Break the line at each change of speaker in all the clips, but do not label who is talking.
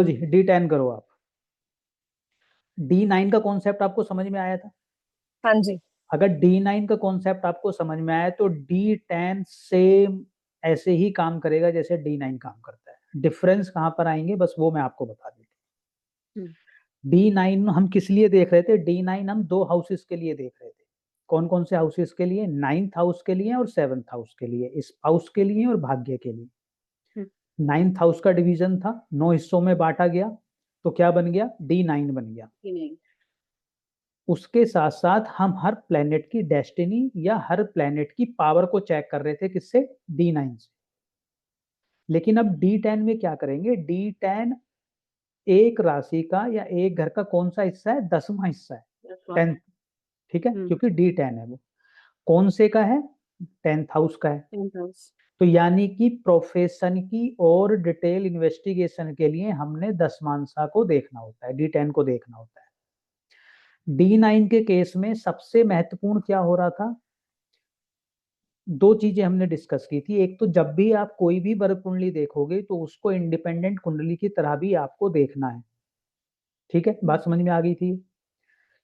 तो जी D10 करो आप। D9 का कॉन्सेप्ट आपको समझ में आया था?
हाँ जी।
अगर D9 का कॉन्सेप्ट आपको समझ में आया तो D10 सेम ऐसे ही काम करेगा जैसे D9 काम करता है। डिफरेंस कहां पर आएंगे बस वो मैं आपको बता देता
हम्म।
हूँ। D9 हम किस लिए देख रहे थे? D9 हम दो हाउसेस के लिए देख रहे थे। कौन कौन से हाउसेस के लिए? 9th हाउस के लिए और 7th हाउस के लिए, स्पाउस के लिए और भाग्य के लिए।
हम्म।
9th हाउस का डिवीजन था, 9 हिस्सों में बांटा गया, तो क्या बन गया? D9 बन गया।
नहीं।
उसके साथ साथ हम हर प्लेनेट की डेस्टिनी या हर प्लेनेट की पावर को चेक कर रहे थे, किससे? D9 से। लेकिन अब D10 में क्या करेंगे? D10 एक राशि का या एक घर का कौन सा हिस्सा है? 10वां हिस्सा है,
That's one.
10th। ठीक है,
हम्म।
क्योंकि D10 है वो। कौन से का है? 10th हाउस का है।
10 house.
तो यानी कि प्रोफेशन की और डिटेल इन्वेस्टिगेशन के लिए हमने दसमांशा को देखना होता है, D10 को देखना होता है। D9 के केस में सबसे महत्वपूर्ण क्या हो रहा था? दो चीजें हमने डिस्कस की थी। एक तो जब भी आप कोई भी वर्ग कुंडली देखोगे तो उसको इंडिपेंडेंट कुंडली की तरह भी आपको देखना है। ठीक है, बात समझ में आ गई थी?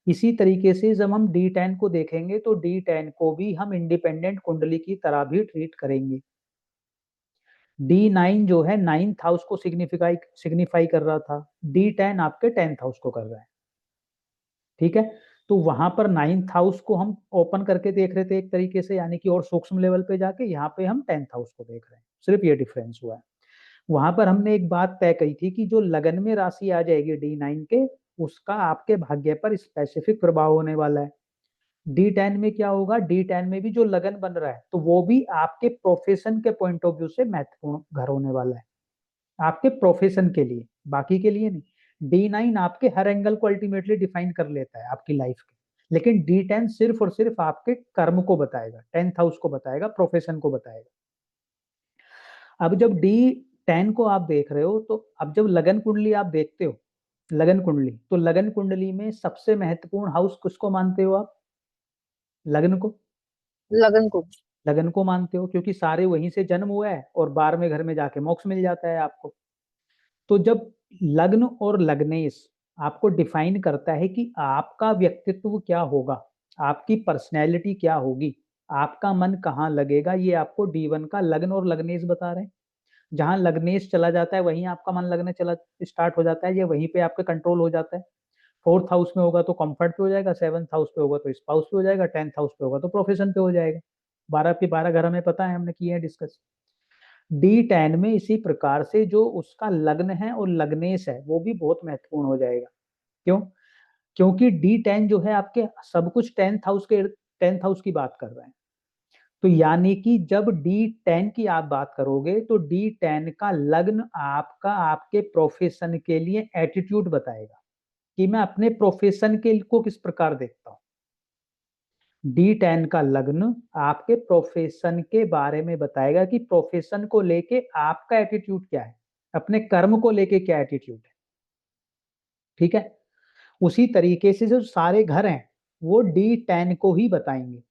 इसी तरीके से जब हम D10 को देखेंगे तो D10 को भी हम इंडिपेंडेंट कुंडली की तरह भी ट्रीट करेंगे। D9 जो है 9th हाउस को सिग्निफाई कर रहा था, D10 आपके 10th हाउस को कर रहा है। ठीक है, तो वहां पर 9th हाउस को हम ओपन करके देख रहे थे एक तरीके से, यानी कि और सूक्ष्म लेवल पे जाके, यहाँ पे हम 10th हाउस को देख रहे हैं। सिर्फ ये डिफरेंस हुआ है। वहां पर हमने एक बात तय कही थी कि जो लगन में राशि आ जाएगी D9 के, उसका आपके भाग्य पर स्पेसिफिक प्रभाव होने वाला है। D10 में क्या होगा? D10 में भी जो लगन बन रहा है तो वो भी आपके प्रोफेशन के पॉइंट ऑफ व्यू से महत्वपूर्ण घर होने वाला है, आपके प्रोफेशन के लिए, बाकी के लिए नहीं। D9 आपके हर एंगल को अल्टीमेटली डिफाइन कर लेता है आपकी लाइफ के, लेकिन D10 सिर्फ और सिर्फ आपके कर्म को बताएगा, 10th हाउस को बताएगा, प्रोफेशन को बताएगा। अब जब D10 को आप देख रहे हो तो अब जब लगन कुंडली आप देखते हो, लगन कुंडली, तो लगन कुंडली में सबसे महत्वपूर्ण हाउस किसको मानते हो आप? लग्न को।
लगन को।
लगन को मानते हो क्योंकि सारे वहीं से जन्म हुआ है और 12वें घर में जाके मोक्ष मिल जाता है आपको। तो जब लग्न और लग्नेश आपको डिफाइन करता है कि आपका व्यक्तित्व क्या होगा, आपकी पर्सनैलिटी क्या होगी, आपका मन कहाँ लगेगा, ये आपको D1 का लग्न और लग्नेश बता रहे हैं। जहां लग्नेश चला जाता है वहीं आपका मन लगने चला स्टार्ट हो जाता है, ये वहीं पे आपका कंट्रोल हो जाता है। 4th हाउस में होगा तो कंफर्ट पे हो जाएगा, 7th हाउस पे होगा तो स्पाउस पे हो जाएगा, 10th हाउस पे होगा तो प्रोफेशन पे हो जाएगा। 12 के 12 घर हमें पता है, हमने किए हैं डिस्कस। D10 में इसी प्रकार से जो उसका लग्न है और लग्नेश है वो भी बहुत महत्वपूर्ण हो जाएगा। क्यों? क्योंकि D10 जो है आपके सब कुछ 10th हाउस की बात कर रहे हैं। तो यानी कि जब D10 की आप बात करोगे तो D10 का लग्न आपका आपके प्रोफेशन के लिए एटीट्यूड बताएगा कि मैं अपने प्रोफेशन के को किस प्रकार देखता हूँ। D10 का लग्न आपके प्रोफेशन के बारे में बताएगा कि प्रोफेशन को लेके आपका एटीट्यूड क्या है, अपने कर्म को लेके क्या एटीट्यूड है। ठीक है, उसी तरीके से जो सारे घर हैं वो D10 को ही बताएंगे।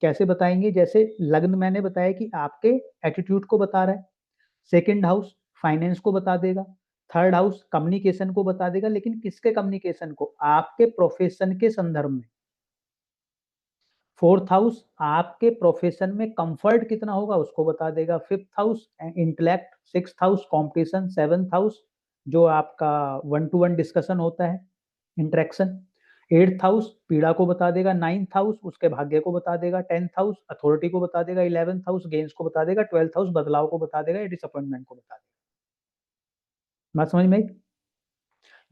कैसे बताएंगे? जैसे लग्न मैंने बताया कि आपके एटीट्यूड को बता रहा है, सेकंड हाउस फाइनेंस को बता देगा, थर्ड हाउस कम्युनिकेशन को बता देगा, लेकिन किसके कम्युनिकेशन को? आपके प्रोफेशन के संदर्भ में। फोर्थ हाउस आपके प्रोफेशन में कंफर्ट कितना होगा उसको बता देगा, fifth house intellect, sixth house competition, seventh house जो आपका वन टू वन डिस्कशन होता है, इंटरेक्शन, एट्थ हाउस पीड़ा को बता देगा, नाइन्थ हाउस उसके भाग्य को बता देगा, टेंथ हाउस अथॉरिटी को बता देगा, इलेवेंथ हाउस गेंस को बता देगा, ट्वेल्थ हाउस बदलाव को बता देगा या डिसअपॉइंटमेंट को बता देगा। बात समझ में आई?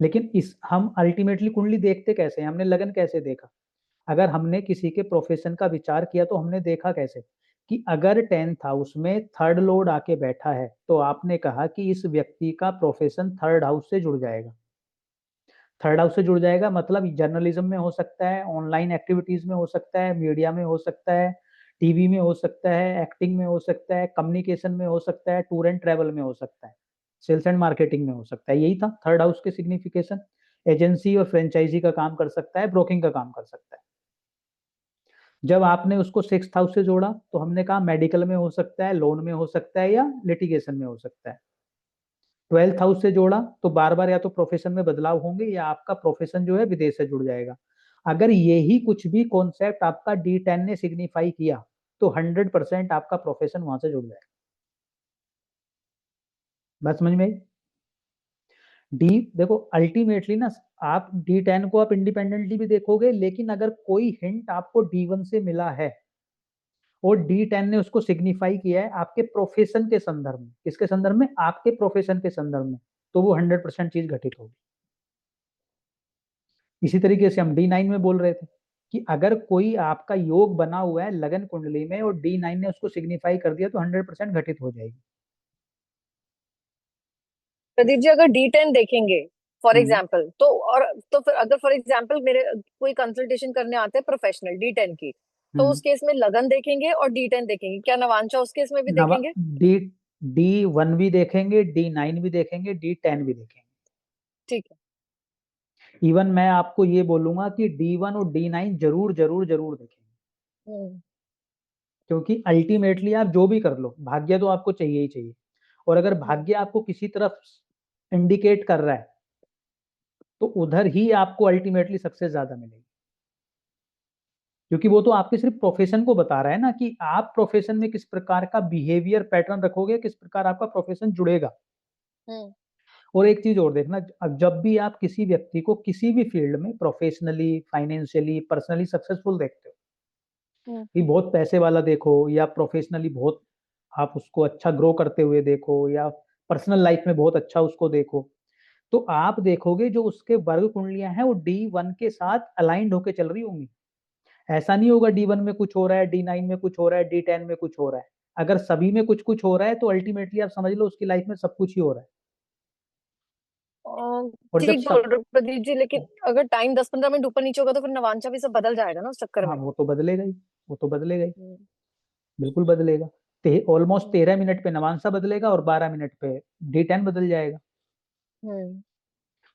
लेकिन इस हम अल्टीमेटली कुंडली देखते कैसे हैं? हमने लगन कैसे देखा? अगर हमने किसी के प्रोफेशन का विचार किया तो हमने देखा कैसे कि अगर 10th हाउस में थर्ड लॉर्ड आके बैठा है तो आपने कहा कि इस व्यक्ति का प्रोफेशन थर्ड हाउस से जुड़ जाएगा। थर्ड हाउस से जुड़ जाएगा मतलब जर्नलिज्म में हो सकता है, ऑनलाइन एक्टिविटीज में हो सकता है, मीडिया में हो सकता है, टीवी में हो सकता है, एक्टिंग में हो सकता है, कम्युनिकेशन में हो सकता है, टूर एंड ट्रेवल में हो सकता है, सेल्स एंड मार्केटिंग में हो सकता है। यही था थर्ड हाउस के सिग्निफिकेशन। एजेंसी और फ्रेंचाइजी का काम कर सकता है, ब्रोकिंग का काम कर सकता है। जब आपने उसको 6th हाउस से जोड़ा तो हमने कहा मेडिकल में हो सकता है, लोन में हो सकता है या लिटिगेशन में हो सकता है। 12th हाउस से जोड़ा तो बार बार या तो प्रोफेशन में बदलाव होंगे या आपका प्रोफेशन जो है विदेश से जुड़ जाएगा। अगर यही कुछ भी कॉन्सेप्ट आपका D10 ने सिग्निफाई किया तो 100% आपका प्रोफेशन वहां से जुड़ जाएगा। बात समझ में आई? डी देखो अल्टीमेटली ना, आप D10 को आप इंडिपेंडेंटली भी देखोगे, लेकिन अगर कोई हिंट आपको D1 से मिला है और D10 ने उसको सिग्निफाई किया है आपके प्रोफेशन के संदर्भ में, किसके संदर्भ में? आपके प्रोफेशन के संदर्भ में, तो वो 100% चीज घटित होगी। इसी तरीके से हम D9 में बोल रहे थे कि अगर कोई आपका योग बना हुआ है लगन कुंडली में और D9 ने उसको सिग्निफाई कर दिया तो 100% घटित हो जाएगी।
प्रदीप जी, अगर D10 देखेंगे फॉर
हम्म
एग्जाम्पल, तो और तो फिर अगर फॉर एग्जाम्पल मेरे कोई कंसल्टेशन करने आते हैं प्रोफेशनल D10 की, तो उस
हम्म
केस में लगन देखेंगे और D10 देखेंगे, क्या नवांशा उस केस में भी
नवा
देखेंगे?
डी D1 भी देखेंगे, D9 भी देखेंगे, D10 भी देखेंगे।
ठीक है।
इवन मैं आपको ये बोलूंगा कि D1 और D9 जरूर जरूर जरूर देखेंगे,
हम्म।
क्योंकि अल्टीमेटली आप जो भी कर लो भाग्य तो आपको चाहिए ही चाहिए। और अगर
हम्म।
भाग्य आपको किसी तरफ इंडिकेट कर रहा है तो उधर ही आपको अल्टीमेटली सक्सेस ज्यादा मिलेगी, क्योंकि वो तो आपके सिर्फ प्रोफेशन को बता रहा है ना कि आप प्रोफेशन में किस प्रकार का बिहेवियर पैटर्न रखोगे, किस प्रकार आपका प्रोफेशन जुड़ेगा।
हम्म।
और एक चीज और देखना, अब जब भी आप किसी व्यक्ति को किसी भी फील्ड में प्रोफेशनली, फाइनेंशियली, पर्सनली सक्सेसफुल देखते हो,
हम्म।
कि बहुत पैसे वाला देखो या प्रोफेशनली बहुत आप उसको अच्छा ग्रो करते हुए देखो या पर्सनल लाइफ में बहुत अच्छा उसको देखो, तो आप देखोगे जो उसके वर्ग कुंडलियां हैं वो D1 के साथ अलाइंड होकर चल रही होंगी। ऐसा नहीं होगा D1 में कुछ हो रहा है, D9 में कुछ हो रहा है, D10 में कुछ हो रहा है। अगर सभी में कुछ कुछ हो रहा है तो अल्टीमेटली आप समझ लो उसकी लाइफ में सब कुछ ही हो रहा है। और जब
ठीक बोल
सब,
रहे हो प्रदीप जी, लेकिन अगर टाइम 10-15 मिनट ऊपर नीचे होगा तो फिर नवांशा भी सब बदल जाएगा ना उस चक्कर
हाँ
में।
वो तो बदलेगा ही, वो तो बदलेगा ही,
हम्म।
बिल्कुल बदलेगा। ऑलमोस्ट
हम्म।
13 मिनट पे नवांसा बदलेगा और 12 मिनट पे D10 बदल जाएगा।
हम्म।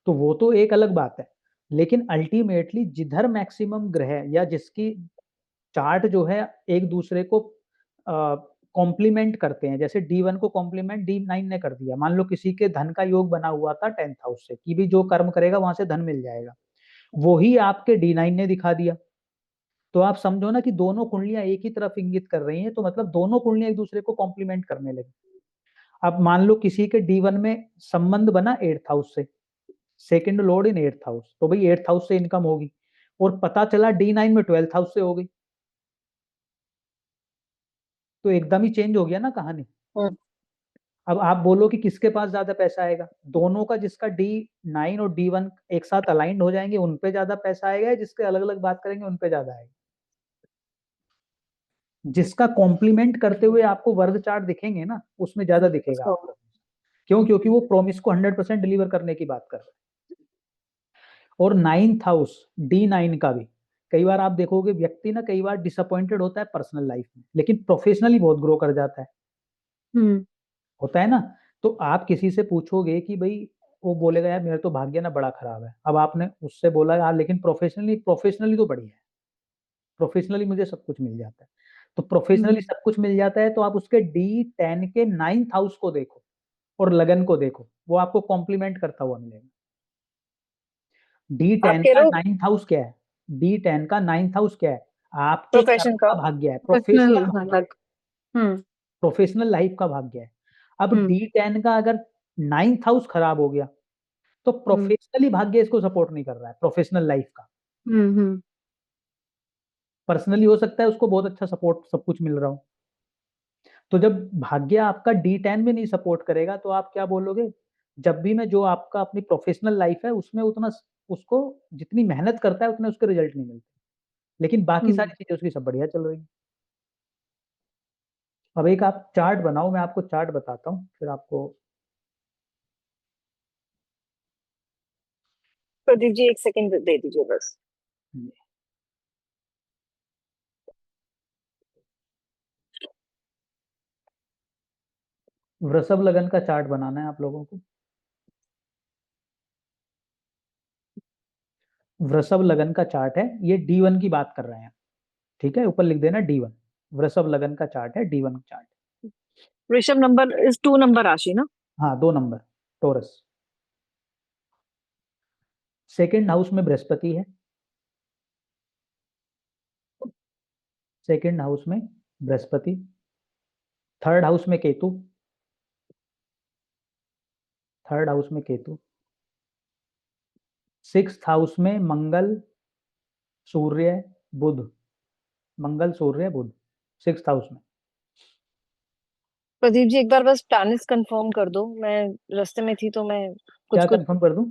तो वो तो एक अलग बात है, लेकिन अल्टीमेटली जिधर मैक्सिमम ग्रह या जिसकी चार्ट जो है एक दूसरे को कॉम्प्लीमेंट करते हैं, जैसे D1 को कॉम्प्लीमेंट D9 ने कर दिया। मान लो किसी के धन का योग बना हुआ था 10th हाउस से, कि भी जो कर्म करेगा वहां से धन मिल जाएगा, वही आपके D9 ने दिखा दिया। तो आप समझो ना कि दोनों कुंडलियां एक ही तरफ इंगित कर रही हैं, तो मतलब दोनों कुंडलियां एक दूसरे को कॉम्प्लीमेंट करने लगी। अब मान लो किसी के D1 में संबंध बना 8th हाउस से, सेकंड लॉर्ड इन 8th हाउस, तो भाई 8th हाउस से इनकम होगी, और पता चला D9 में 12th हाउस से हो गई, तो एकदम ही चेंज हो गया ना कहानी।
हम्म।
अब आप बोलो कि किसके पास ज्यादा पैसा आएगा, दोनों का, जिसका D9 और D1 एक साथ अलाइंड हो जाएंगे उन पे ज्यादा पैसा आएगा, या जिसके अलग अलग बात करेंगे उन पे ज्यादा आएगा? जिसका कॉम्प्लीमेंट करते हुए आपको वर्ग चार्ट दिखेंगे ना उसमें ज्यादा दिखेगा
उसको।
आपको। क्यों? क्योंकि वो प्रॉमिस को 100% डिलीवर करने की बात कर रहे हैं। और 9th हाउस D9 का भी, कई बार आप देखोगे व्यक्ति ना कई बार डिसअपॉइंटेड होता है पर्सनल लाइफ में, लेकिन प्रोफेशनली बहुत ग्रो कर जाता है,
हम्म।
होता है ना। तो आप किसी से पूछोगे कि भाई, वो बोलेगा यार मेरा तो भाग्य ना बड़ा खराब है। अब आपने उससे बोला यार लेकिन प्रोफेशनली प्रोफेशनली तो बढ़िया है, प्रोफेशनली मुझे सब कुछ मिल जाता है। तो प्रोफेशनली
हम्म।
सब कुछ मिल जाता है तो आप उसके D10 के 9th हाउस को देखो और लगन को देखो, वो आपको कॉम्प्लीमेंट करता हुआ मिलेगा। डी
आप
टेन
कह
का
रहे हो
9th हाउस क्या है? D10 का 9th हाउस क्या है? आपके कर्म
प्रोफेशन का।
का भाग्य है,
पर्सनल
प्रोफेशनल भाग्य है,
अलग। हम्म।
प्रोफेशनल लाइफ का भाग्य है। अब
हम्म।
D10 का अगर 9th हाउस खराब हो गया तो
हम्म।
प्रोफेशनली भाग्य इसको सपोर्ट नहीं कर रहा है, प्रोफेशनल लाइफ का।
हम्म।
पर्सनली हो सकता है उसको बहुत अच्छा सपोर्ट सब कुछ मिल रहा हो। तो जब भाग्य आपका D10 में नहीं सपोर्ट करेगा तो आप क्या बोलोगे? जब भी मैं, जो आपका अपनी प्रोफेशनल लाइफ है उसमें उतना उसको जितनी मेहनत करता है उतने उसके रिजल्ट नहीं मिलते, लेकिन बाकी
हम्म।
सारी चीजें उसकी सब बढ़िया चल रही है। अब एक आप चार्ट बनाओ, मैं आपको चार्ट बताता हूँ फिर आपको।
प्रदीप जी, एक सेकंड दे दीजिए बस।
वृषभ लगन का चार्ट बनाना है आप लोगों को। वृषभ लगन का चार्ट है, ये D1 की बात कर रहे हैं, ठीक है, ऊपर लिख देना D1। वृषभ लगन का चार्ट है, D1 chart.
Rishabh number is 2 number राशि ना?
हाँ 2 नंबर। टोरस। सेकंड हाउस में बृहस्पति है, सेकंड हाउस में बृहस्पति। थर्ड हाउस में केतु, थर्ड हाउस में केतु। सिक्स्थ हाउस में मंगल, सूर्य, बुध। मंगल, सूर्य, बुध, सिक्स्थ हाउस में।
प्रदीप जी एक बार बस प्लैनेट्स कंफर्म कर दो, मैं रास्ते में थी तो मैं कुछ
क्या
कुछ
कंफर्म कर दूं?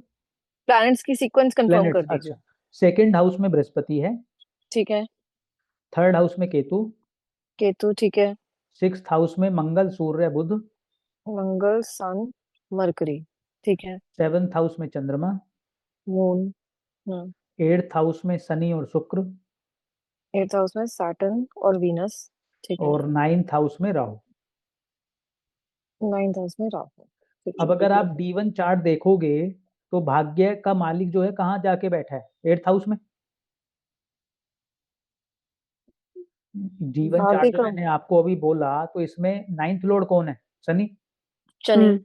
प्लैनेट्स की सीक्वेंस कंफर्म
प्लैनेट्स,
कर दीजिए।
अच्छा। सेकंड हाउस में बृहस्पति है,
ठीक है।
थर्ड हाउस में केतु,
केतु ठीक है।
सिक्स्थ हाउस में मंगल, सूर्य, बुध,
मंगल, सन, मरकरी ठीक है।
सेवंथ हाउस में चंद्रमा,
मून। हम्म।
एट्थ हाउस में शनि और शुक्र,
एट्थ हाउस में सैटर्न और वीनस ठीक है।
और नाइन्थ हाउस में राहु।
नाइन्थ हाउस में राहु ठीक
अब
है।
अगर आप D1 चार्ट देखोगे तो भाग्य का मालिक जो है कहाँ जाके बैठा है? एट्थ हाउस में। D1 चार्ट
भाग्य
जो
का
मैंने आपको अभी बोला तो इसमें नाइन्थ लॉर्ड कौन है? शनि।
शनि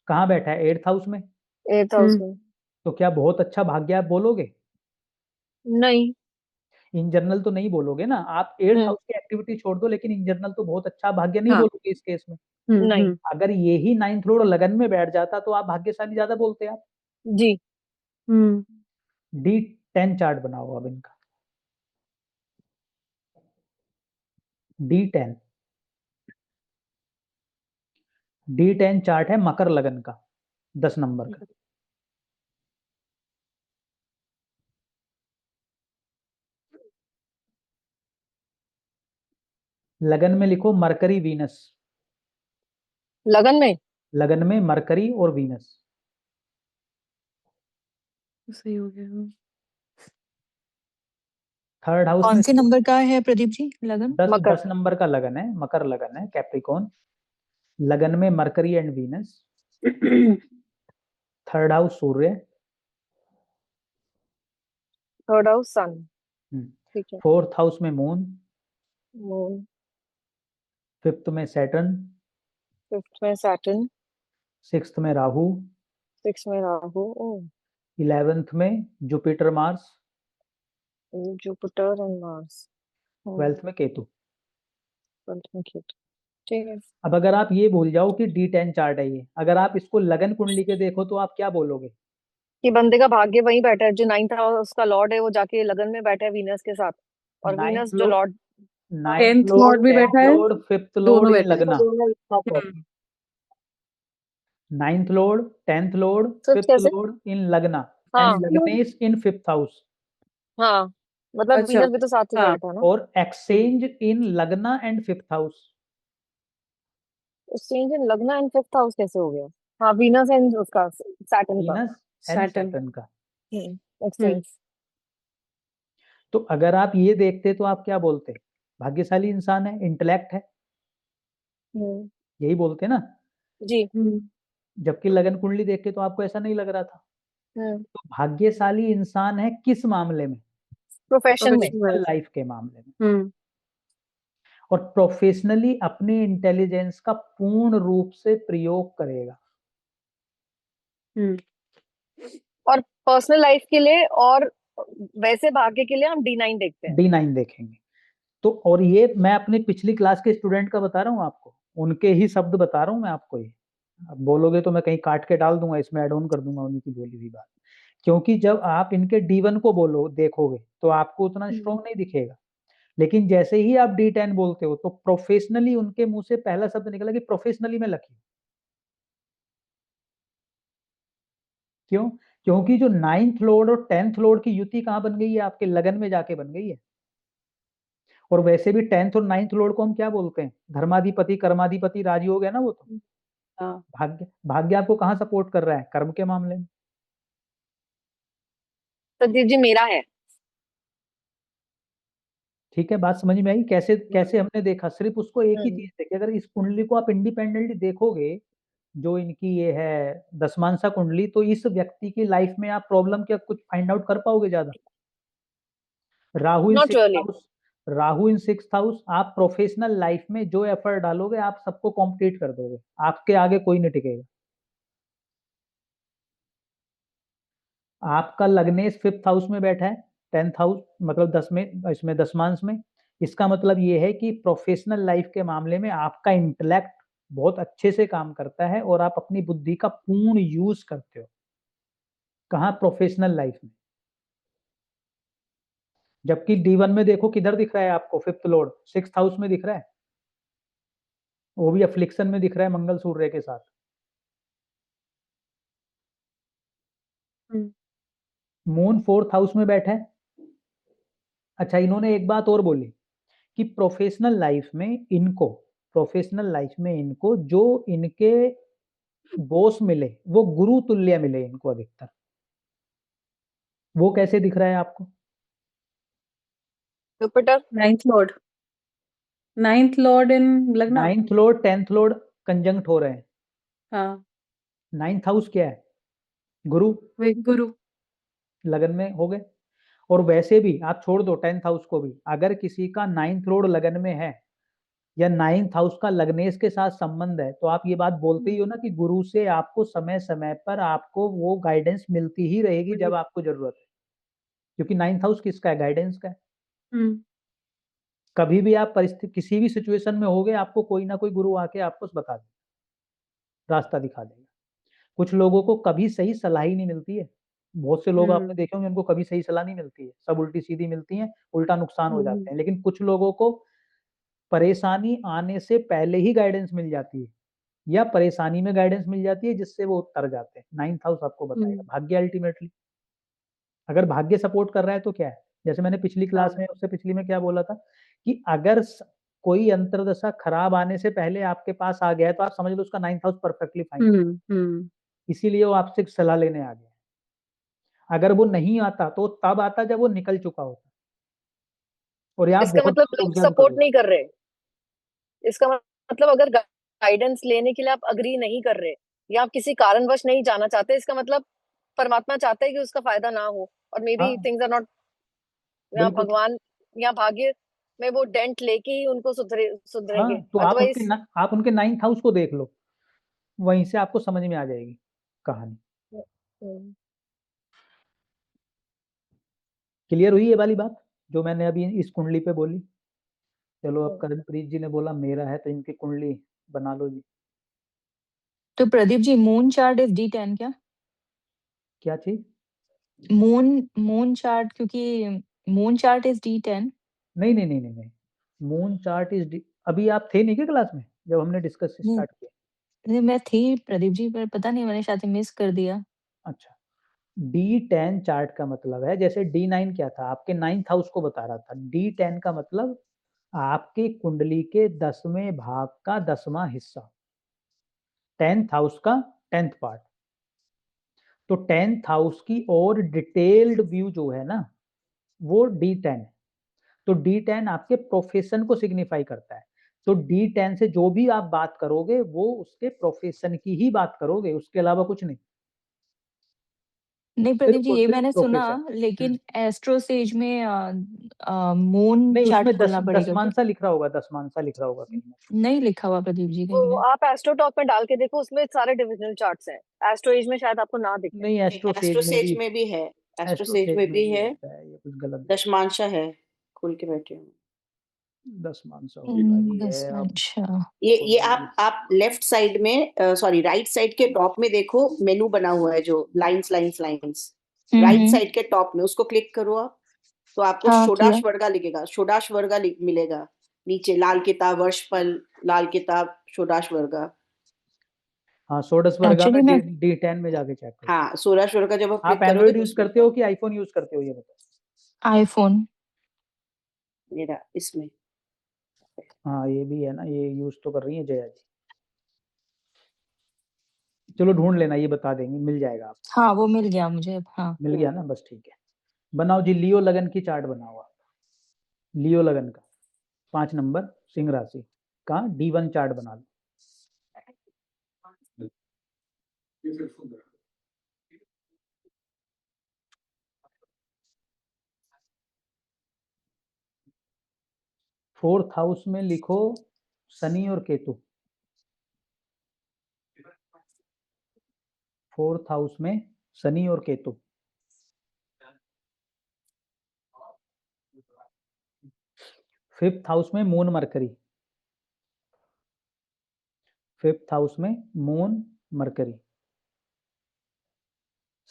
कहाँ बैठा है? एट्थ हाउस में।
एट्थ हाउस में।
तो क्या बहुत अच्छा भाग्य आप बोलोगे?
नहीं।
इन जनरल तो नहीं बोलोगे ना आप। एट्थ
हम्म।
हाउस की एक्टिविटी छोड़ दो, लेकिन इन जनरल तो बहुत अच्छा भाग्य नहीं
हाँ।
बोलोगे इस केस में।
नहीं।
अगर यही नाइन्थ लॉर्ड लगन में बैठ जाता तो आप भाग्यशाली ज्यादा बोलते आप।
जी।
D10 चार्ट बनाओ अब इनका। D10, D10 चार्ट है मकर लगन का, 10 नंबर का। लगन में लिखो मरकरी वीनस।
लगन में।
लगन में मरकरी और वीनस।
सही हो गया।
थर्ड हाउस में
कौन से नंबर का है प्रदीप जी लगन?
10,
मकर।
10 नंबर का लगन है, मकर लगन है, कैप्रिकॉन। लगन में Mercury and Venus. Third house सूर्य।
थर्ड हाउस सन ठीक है।
फोर्थ हाउस में मून।
मून।
फिफ्थ में सैटर्न।
फिफ्थ में सैटर्न।
सिक्स्थ में राहु।
सिक्स में राहु। ओ।
11th में Jupiter Mars.
Jupiter and Mars.
12th में केतु।
ट्वेल्थ में केतु ठीक है।
अब अगर आप ये भूल जाओ कि D10 चार्ट है ये, अगर आप इसको लगन कुंडली के देखो तो आप क्या बोलोगे?
कि बंदे का भाग्य वहीं बैठा है, जो नाइन्थ हाउस का लॉर्ड है वो जाके लगन में बैठा है वीनस के साथ। और वीनस
नाइन्थ
जो
लॉर्ड,
लॉर्ड। हाँ।
नाइन्थ
टेंथ
लॉर्ड,
लॉर्ड भी
टेंथ
बैठा है,
लॉर्ड, फिफ्थ लॉर्ड
दोनों
इन
बैठे हैं।
लगना।
हम्म
ninth lord, tenth lord,
fifth
fifth
कैसे।
लॉर्ड इन लगना, एंड
हाँ।
लग्नेश इन फिफ्थ हाउस।
हाँ मतलब
अच्छा।
वीनस भी तो साथ ही
हाँ।
बैठा है ना।
और एक्सचेंज इन लगना एंड फिफ्थ हाउस।
एक्सचेंज इन लगना एंड फिफ्थ हाउस कैसे हो गया। हाँ वीनस एंड उसका सैटर्न का।
Venus and
Saturn.
सैटर्न का।
हम्म
एक्सचेंज।
तो अगर आप ये देखते तो आप क्या बोलते? भाग्यशाली इंसान है, इंटेलेक्ट है,
हम्म।
यही बोलते ना।
जी।
हम्म
जबकि लगन कुंडली देख के तो आपको ऐसा नहीं लग रहा था।
हम्म।
तो भाग्यशाली इंसान है किस मामले में?
प्रोफेशन में।
प्रोफेशनल लाइफ के मामले में।
हम्म
और प्रोफेशनली अपने इंटेलिजेंस का पूर्ण रूप से प्रयोग करेगा।
हम्म
और पर्सनल लाइफ के लिए और वैसे भाग्य के लिए हम D9 देखते हैं।
D9 देखेंगे। तो और ये मैं अपनी पिछली क्लास के स्टूडेंट का बता रहा हूँ आपको, उनके ही शब्द बता रहा हूँ मैं आपको ये। अब बोलोगे तो मैं कहीं काट के डाल दूंगा, इसमें ऐड ऑन कर दूंगा उन्हीं की बोली हुई बात। क्योंकि जब आप इनके D1 को बोलो देखोगे तो आपको उतना स्ट्रॉन्ग नहीं दिखेगा, लेकिन जैसे ही आप D10 बोलते हो तो प्रोफेशनली उनके मुंह से पहला शब्द निकला कि प्रोफेशनली मैं लकी। क्यों? क्योंकि जो नाइन्थ लॉर्ड और टेंथ लॉर्ड की युति कहाँ बन गई है? आपके लगन में जाके बन गई है। और वैसे भी टेंथ और नाइन्थ लॉर्ड को हम क्या बोलते हैं? धर्माधिपति, कर्माधिपति, राजयोग है ना वो तो।
हाँ।
भाग्य, भाग्य आपको कहाँ सपोर्ट कर रहा है? कर्म के मामले में।
तो जी मेरा है।
ठीक है, बात समझ में आई? कैसे
हम्म।
कैसे हमने देखा? सिर्फ उसको एक ही
हम्म।
चीज देखिए, अगर इस कुंडली को आप इंडिपेंडेंटली देखोगे, जो इनकी ये है दसमांसा कुंडली, तो इस व्यक्ति की लाइफ में आप प्रॉब्लम क्या कुछ फाइंड आउट कर पाओगे ज्यादा? Rahu in
not
six
really.
House, Rahu in six house, आप प्रोफेशनल लाइफ में जो एफर्ट डालोगे आप सबको कॉम्प्लीट कर दोगे, आपके आगे कोई नहीं टिकेगा। आपका लग्नेश 5th हाउस में बैठा है, 10th हाउस मतलब 10 में, इसमें दशमांश में। इसका मतलब ये है कि प्रोफेशनल लाइफ के मामले में आपका इंटेलेक्ट बहुत अच्छे से काम करता है और आप अपनी बुद्धि का पूर्ण यूज करते हो। कहाँ? प्रोफेशनल लाइफ में। जबकि D1 में देखो किधर दिख रहा है आपको 5th लॉर्ड, 6th हाउस में दिख रहा है, वो भी अफ्लिक्शन में दिख रहा है मंगल सूर्य के साथ। मून 4th हाउस में बैठा है। अच्छा, इन्होंने एक बात और बोली कि प्रोफेशनल लाइफ में इनको जो इनके बॉस मिले वो गुरु तुल्य मिले इनको अधिकतर। वो कैसे दिख रहा है आपको?
जुपिटर।
नाइन्थ लॉर्ड इन लग्ना।
9th Lord 10th Lord conjunct हो रहे हैं।
हाँ,
9th हाउस क्या है? गुरु।
वही गुरु।
लगन में हो गए। और वैसे भी आप छोड़ दो 10th हाउस को भी, अगर किसी का 9th लॉर्ड लगन में है या 9th हाउस का लग्नेश के साथ संबंध है, तो आप ये बात बोलते ही हो ना कि गुरु से आपको समय समय पर आपको वो गाइडेंस मिलती ही रहेगी जब आपको जरूरत है, क्योंकि 9th हाउस किसका है? गाइडेंस का है। कभी भी आप परिस्थिति किसी भी सिचुएशन में होगे, आपको कोई ना कोई गुरु आके आपको बता देगा, रास्ता दिखा देगा। कुछ लोगों को कभी सही सलाह ही नहीं मिलती है। बहुत से लोग आपने देखे होंगे उनको कभी सही सलाह नहीं मिलती है, सब उल्टी सीधी मिलती है, उल्टा नुकसान हो जाते हैं। लेकिन कुछ लोगों को परेशानी आने से पहले ही गाइडेंस मिल जाती है या परेशानी में गाइडेंस मिल जाती है जिससे वो उतर जाते हैं। 9th हाउस आपको बताएगा भाग्य। अल्टीमेटली अगर भाग्य सपोर्ट कर रहा है तो क्या है, जैसे मैंने पिछली क्लास में, उससे पिछली में क्या बोला था कि अगर कोई अंतरदशा खराब आने से पहले आपके पास आ गया है तो आप समझ लो उसका 9th हाउस परफेक्टली फाइन, इसीलिए वो आपसे सलाह लेने आ गया। अगर वो नहीं आता तो तब आता जब वो निकल चुका होता। और यहाँ
इसका
बहुत
मतलब
बार
लोग
ऑब्जर्व
सपोर्ट
करो,
नहीं कर रहे। इसका मतलब अगर गाइडेंस लेने के लिए आप अग्री नहीं कर रहे या आप किसी कारणवश नहीं जाना चाहते, इसका मतलब परमात्मा चाहता है कि उसका फायदा ना हो, और मे बी
हाँ
थिंग्स आर नॉट, या
बिल्कुल।
भगवान या भाग्य में वो डेंट लेके ही उनको सुधरेंगे।
हाँ तो
अदरवाइज
आप उनके 9th हाउस को देख लो, वहीं से आपको समझ में आ जाएगी कहानी। क्लियर हुई ये वाली बात जो मैंने अभी इस कुंडली पे बोली? चलो, अब करणप्रीत जी ने बोला मेरा है तो इनकी कुंडली बना लो जी।
तो Pradeep ji, moon chart is D10 क्या?
क्या चीज?
मून चार्ट, क्योंकि मून चार्ट इज D10।
नहीं नहीं नहीं नहीं नहीं, मून चार्ट इज, अभी आप थे नहीं क्या क्लास में जब हमने डिस्कस
नहीं,
स्टार्ट किया?
नहीं, मैं थी प्रदीप जी, पर पता नहीं मैंने शायद मिस कर दिया।
अच्छा, D10 चार्ट का मतलब है, जैसे D9 क्या था, आपके 9th हाउस को बता रहा था। D10 का मतलब आपकी कुंडली के 10वें भाग का 10वां हिस्सा, 10th हाउस का 10th पार्ट। तो 10th हाउस की और डिटेल्ड व्यू जो है ना, वो D10 है। तो D10 आपके प्रोफेशन को सिग्निफाई करता है। तो D10 से जो भी आप बात करोगे वो उसके प्रोफेशन की ही बात करोगे, उसके अलावा कुछ नहीं।
नहीं प्रदीप
सिर्फ
जी,
और
ये
सिर्फ
मैंने सुना,
प्रोफेशन।
लेकिन एस्ट्रो सेज में मून
नहीं,
चार्ट
उसमें
खोलना पड़ेगा क्या?
दसमांसा लिख रहा होगा, दसमांसा लिख रहा होगा कहीं ना।
नहीं लिखा हुआ प्रदीप जी
तो
कहीं पे।
आप एस्ट्रो टॉक में डाल के देखो, उसमें सारे डिविजनल चार्ट्स हैं। एस्ट्रो एज में शायद आपको ना दिखे।
नहीं, एस्ट्रो
एस्ट्रो
सेज में
सेज
भी,
में भी है। एस्ट्रो
एस्ट्रो
सेज
सेज
में
में
भी
भी
है।
होता है, ये कुछ गलत।
दशमांशा है, खुल के बैठे हो।
दसमांसा होगा ये है अब।
अच्छा।
ये आप लेफ्ट साइड में, सॉरी राइट साइड के टॉप में देखो, मेनू बना हुआ है जो lines lines lines, right side के टॉप में, उसको क्लिक करो आप, तो आपको
हाँ, किया।
षोडश वर्गा लिखेगा, षोडश वर्गा मिलेगा नीचे, लाल किताब वर्षफल, लाल किताब षोडश वर्गा।
हाँ, षोडश वर्गा में
एक्चुअली मैं
D10 में जाके चेक करो।
हाँ, षोडश वर्गा जब आप
आप
क्लिक करोगे
एंड्रॉइड
तो
यूज
उसमें
करते हो कि आईफोन यूज करते हो ये बताओ?
आईफोन।
मेरा इसमें
हाँ ये भी है ना, ये यूज तो कर रही है जया जी। चलो ढूंढ लेना, ये बता देंगे, मिल जाएगा आप।
हाँ, वो मिल गया मुझे अब। हाँ।
मिल गया ना, बस ठीक है। बनाओ जी, लियो लगन की चार्ट बनाओ आप। लियो लगन का 5 नंबर सिंह राशि का D1 चार्ट बना लो। फोर्थ हाउस में लिखो शनि और केतु। फोर्थ हाउस में शनि और केतु। 5th हाउस में मून मरकरी, 5th हाउस में मून मरकरी,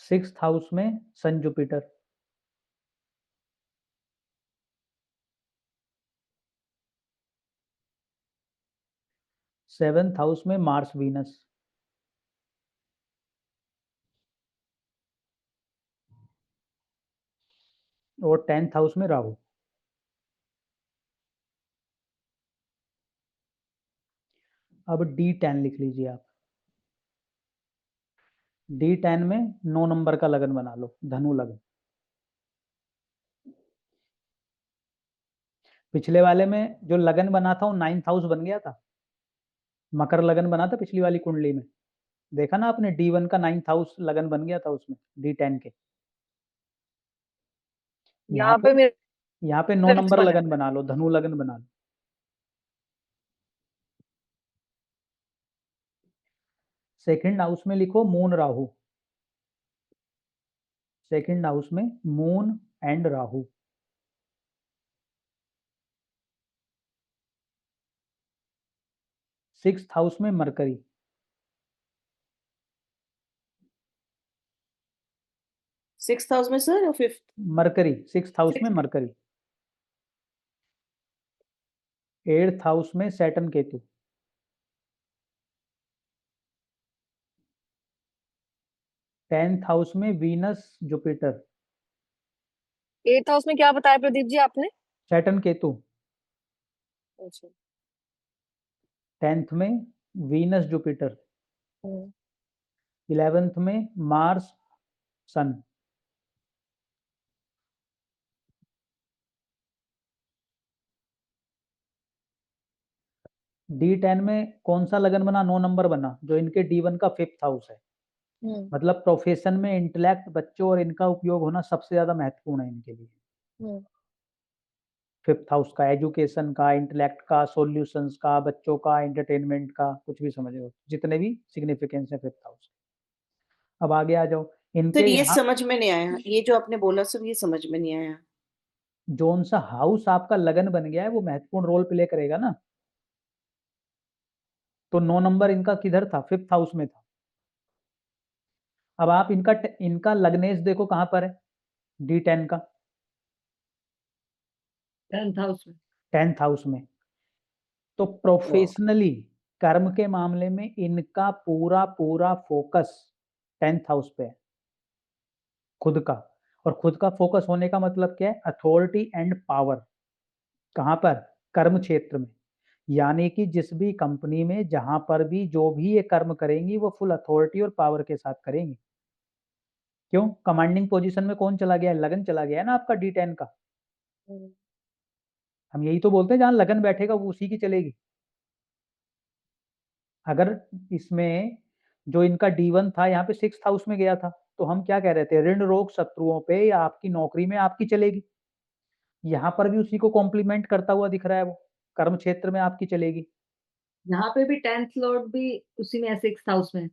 6th हाउस में सन जुपिटर, 7th हाउस में मार्स वीनस, और 10th हाउस में राहु। अब D10 लिख लीजिए आप। D10 में 9 नंबर का लगन बना लो, धनु लगन। पिछले वाले में जो लगन बना था वो 9th हाउस बन गया था, मकर लगन बना था पिछली वाली कुंडली में, देखा ना आपने, D1 का 9th हाउस लगन बन गया था उसमें, D10 के।
यहाँ पे मेरे
यहाँ पे 9 नंबर लगन बना लो, धनु लगन बना लो। सेकंड हाउस में लिखो मून राहु, सेकंड हाउस में moon and Rahu. Sixth house में मरकरी,
सिक्स्थ हाउस में सर, और फिफ्थ?
मरकरी, सिक्स्थ हाउस में मरकरी। 8th हाउस में सैटर्न केतु, 10th हाउस में वीनस जुपिटर,
8th हाउस में क्या बताया प्रदीप जी आपने?
सैटर्न केतु।
अच्छा।
10th में वीनस जुपिटर,
हम्म।
11th में मार्स सन। D10 में कौन सा लगन बना? 9 नंबर बना, जो इनके D1 का 5th हाउस है। मतलब प्रोफेशन में इंटेलेक्ट, बच्चों और इनका उपयोग होना सबसे ज्यादा महत्वपूर्ण है इनके लिए। 5th हाउस का, एजुकेशन का, इंटेलेक्ट का, सॉल्यूशंस का, बच्चों का, एंटरटेनमेंट का, कुछ भी समझो, जितने भी सिग्निफिकेंस है 5th हाउस। अब आगे आ जाओ इनके
सर ये
यहाँ।
समझ में नहीं आया, ये जो आपने बोला सर, ये समझ में नहीं आया।
जोन सा हाउस आपका लगन बन गया है वो महत्वपूर्ण रोल प्ले करेगा ना। तो 9 नंबर इनका किधर था? 5th हाउस में था। अब आप इनका लग्नेश देखो कहां पर है, D10 का
10th हाउस में।
10th हाउस में। तो प्रोफेशनली कर्म के मामले में इनका पूरा पूरा फोकस 10th हाउस पे है, खुद का। और खुद का फोकस होने का मतलब क्या है? Authority and power. कहां पर? कर्म क्षेत्र में। यानी कि जिस भी कंपनी में, जहां पर भी जो भी ये कर्म करेंगी, वो फुल अथॉरिटी और पावर के साथ करेंगी। क्यों? कमांडिंग पोजीशन में कौन चला गया है? लगन चला गया है ना आपका D10 का। हम यही तो बोलते हैं, जहां लगन बैठेगा वो उसी की चलेगी। अगर इसमें जो इनका D1 था यहाँ पे 6th हाउस में गया था, तो हम क्या कह रहे थे? ऋण रोग शत्रुओं पे या आपकी नौकरी में आपकी चलेगी। यहाँ पर भी उसी को कॉम्प्लीमेंट करता हुआ दिख रहा है, वो कर्म क्षेत्र में आपकी चलेगी।
यहाँ पे भी 10th लॉर्ड भी उसी में है, 6th हाउस में।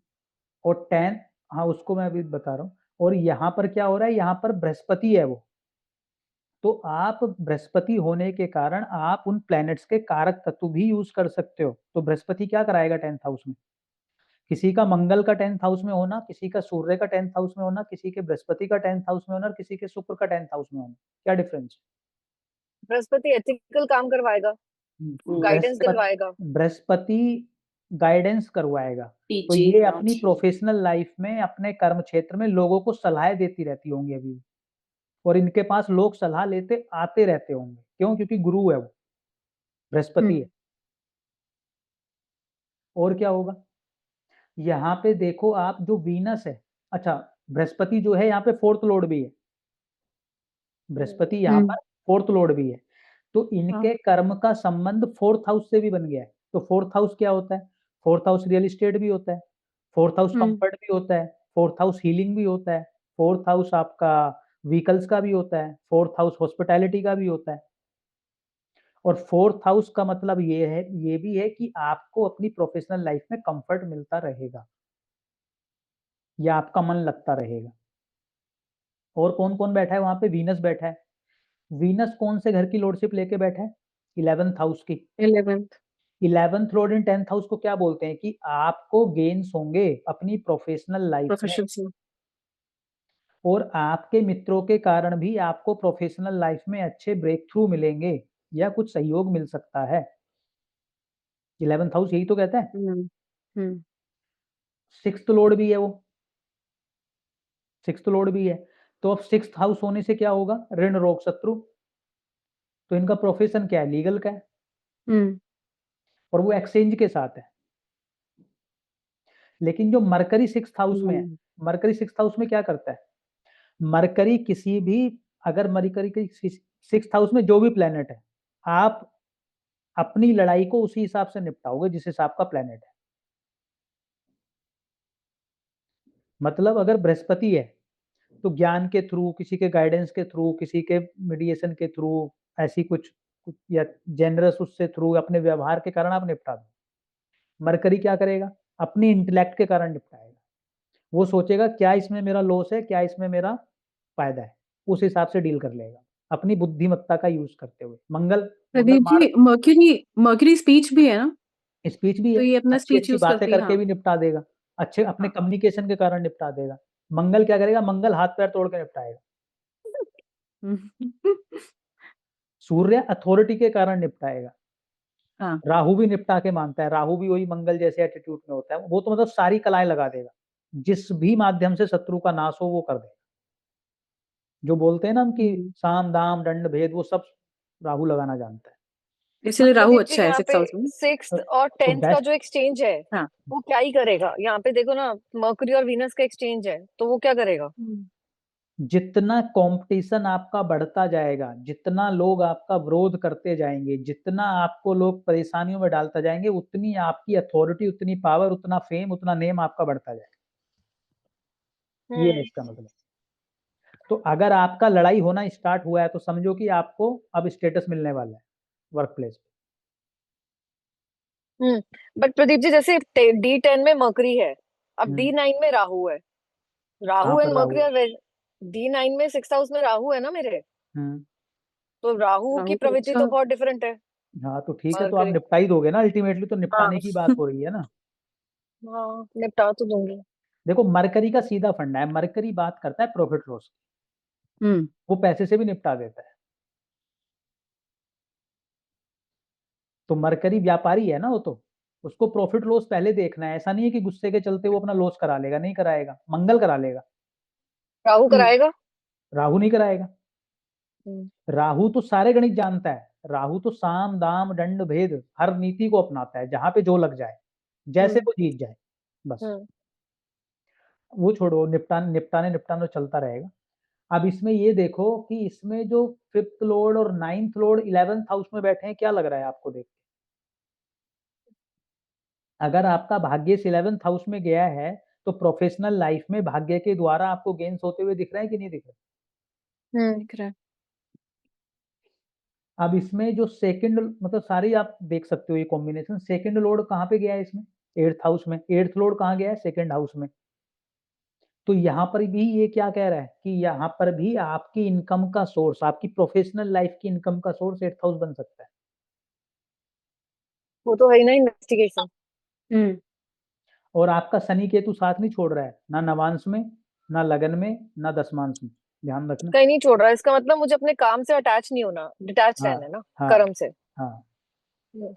और 10, हाँ उसको मैं अभी बता रहा हूँ। और यहाँ पर क्या हो रहा है? यहाँ पर बृहस्पति है वो। तो आप बृहस्पति होने के कारण आप उन प्लैनेट्स के कारक तत्व भी यूज कर सकते हो। तो बृहस्पति क्या कराएगा 10th हाउस में? किसी का मंगल का 10th हाउस में होना, किसी का सूर्य का 10th हाउस में होना, किसी के बृहस्पति का 10th हाउस में होना, और किसी के शुक्र का 10th हाउस में होना, क्या डिफरेंस?
बृहस्पति एथिकल काम करवाएगा, गाइडेंस दिलवाएगा।
बृहस्पति गाइडेंस करवाएगा। तो
जी
ये
हाँ
अपनी
जी।
प्रोफेशनल लाइफ में, अपने कर्म क्षेत्र में लोगों को सलाह देती रहती होंगी अभी, और इनके पास लोग सलाह लेते आते रहते होंगे। क्यों? क्योंकि गुरु है वो, बृहस्पति है। और क्या होगा? यहाँ पे देखो आप, जो वीनस है, अच्छा बृहस्पति जो है यहाँ पे 4th लॉर्ड भी है, बृहस्पति यहाँ पर 4th लॉर्ड भी है। तो इनके कर्म का संबंध 4th हाउस से भी बन गया है। तो 4th हाउस क्या होता है? 4th हाउस रियल एस्टेट भी होता है, 4th हाउस कंफर्ट भी होता है, 4th हाउस हीलिंग भी होता है, 4th हाउस आपका व्हीकल्स का भी होता है, 4th हाउस हॉस्पिटैलिटी का भी होता है। और 4th हाउस का मतलब ये है, ये भी है कि आपको अपनी प्रोफेशनल लाइफ में कंफर्ट मिलता रहेगा, या आपका मन लगता रहेगा। और कौन कौन बैठा है वहां पे? वीनस बैठा है। वीनस कौन से घर की लॉर्डशिप लेके बैठा है? 11th हाउस की।
11th
11th लॉर्ड इन 10th हाउस को क्या बोलते हैं कि आपको गेन्स होंगे अपनी प्रोफेशनल लाइफ में,
प्रोफेशन से।
और आपके मित्रों के कारण भी आपको प्रोफेशनल लाइफ में अच्छे ब्रेक थ्रू मिलेंगे या कुछ सहयोग मिल सकता है। 11th हाउस यही तो कहता है।
हम्म
6th लॉर्ड भी है वो, 6th लॉर्ड भी है। तो अब 6th हाउस होने से क्या होगा, ऋण रोग शत्रु। तो इनका प्रोफेशन क्या है, लीगल का है,
हम्म
और वो एक्सचेंज के साथ है। लेकिन जो मरकरी 6th हाउस में है,
हम्म
मरकरी 6th हाउस में क्या करता है, मरकरी किसी भी, अगर मरकरी के 6th हाउस में जो भी प्लेनेट है, आप अपनी लड़ाई को उसी हिसाब से निपटाओगे जिस हिसाब का प्लेनेट है। मतलब अगर बृहस्पति है तो ज्ञान के थ्रू, किसी के गाइडेंस के थ्रू, किसी के मीडिएशन के थ्रू, ऐसी कुछ या जेनरस उससे थ्रू, अपने व्यवहार के कारण आप निपटा दो। मरकरी क्या करेगा, अपनी इंटेलेक्ट के कारण निपटाएगा। वो सोचेगा क्या इसमें मेरा लॉस है, क्या इसमें मेरा फायदा है, उस हिसाब से डील कर लेगा अपनी बुद्धिमत्ता का यूज करते हुए। मंगल
प्रदीप
मार्स
जी, मर्क्यूरी स्पीच भी है ना,
स्पीच भी
तो
है,
ये अपना
अच्छी
स्पीच
अच्छी
यूज
बातें
करती है।
करके भी निपटा देगा, अच्छे अपने
हाँ
कम्युनिकेशन के कारण निपटा देगा। मंगल क्या करेगा, मंगल हाथ पैर तोड़ के निपटाएगा। सूर्य अथॉरिटी के कारण निपटाएगा।
हाँ
राहु भी निपटा के मानता है, राहु भी वही मंगल जैसे एटीट्यूड में होता है। वो तो मतलब सारी कलाएं लगा देगा, जिस भी माध्यम से शत्रु का नाश हो वो कर देगा। जो बोलते हैं ना हम कि साम दाम दंड भेद, वो सब राहु लगाना जानता है।
इसीलिए राहु
प्रदीप जी,
अच्छा है
यहाँ
6th
पे
हाउस में।
6th
तो,
और
तो
10th का
बेस्ट,
जो एक्सचेंज है
हाँ
वो क्या ही करेगा। यहाँ पे देखो ना, मर्करी और वीनस का एक्सचेंज है, तो वो क्या करेगा।
जितना कंपटीशन आपका बढ़ता जाएगा, जितना लोग आपका विरोध करते जाएंगे, जितना आपको लोग परेशानियों में डालता जाएंगे, उतनी आपकी अथॉरिटी, उतनी पावर, उतना फेम, उतना नेम आपका बढ़ता जाएगा। ये है इसका मतलब। तो अगर आपका लड़ाई होना स्टार्ट हुआ है तो समझो कि आपको अब स्टेटस मिलने वाला है वर्क प्लेस पे।
बट प्रदीप जी, जैसे D10 में मर्करी है, अब
हम्म,
D9 में राहु है,
कहाँ
राहु एंड
पर राहु
मर्करी
है?
और D9 में 6th हाउस में राहु है ना मेरे,
हम्म,
तो राहु की
राहु तो
प्रवृत्ति
अच्छा।
तो बहुत डिफरेंट है।
हाँ तो ठीक है, तो आप
मरकरी,
निपटा ही दोगे ना अल्टीमेटली, तो
हाँ
निपटाने की बात हो रही है ना।
हाँ निपटा तो दूंगी।
देखो मरकरी का सीधा फंडा है, मरकरी बात करता है प्रॉफिट लॉस,
हम्म
वो पैसे से भी निपटा देता है। तो मरकरी व्यापारी है ना, वो तो उसको प्रॉफिट लॉस पहले देखना है। ऐसा नहीं है कि गुस्से के चलते वो अपना लॉस करा लेगा, नहीं कराएगा, मंगल करा लेगा,
राहु
हम्म
कराएगा।
राहु नहीं कराएगा।
हम्म
राहु तो सारे गणित जानता है, राहु तो साम दाम दंड भेद हर नीति को अपनाता है, जहां पे जो लग जाए, जैसे
हम्म
वो जीत जाए, बस।
हम्म
वो छोड़ो, निपटाने निपटाने निपटाने चलता रहेगा। अब इसमें ये देखो कि इसमें जो 5th लॉर्ड और 9th लॉर्ड 11th हाउस में बैठे हैं, क्या लग रहा है आपको देख के? अगर आपका भाग्य 11th हाउस में गया है तो प्रोफेशनल लाइफ में भाग्य के द्वारा आपको गेन्स होते हुए दिख रहे हैं कि नहीं दिख रहे?
दिख रहा है।
अब इसमें जो सेकंड, मतलब सारी आप देख सकते हो ये कॉम्बिनेशन, सेकंड लॉर्ड कहाँ पे गया है इसमें, 8th हाउस में। 8th लॉर्ड कहाँ गया है, सेकंड हाउस में। तो यहाँ पर भी ये क्या कह रहा है कि यहाँ पर भी आपकी इनकम का सोर्स, आपकी प्रोफेशनल लाइफ की इनकम का सोर्स 8th हाउस बन सकता है।
वो तो है ही ना, इन्वेस्टिगेशन।
हम्म
और आपका शनि केतु साथ नहीं छोड़ रहा है, ना नवांश में, ना लगन में, ना दशमांश में, ध्यान रखना।
कहीं नहीं छोड़ रहा है, इसका मतलब मुझे अपने काम से अटैच नहीं होना, डिटैच
हाँ
रहना है ना
हाँ
कर्म से।
हाँ।
हम्म।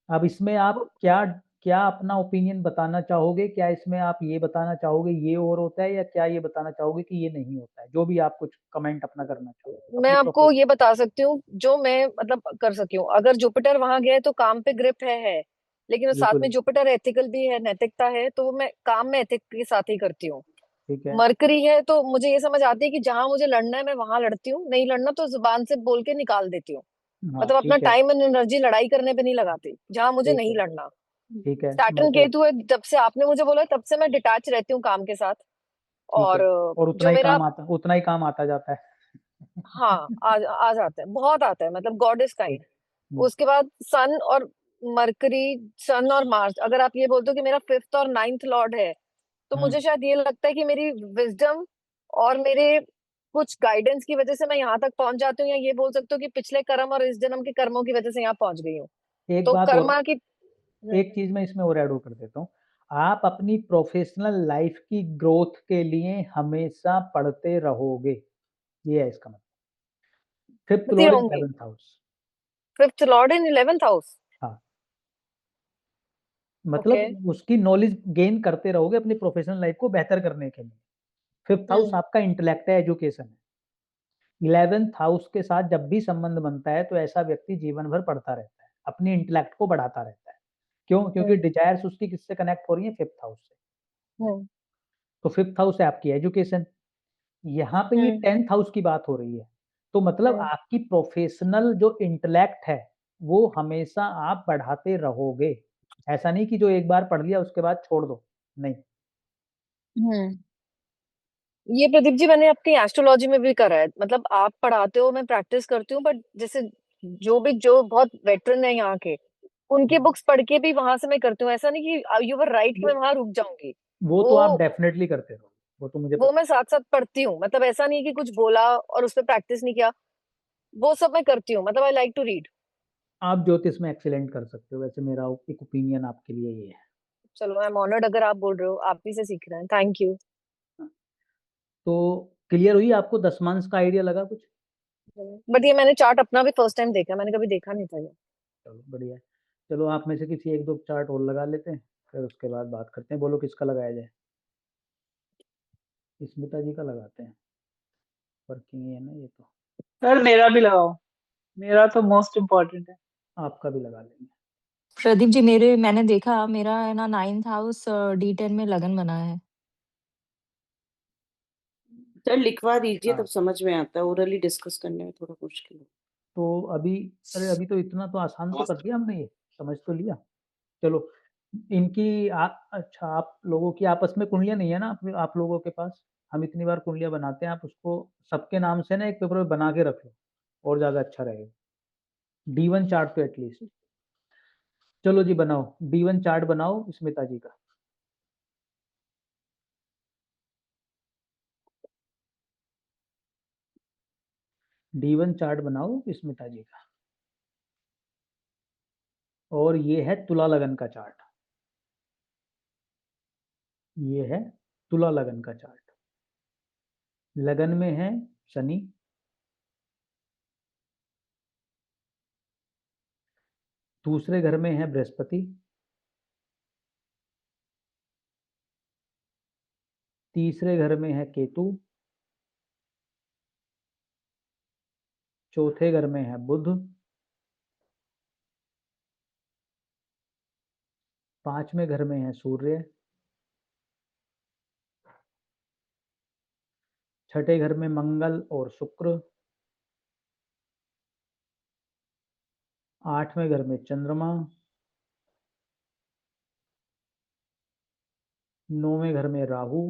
अब इसमें आप क्या क्या अपना ओपिनियन बताना चाहोगे, क्या इसमें आप ये बताना चाहोगे ये और होता है, या क्या ये बताना चाहोगे कि ये नहीं होता है? जो भी आप कुछ कमेंट अपना करना चाहो
मैं
अपनी
आपको
प्रोफेशन।
ये बता सकती हूँ जो मैं मतलब कर सकी हूँ। अगर जुपिटर वहां गया है तो काम पे ग्रिप है, लेकिन उस साथ
बिल्कुल
में जुपिटर एथिकल भी है, नैतिकता है, तो वो मैं काम में एथिक के साथ ही करती हूँ।
ठीक है।
मरकरी है तो मुझे ये समझ आती है कि जहां मुझे लड़ना है मैं वहां लड़ती हूँ, नहीं लड़ना तो जुबान से बोल के निकाल देती हूँ।
हाँ
मतलब अपना
ठीक है,
टाइम एंड एनर्जी लड़ाई करने पे नहीं लगाती जहां मुझे
ठीक
नहीं
है,
लड़ना।
ठीक है,
सैटर्न
मतलब
केतु है, जब से आपने मुझे बोला है, तब से मैं डिटैच रहती हूँ काम के साथ।
ठीक
और
है। और उतना
जो
ही
मेरा,
काम आता, उतना ही काम आता जाता है।
हाँ आ जाता है, बहुत आता है, मतलब गॉड इज
ठीक।
काइंड। उसके बाद सन और मरकरी, सन और मार्स, अगर आप ये बोलते हो कि मेरा 5th और 9th लॉर्ड है, तो
हम्म
मुझे शायद ये लगता है कि मेरी विजडम और मेरे कुछ गाइडेंस की वजह से मैं यहाँ तक पहुंच जाती हूँ, या ये बोल सकते हो कि पिछले कर्म और इस जन्म के कर्मों की वजह से यहाँ पहुंच गई हूँ?
एक
तो
बात और,
कर्मा की
एक चीज मैं इसमें और ऐड कर देता हूँ। आप अपनी प्रोफेशनल लाइफ की ग्रोथ के लिए हमेशा पढ़ते रहोगे, ये है इसका मतलब। फिफ्थ
पढ़ती
लॉर्ड इन
रहूंगी।
11th house.
फिफ्थ लॉर्ड इन 11th हाउस।
हाँ,
ओके।
मतलब उसकी नॉलेज गेन करते रहोगे अपनी प्रोफेशनल लाइफ को बेहतर करने के लिए। फिफ्थ हाउस
हम्म।
आपका इंटेलेक्ट है, एजुकेशन है। 11th हाउस के साथ जब भी संबंध बनता है तो ऐसा व्यक्ति जीवन भर पढ़ता रहता है, अपनी इंटेलेक्ट को बढ़ाता रहता है। क्यों? क्योंकि
हम्म।
डिजायर्स उसकी किससे कनेक्ट हो रही है? फिफ्थ हाउस से।
हम्म।
तो फिफ्थ हाउस है आपकी एजुकेशन। यहाँ पे ये
हम्म।
10th हाउस की बात हो रही है। तो मतलब
हम्म।
आपकी प्रोफेशनल जो इंटेलेक्ट है वो हमेशा आप बढ़ाते रहोगे। ऐसा नहीं कि जो एक बार पढ़ लिया उसके बाद छोड़ दो, नहीं।
हम्म। ये प्रदीप जी मैंने अपनी एस्ट्रोलॉजी में भी करा है, मतलब आप पढ़ाते हो, मैं प्रैक्टिस करती हूँ, बट जैसे जो बहुत वेटरन है यहाँ के, उनकी बुक्स पढ़ के भी वहां से मैं करती हूँ। ऐसा नहीं कि यू वर राइट कि मैं वहां रुक जाऊंगी।
वो तो आप
वो
डेफिनेटली करते रहो, वो तो मुझे
वो
पता।
मैं साथ साथ पढ़ती हूँ, मतलब ऐसा नहीं कि कुछ बोला और उस पर प्रैक्टिस नहीं किया। वो सब मैं करती हूँ, मतलब आई लाइक टू रीड।
आप ज्योतिष में एक्सीलेंट कर सकते हो, वैसे मेरा एक ओपिनियन आपके लिए ये है।
चलो, आई एम ऑनर्ड अगर आप बोल रहे हो, आप ही से सीख रहे हैं, थैंक यू।
तो क्लियर हुई आपको? 10 मंथ्स का आइडिया लगा कुछ?
बट ये मैंने चार्ट अपना भी फर्स्ट टाइम देखा, मैंने कभी देखा नहीं था ये।
चलो बढ़िया है। चलो आप में से किसी एक दो चार्ट और लगा लेते हैं, फिर उसके बाद बात करते हैं। बोलो किसका लगाया जाए? स्मिता जी का लगाते हैं, वर्किंग है ना ये तो।
सर मेरा भी लगाओ, मेरा तो मोस्ट इम्पोर्टेंट है।
आपका भी लगा लेंगे।
प्रदीप जी, मैंने देखा मेरा है ना 9th हाउस D10 में लगन बना है।
सर लिखवा दीजिए,
हाँ,
तब समझ में आता है, ओरली डिस्कस करने में थोड़ा मुश्किल है।
तो अभी, अरे अभी तो इतना तो आसान तो कर दिया हमने, ये समझ तो लिया। चलो इनकी अच्छा, आप लोगों की आपस में कुंडलियां नहीं है ना आप लोगों के पास? हम इतनी बार कुंडलियां बनाते हैं, आप उसको सबके नाम से ना एक पेपर में बना के रख लो, और ज्यादा अच्छा रहेगा। D1 चार्ट तो एटलीस्ट। चलो जी बनाओ, D1 चार्ट बनाओ स्मिता जी का। D1 चार्ट बनाओ स्मिता जी का। और ये है तुला लगन का चार्ट। ये है तुला लगन का चार्ट। लगन में है शनि, दूसरे घर में है बृहस्पति, तीसरे घर में है केतु, चौथे घर में है बुध, पांचवें घर में है सूर्य, छठे घर में मंगल और शुक्र, आठवें घर में चंद्रमा, नौवें घर में राहु,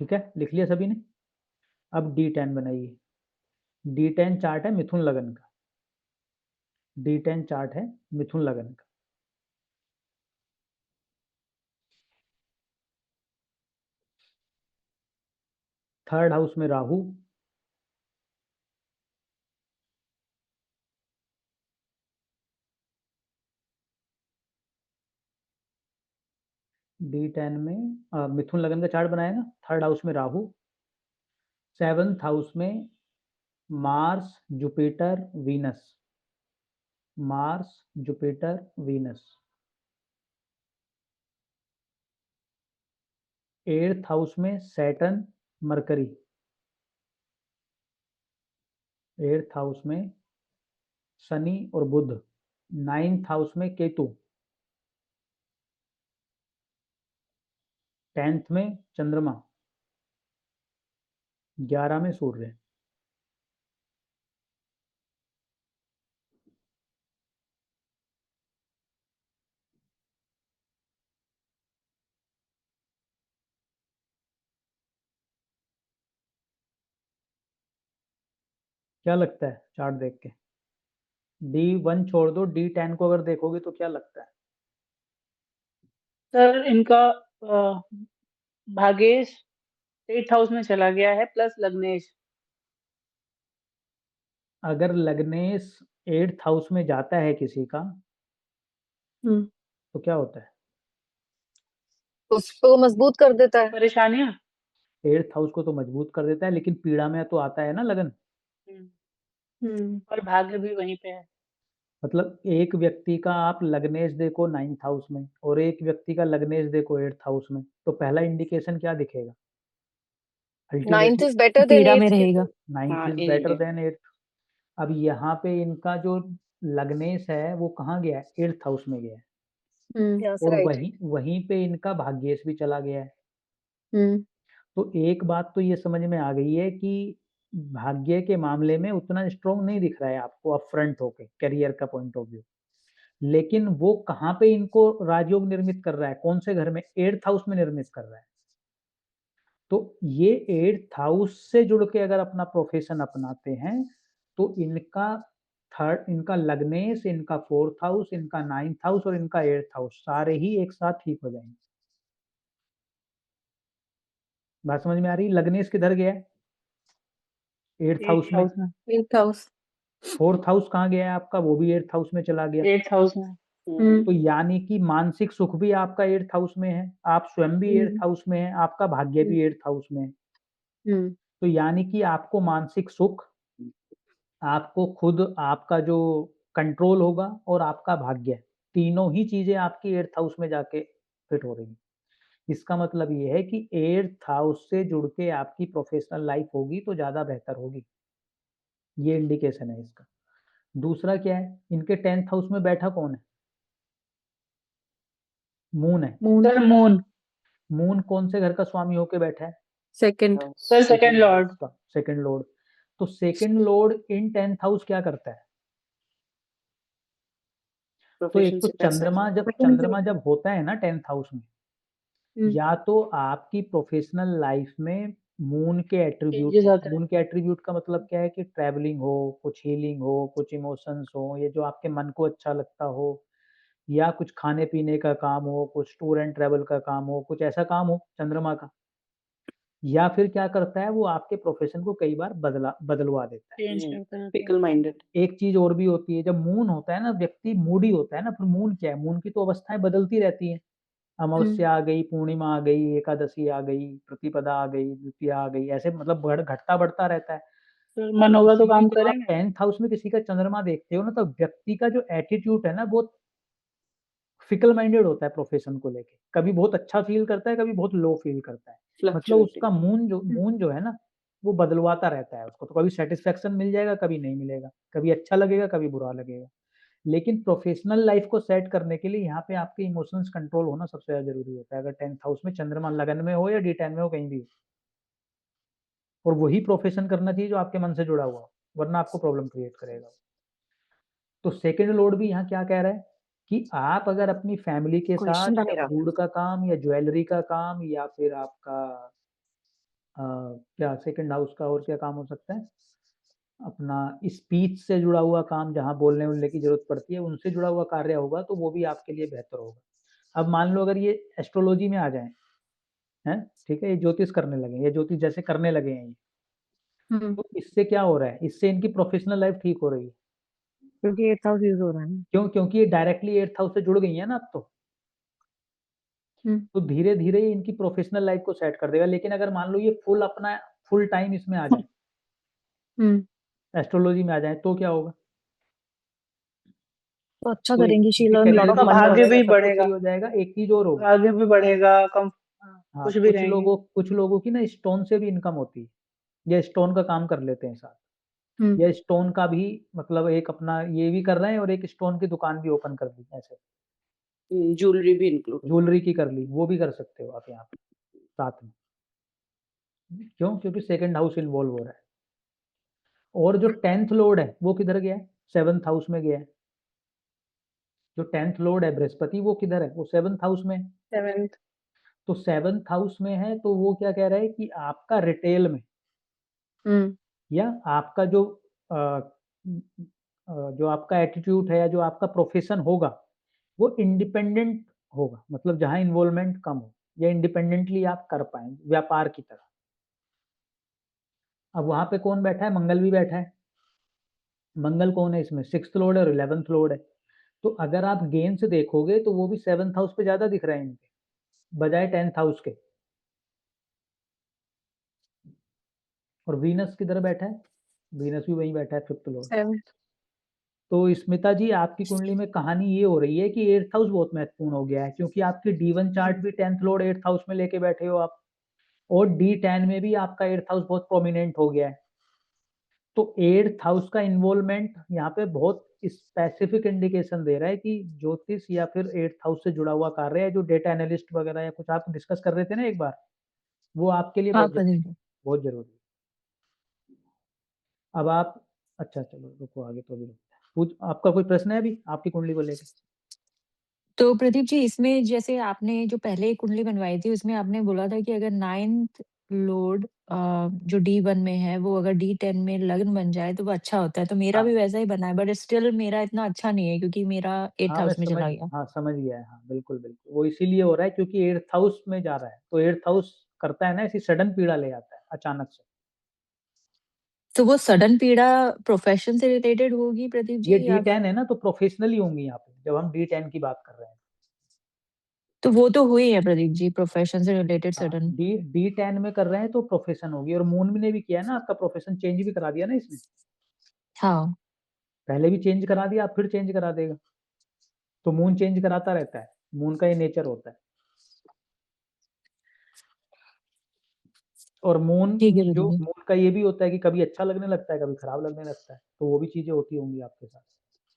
ठीक है, लिख लिया सभी ने? अब D10 बनाइए। D10 चार्ट है मिथुन लगन का। D10 चार्ट है मिथुन लगन का। थर्ड हाउस में राहु, D10 में मिथुन लगन का चार्ट बनाया ना, थर्ड हाउस में राहु, सेवंथ हाउस में Mars, Jupiter, Venus. Mars, Jupiter, Venus. Eighth house में सैटर्न, मरकरी। एट्थ हाउस में शनि और बुध। नाइन्थ हाउस में केतु। 10th में चंद्रमा। 11 में सूर्य। क्या लगता है चार्ट देख के? D1 छोड़ दो, D10 को अगर देखोगे तो क्या लगता है?
सर इनका भागेश 8th हाउस में चला गया है प्लस लग्नेश।
अगर लग्नेश 8th हाउस में जाता है किसी का, तो क्या होता है?
उसको मजबूत कर देता है।
परेशानियां।
8th हाउस को तो मजबूत कर देता है, लेकिन पीड़ा में तो आता है ना लगन।
और भाग्य भी वहीं पे है।
मतलब एक व्यक्ति का आप लग्नेश देखो 9th हाउस में और एक व्यक्ति का लग्नेश देखो 8th हाउस में, तो पहला इंडिकेशन क्या दिखेगा?
9th
ultimately
is better than
पीड़ा में
8th के।
रहेगा।
9th
हाँ
इज
ये
बेटर
है।
Then 8th। अब यहाँ पे इनका जो लग्नेश है वो कहाँ गया है? 8th हाउस में गया है,
यहाँ से
और
राइट।
वहीं पे इनका भाग्येश भी चला गया है। तो एक बात तो ये समझ में आ गई है कि भाग्य के मामले में उतना स्ट्रॉन्ग नहीं दिख रहा है आपको अप फ्रंट होके करियर का पॉइंट ऑफ व्यू, लेकिन वो कहाँ पे इनको राजयोग निर्मित कर रहा है? कौन से घर में? 8th हाउस में निर्मित कर रहा है। तो ये 8th हाउस से जुड़ के अगर अपना प्रोफेशन अपनाते हैं तो इनका लग्नेश, इनका 4th हाउस, इनका 9th हाउस और इनका 8th हाउस सारे ही एक साथ ठीक हो जाएंगे। बात समझ में आ रही? लग्नेश किधर गया है? 8th हाउस में।
8th house.
4th हाउस कहाँ गया है आपका? वो भी 8th हाउस में चला गया।
8th हाउस में।
तो यानी कि मानसिक सुख भी आपका 8th हाउस में है, आप स्वयं भी 8th हाउस में है, आपका भाग्य भी 8th हाउस में है। तो यानी कि आपको मानसिक सुख, आपको खुद आपका जो कंट्रोल होगा और आपका भाग्य, तीनों ही चीजें आपकी 8th हाउस में जाके फिट हो रही हैं। इसका मतलब ये है कि 8th हाउस से जुड़ के आपकी प्रोफेशनल लाइफ होगी तो ज्यादा बेहतर होगी। ये इंडिकेशन है इसका। दूसरा क्या है? इनके 10th हाउस में बैठा कौन है? मून है।
Sir moon.
मून कौन से घर का स्वामी होके बैठा है?
Second.
Sir second Lord.
Second Lord. तो सेकंड लॉर्ड इन 10th हाउस क्या करता है? तो एक तो चंद्रमा जब होता है ना 10th हाउस में, या तो आपकी प्रोफेशनल लाइफ में मून के एट्रीब्यूट,
चेंजेस आता है।
मून के एट्रीब्यूट का मतलब क्या है कि ट्रैवलिंग हो, कुछ हीलिंग हो, कुछ इमोशंस हो, ये जो आपके मन को अच्छा लगता हो, या कुछ खाने पीने का काम हो, कुछ टूर एंड ट्रैवल का काम हो, कुछ ऐसा काम हो चंद्रमा का। या फिर क्या करता है, वो आपके प्रोफेशन को कई बार बदलवा देता है।
चेंज करता है।
Fickle minded.
एक चीज और भी होती है, जब मून होता है ना, व्यक्ति मूडी होता है ना, फिर मून क्या है? मून की तो अवस्थाएं बदलती रहती हैं। अमावस्या आ गई, पूर्णिमा आ गई, एकादशी आ गई, प्रतिपदा आ गई, द्वितीया आ गई, ऐसे मतलब घटता बढ़ता रहता है।
सर मन होगा तो
इसीलिए
काम
जब आप
करेंगे।
10th हाउस में किसी का चंद्रमा देखते हो ना, तो व्यक्ति का जो एटीट्यूड है ना, बहुत फिकल माइंडेड होता है प्रोफेशन को लेके। कभी बहुत अच्छा फील करता है, कभी बहुत लो फील करता है। मतलब उसका मून जो है ना, वो बदलवाता रहता है उसको। तो कभी सेटिस्फेक्शन मिल जाएगा, कभी नहीं मिलेगा, कभी अच्छा लगेगा, कभी बुरा लगेगा। लेकिन प्रोफेशनल लाइफ को सेट करने के लिए यहाँ पे आपके इमोशंस कंट्रोल होना सबसे ज्यादा जरूरी होता है, अगर 10th हाउस में चंद्रमा लगन में हो या D10 में हो, कहीं भी हो। और वही प्रोफेशन करना चाहिए जो आपके मन से जुड़ा हुआ हो, वरना आपको प्रॉब्लम क्रिएट करेगा। तो सेकंड लॉर्ड भी यहाँ क्या कह रहा है कि आप अगर अपनी फैमिली के साथ
क्वेश्चन था
या
मेरा।
फूड का काम या ज्वेलरी का काम या फिर आपका क्या सेकंड हाउस का और क्या काम हो सकता है, अपना स्पीच से जुड़ा हुआ काम, जहाँ बोलने उलने की जरूरत पड़ती है, उनसे जुड़ा हुआ कार्य होगा, तो वो भी आपके लिए बेहतर होगा। अब मान लो अगर ये एस्ट्रोलॉजी में आ जाए, हैं, ठीक है, ये ज्योतिष करने लगे, ये ज्योतिष जैसे करने लगे हैं ये, तो इससे क्या हो रहा है? इससे इनकी प्रोफेशनल लाइफ ठीक हो रही है।
क्योंकि 8th हाउस यूज हो रहा है ना।
क्यों? क्योंकि ये डायरेक्टली 8th हाउस से जुड़ गई है ना अब तो धीरे धीरे ये इनकी प्रोफेशनल लाइफ को सेट कर देगा। लेकिन अगर मान लो ये फुल टाइम इसमें आ जाए, एस्ट्रोलॉजी में आ जाए, तो क्या होगा?
तो अच्छा
तो
करेंगी, she learn lot
career
of
भी
मनी
अच्छा हो
भाग्य
ऑल्सो।
जाएगा,
भी
सब कुछ
बढ़ेगा।
सही हो जाएगा। एक चीज और होगी,
भाग्य भी बढ़ेगा,
हाँ,
खुश भी रहेंगे।
कुछ लोगों की ना स्टोन से भी इनकम होती है, ये स्टोन का काम कर लेते हैं साथ, या स्टोन का भी मतलब एक अपना ये भी कर रहे हैं और एक स्टोन की दुकान भी ओपन कर दी, ऐसे
ज्वेलरी भी इंक्लूड।
ज्वेलरी की कर ली, वो भी कर सकते हो आप यहाँ पे साथ में। क्यों? क्योंकि सेकंड हाउस इन्वॉल्व हो रहा है। और जो 10th लॉर्ड है वो किधर गया है? 7th हाउस में गया है। जो 10th लॉर्ड है बृहस्पति, वो किधर है? वो 7th हाउस में है।
7th।
तो 7th हाउस में है, तो वो क्या कह रहा है कि आपका रिटेल में, या आपका जो आपका एटीट्यूड है या जो आपका प्रोफेशन होगा, वो इंडिपेंडेंट होगा, मतलब जहाँ इन्वॉल्वमेंट कम हो या इंडिपेंडेंटली आप कर पाएँ व्यापार की तरह। अब वहाँ पे कौन बैठा है? मंगल भी बैठा है। मंगल कौन है इसमें? 6th लॉर्ड और 11th लॉर्ड है। तो अगर आप गेन से देखोगे तो वो भी 7th हाउस पे ज़्यादा दिख रहा है इनके, बजाय 10th हाउस के। और वीनस किधर बैठा है? वीनस भी वहीं बैठा है 5th लॉर्ड।
7th।
तो स्मिता जी आपकी कुंडली में कहानी ये हो रही है कि 8th हाउस बहुत महत्वपूर्ण हो गया है, क्योंकि आपकी D1 चार्ट भी 10th लॉर्ड 8th हाउस में लेके बैठे हो आप, और D10 में भी आपका 8th हाउस बहुत प्रोमिनेंट हो गया है। तो 8th हाउस का इन्वॉल्वमेंट यहाँ पे बहुत स्पेसिफिक इंडिकेशन दे रहा है कि ज्योतिष या फिर 8th हाउस से जुड़ा हुआ कार्य है, जो डेटा एनालिस्ट वगैरह या कुछ आप डिस्कस कर रहे थे ना एक बार, वो आपके लिए
हाँ
बहुत जरूरी
प्रदीप जी।
बहुत जरूरी है। अब आप, अच्छा चलो रुको, आगे तो अभी पूछ, आपका कोई प्रश्न है अभी आपकी कुंडली को लेकर?
तो प्रदीप जी, इसमें जैसे आपने जो पहले कुंडली बनवाई थी उसमें आपने बोला था कि अगर 9th लॉर्ड जो D1 में है वो अगर D10 में लग्न बन जाए तो वो अच्छा होता है, तो मेरा भी
हाँ
वैसा ही बना है, बट स्टिल मेरा इतना अच्छा नहीं है क्योंकि मेरा 8th
हाँ मैं
हाउस में
समझ,
चला गया।
हाँ समझ गया है, हाँ बिल्कुल बिल्कुल, वो इसीलिए हो रहा है क्योंकि 8th हाउस में जा रहा है, तो 8th हाउस करता है ना, ऐसी सडन पीड़ा ले आता है अचानक से।
तो वो सडन पीड़ा प्रोफेशन से रिलेटेड होगी प्रदीप
ये
जी, या
D10 है ना, तो प्रोफेशनली होंगी यहाँ पे जब हम D10 की बात कर रहे हैं।
तो वो तो हुई है प्रदीप जी, प्रोफेशन से रिलेटेड
हाँ
सडन।
D10 में कर रहे हैं तो प्रोफेशन होगी, और मून ने भी किया है ना, आपका प्रोफेशन चेंज भी करा दिया ना इसने,
हाँ
पहले भी चेंज करा दिया, अब फिर चेंज करा देगा। तो मून चेंज कराता रहता है, मून का ये नेचर होता है। और मून,
ठीक है
जो
प्रदीप जी।
मून का ये भी होता है कि कभी अच्छा लगने लगता है, कभी खराब लगने लगता है, तो वो भी चीजें होती होंगी आपके साथ।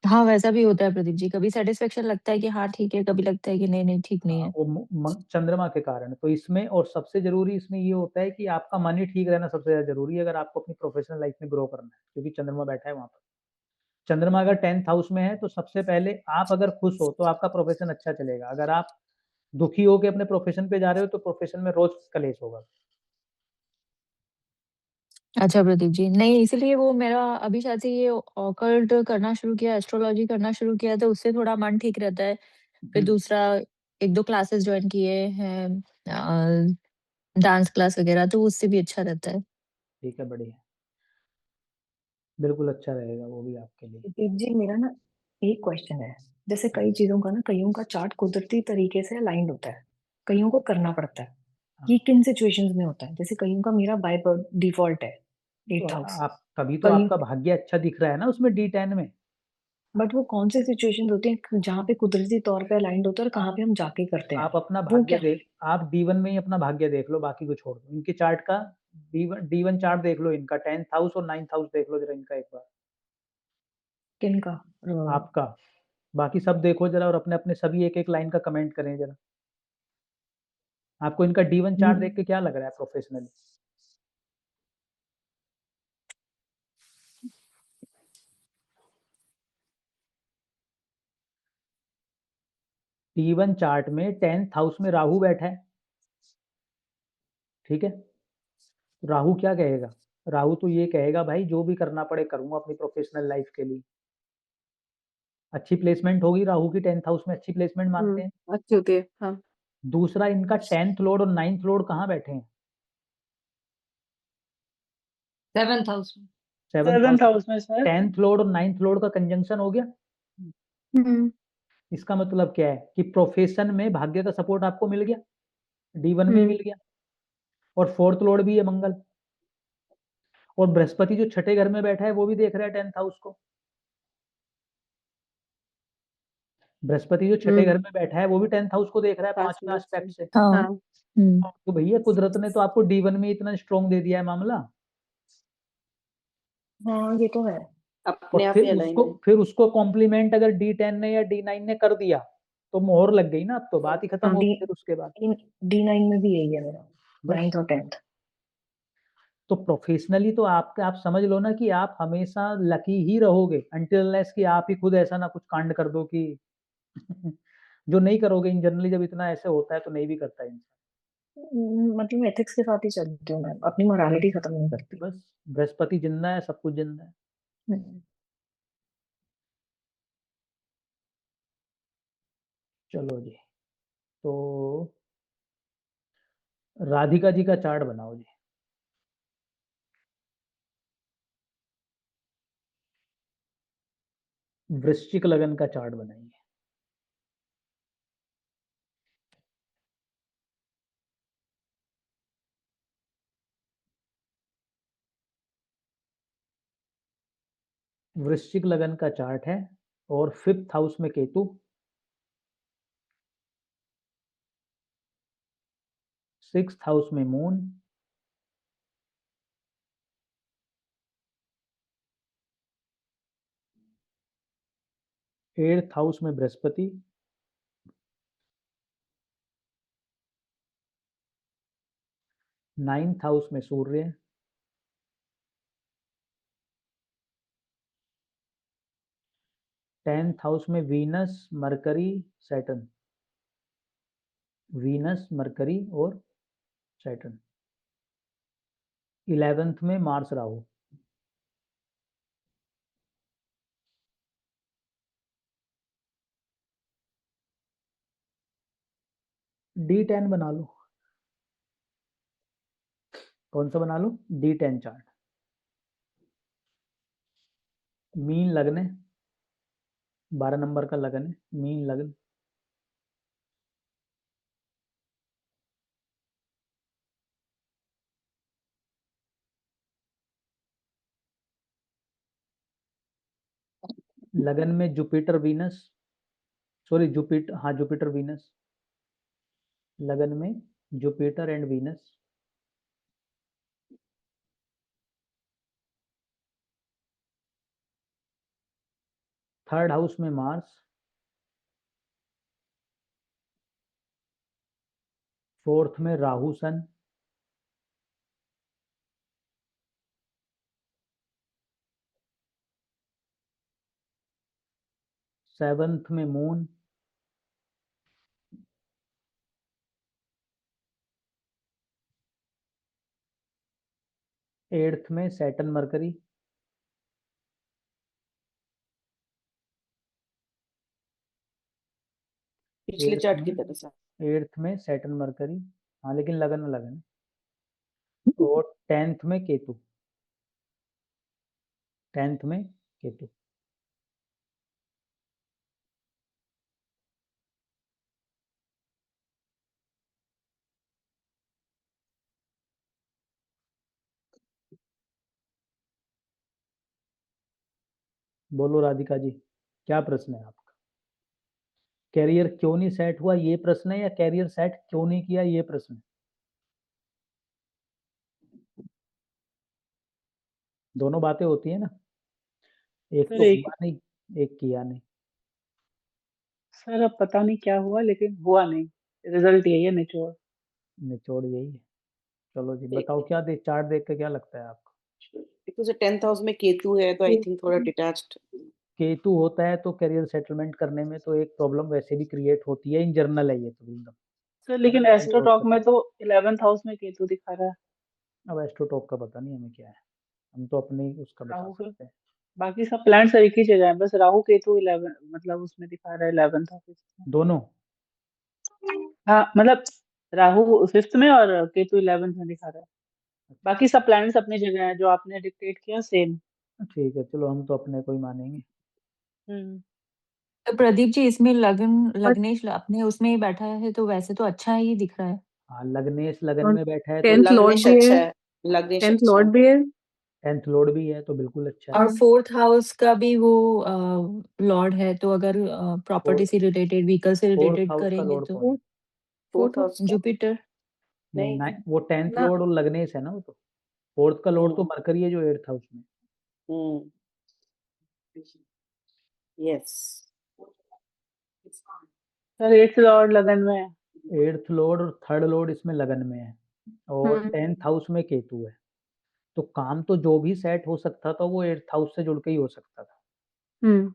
हाँ वैसा भी होता है प्रदीप जी, कभी सेटिस्फेक्शन लगता है कि हाँ ठीक है, कभी लगता है कि नहीं नहीं ठीक नहीं
हाँ,
है।
वो चंद्रमा के कारण। तो इसमें और सबसे जरूरी इसमें ये होता है कि आपका मन ही ठीक रहना सबसे ज्यादा जरूरी है, अगर आपको अपनी प्रोफेशनल लाइफ में ग्रो करना है, क्योंकि चंद्रमा बैठा है वहां पर। चंद्रमा अगर 10th हाउस में है तो सबसे पहले आप अगर खुश हो तो आपका प्रोफेशन अच्छा चलेगा, अगर आप दुखी हो के अपने प्रोफेशन पे जा रहे हो तो प्रोफेशन में रोज कलेश होगा।
अच्छा प्रदीप जी, नहीं इसीलिए वो मेरा अभी शायद से ये ऑकल्ट करना शुरू किया, एस्ट्रोलॉजी करना शुरू किया, तो उससे थोड़ा मन ठीक रहता है। फिर दूसरा 1-2 क्लासेस जॉइन किए हैं, डांस क्लास वगैरह, तो उससे भी अच्छा रहता है।
ठीक है, बढ़िया, बिल्कुल अच्छा रहेगा वो भी आपके लिए।
प्रदीप जी, मेरा ना एक क्वेश्चन है। जैसे कई चीजों का ना, कईयों का चार्ट कुदरती तरीके से अलाइंड होता है, कईयों को करना पड़ता है। ये
हाँ,
किन सिचुएशंस में होता है? जैसे कईयों का, मेरा बाय बर्थ डिफॉल्ट है
तो
8th हाउस,
आप तभी तो
कई,
आपका भाग्य अच्छा दिख रहा है ना उसमें D10 में।
बट वो कौन से सिचुएशंस होते हैं जहाँ पे कुदरती तौर पे अलाइंड होता है और कहाँ पे हम जाके करते हैं?
आप अपना
वो
भाग्य
क्या?
देख, आप D1 में ही अपना भाग्य देख लो, बाकी को छोड़ दो। इनके चार्ट का D1 चार्ट देख लो, इनका 10th हाउस और 9th हाउस देख लो जरा इनका एक बार,
किनका?
आपका। बाकी सब देखो जरा, और अपने अपने सभी एक एक लाइन का कमेंट करें जरा। आपको इनका D1 चार्ट देख के क्या लग रहा है प्रोफेशनली? D1 चार्ट में 10th हाउस में राहु बैठा है, ठीक है। राहु क्या कहेगा? राहु तो ये कहेगा भाई जो भी करना पड़े करूंगा अपनी प्रोफेशनल लाइफ के लिए। अच्छी प्लेसमेंट होगी राहु की, 10th हाउस में अच्छी प्लेसमेंट मानते हैं।
अच्छी होती है, हाँ।
दूसरा, इनका 10th लॉर्ड और 9th लॉर्ड कहाँ बैठे हैं?
7th हाउस में।
7th house.
7th हाउस में सर।
10th लॉर्ड और 9th लॉर्ड का कंजंक्शन हो गया।
हम्म
इसका मतलब क्या है कि प्रोफेशन में भाग्य का सपोर्ट आपको मिल गया, D1 में
हम्म
मिल गया, और 4th लॉर्ड भी है मंगल, और बृहस्पति जो छठे घर में बैठा है वो भी देख रहा है 10th हाउस को। बृहस्पति जो छठे घर
हम्म
में बैठा है वो भी 10th हाउस को देख रहा है
पांच
पांचवें
मिनट से,
एस्पेक्ट से।
हाँ।
हाँ।
तो भैया कुदरत ने तो आपको D1 में इतना स्ट्रॉन्ग दे दिया है मामला,
हाँ ये तो है।
अपने
और
आप ही अलाइन है।
फिर उसको कॉम्प्लीमेंट अगर D10 ने या D9 ने कर दिया तो मोहर लग गई ना, अब तो बात ही खत्म
हाँ,
होगी फिर उसके बाद।
D9 में भी यही है मेरा,
बस,
9th और 10th।
तो प्रोफेशनली तो आप समझ लो ना कि आप हमेशा लकी ही रहोगे, अनटिल अनलेस कि आप ही खुद ऐसा ना कुछ कांड कर दो कि जो नहीं करोगे। इन जनरली जब इतना ऐसे होता है तो नहीं भी करता है इंसान।
मतलब एथिक्स के साथ ही चलती हूँ मैं, अपनी मोरालिटी खत्म नहीं करती।
बस, बृहस्पति जिंदा है, सब कुछ जिंदा है।
हम्म।
चलो जी, तो राधिका जी का चार्ट बनाओ जी। वृश्चिक लगन का चार्ट बनाइए। वृश्चिक लगन का चार्ट है और 5th हाउस में केतु, 6th हाउस में मून, 8th हाउस में बृहस्पति, 9th हाउस में सूर्य, 10th हाउस में Venus, mercury, Saturn, Venus, mercury और सैटर्न, 11th में मार्स, राहु। D10 बना लो। कौन सा बना लो? D10 chart. मीन लग्न है, 12 नंबर का लगन है, मीन लग्न। लगन में जुपिटर वीनस, सॉरी जुपिटर, हाँ जुपिटर वीनस, लगन में Jupiter and Venus. Third house में मार्स, 4th में राहु सन, 7th में मून, 8th में सैटर्न मरकरी,
पिछले चार्ट की तरह से।
8th में सैटर्न मरकरी, हाँ लेकिन लगन लगन। और 10th में केतु, 10th में केतु। बोलो राधिका जी, क्या प्रश्न है आपका? कैरियर क्यों नहीं सेट हुआ ये प्रश्न है, या कैरियर सेट क्यों नहीं किया ये प्रश्न है? दोनों बातें होती है ना, एक
सर
तो
एक
हुआ नहीं, एक किया नहीं।
सर अब पता नहीं क्या हुआ, लेकिन हुआ नहीं। रिजल्ट यही है, निचोड़।
निचोड़ यही है। चलो जी
एक
बताओ, क्या देख, चार्ट देख के क्या लगता है आपको?
तो 10th हाउस में केतु है तो आई थिंक थोड़ा डिटैच्ड।
केतु होता है तो करियर सेटलमेंट करने में तो एक प्रॉब्लम वैसे भी क्रिएट होती है, इन जनरल है ये तो एकदम।
सर लेकिन एस्ट्रोटॉक में तो 11th हाउस में केतु दिखा रहा है।
अब एस्ट्रोटॉक का पता नहीं हमें क्या है, हम तो अपने ही उसका बता
राहु के
सकते हैं।
बाकी सब प्लैनेट्स एक ही जगह है, बस राहु केतु 11 मतलब उसमें दिखा रहा है 11th हाउस में।
दोनों?
हाँ मतलब राहु 5th में और केतु 11th में दिखा रहा है। बाकी सब प्लैनेट्स अपनी जगह है, जो आपने डिक्टेट किया सेम।
ठीक है, चलो हम तो अपने को ही मानेंगे।
तो प्रदीप जी इसमें लग्नेश अपने उसमें ही बैठा है, तो वैसे तो अच्छा ही दिख रहा है।
हाँ लग्नेश लगन
और
में बैठा है तो
10th लॉर्ड
लग्नेश
भी
अच्छा
है,
है, लग्नेश
10th
अच्छा
लॉर्ड
है।
भी है।
10th लॉर्ड भी है तो बिल्कुल अच्छा है।
और 4th हाउस का भी वो लॉर्ड है, तो अगर प्रॉपर्टी से रिलेटेड, व्हीकल से
4th
रिलेटेड
हाउस का
करेंगे
लॉर्ड
तो
कौन है?
फोर्थ हाउस का
जुपिटर।
नहीं
नहीं।
वो 10th
ना
लॉर्ड और लग्नेश है ना, वो तो 4th का लॉर्ड तो मरकरी है जो 8th हाउस में।
यस
सर 8th लॉर्ड लगन में है।
8th लॉर्ड और 3rd लॉर्ड इसमें लगन में है, और 10th हाउस में केतु है। तो काम तो जो भी सेट हो सकता था वो 8th हाउस से जुड़ के ही हो सकता था,
हम्म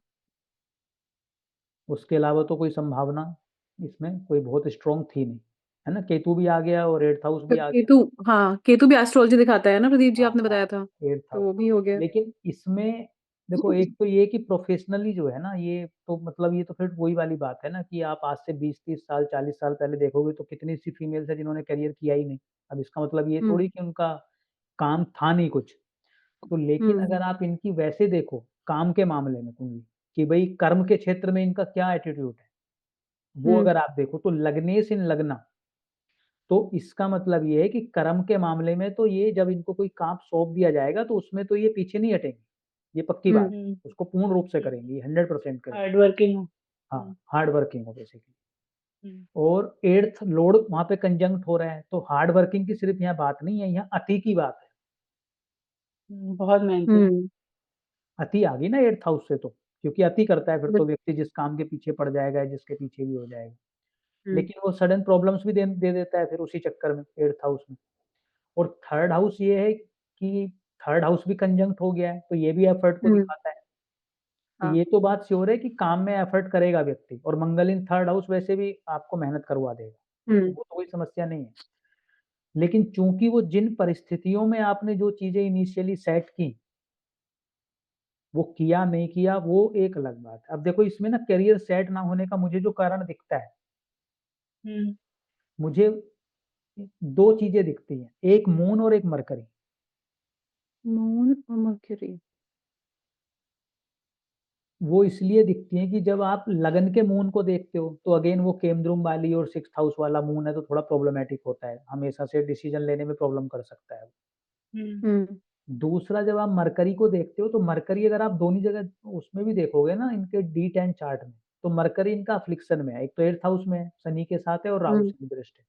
उसके अलावा तो कोई संभावना इसमें कोई बहुत स्ट्रॉन्ग थी नहीं, है ना। केतु भी आ गया और 8th हाउस भी आ गया।
केतु, हाँ केतु भी एस्ट्रोलॉजी दिखाता है ना प्रदीप जी,
हाँ
आपने
हाँ
बताया था,
8th
तो
हाउस।
वो भी हो गया।
लेकिन इसमें देखो एक तो ये कि प्रोफेशनली जो है ना, ये तो मतलब ये तो फिर वही वाली बात है ना कि आप आज से 20-30 साल 40 साल पहले देखोगे तो कितनी सी फीमेल्स है जिन्होंने करियर किया ही नहीं। अब इसका मतलब ये थोड़ी कि उनका काम था नहीं कुछ। तो लेकिन अगर आप इनकी वैसे देखो काम के मामले में कुंडली कि भाई कर्म के क्षेत्र में इनका क्या एटीट्यूड है, वो अगर आप देखो तो लग्नेश इन लग्ना, तो इसका मतलब ये है कि कर्म के मामले में तो ये जब इनको कोई काम सौंप दिया जाएगा तो उसमें तो ये पीछे नहीं हटेंगे, ये पक्की बात है। उसको पूर्ण रूप से करेंगे, 100% करेंगे।
हार्ड वर्किंग हो।
हाँ, हार्ड वर्किंग हो बेसिकली।
हम्म,
और 8th लॉर्ड वहां पे कंजंक्ट हो रहा है, तो हार्ड वर्किंग की सिर्फ यहाँ बात नहीं है, यहाँ अति की बात है।
बहुत मेहनती है।
अति आ गई ना 8th हाउस से, तो क्योंकि अति करता है फिर तो व्यक्ति जिस काम के पीछे पड़ जाएगा, जिसके पीछे भी हो जाएगा। लेकिन वो सडन प्रॉब्लम्स भी दे देता है फिर उसी चक्कर में 8th हाउस में। और थर्ड हाउस ये है कि थर्ड हाउस भी कंजंक्ट हो गया है, तो ये भी एफर्ट को दिखाता है। तो ये तो बात श्योर है कि काम में एफर्ट करेगा व्यक्ति, और मंगल इन थर्ड हाउस वैसे भी आपको मेहनत करवा देगा, तो वो तो कोई समस्या नहीं है। लेकिन चूंकि वो जिन परिस्थितियों में आपने जो चीजें इनिशियली सेट की, वो किया नहीं किया, वो एक अलग बात है। अब देखो इसमें ना करियर सेट ना होने का मुझे जो कारण दिखता है, मुझे दो चीजें दिखती हैं, एक मून और एक मरकरी।
मून और मर्क्यूरी।
वो इसलिए दिखती हैं कि जब आप लगन के मून को देखते हो तो अगेन वो केमद्रुम वाली और 6th हाउस वाला मून है, तो थोड़ा प्रॉब्लमेटिक होता है, हमेशा से डिसीजन लेने में प्रॉब्लम कर सकता है। दूसरा, जब आप मरकरी को देखते हो तो मरकरी अगर आप दोनों जगह उसमें भी देखोगे ना, इनके D10 चार्ट में, तो मरकरी इनका अफ्लिक्शन में है। एक तो 8th हाउस में है, शनि के साथ है, और राहु से दृष्ट है।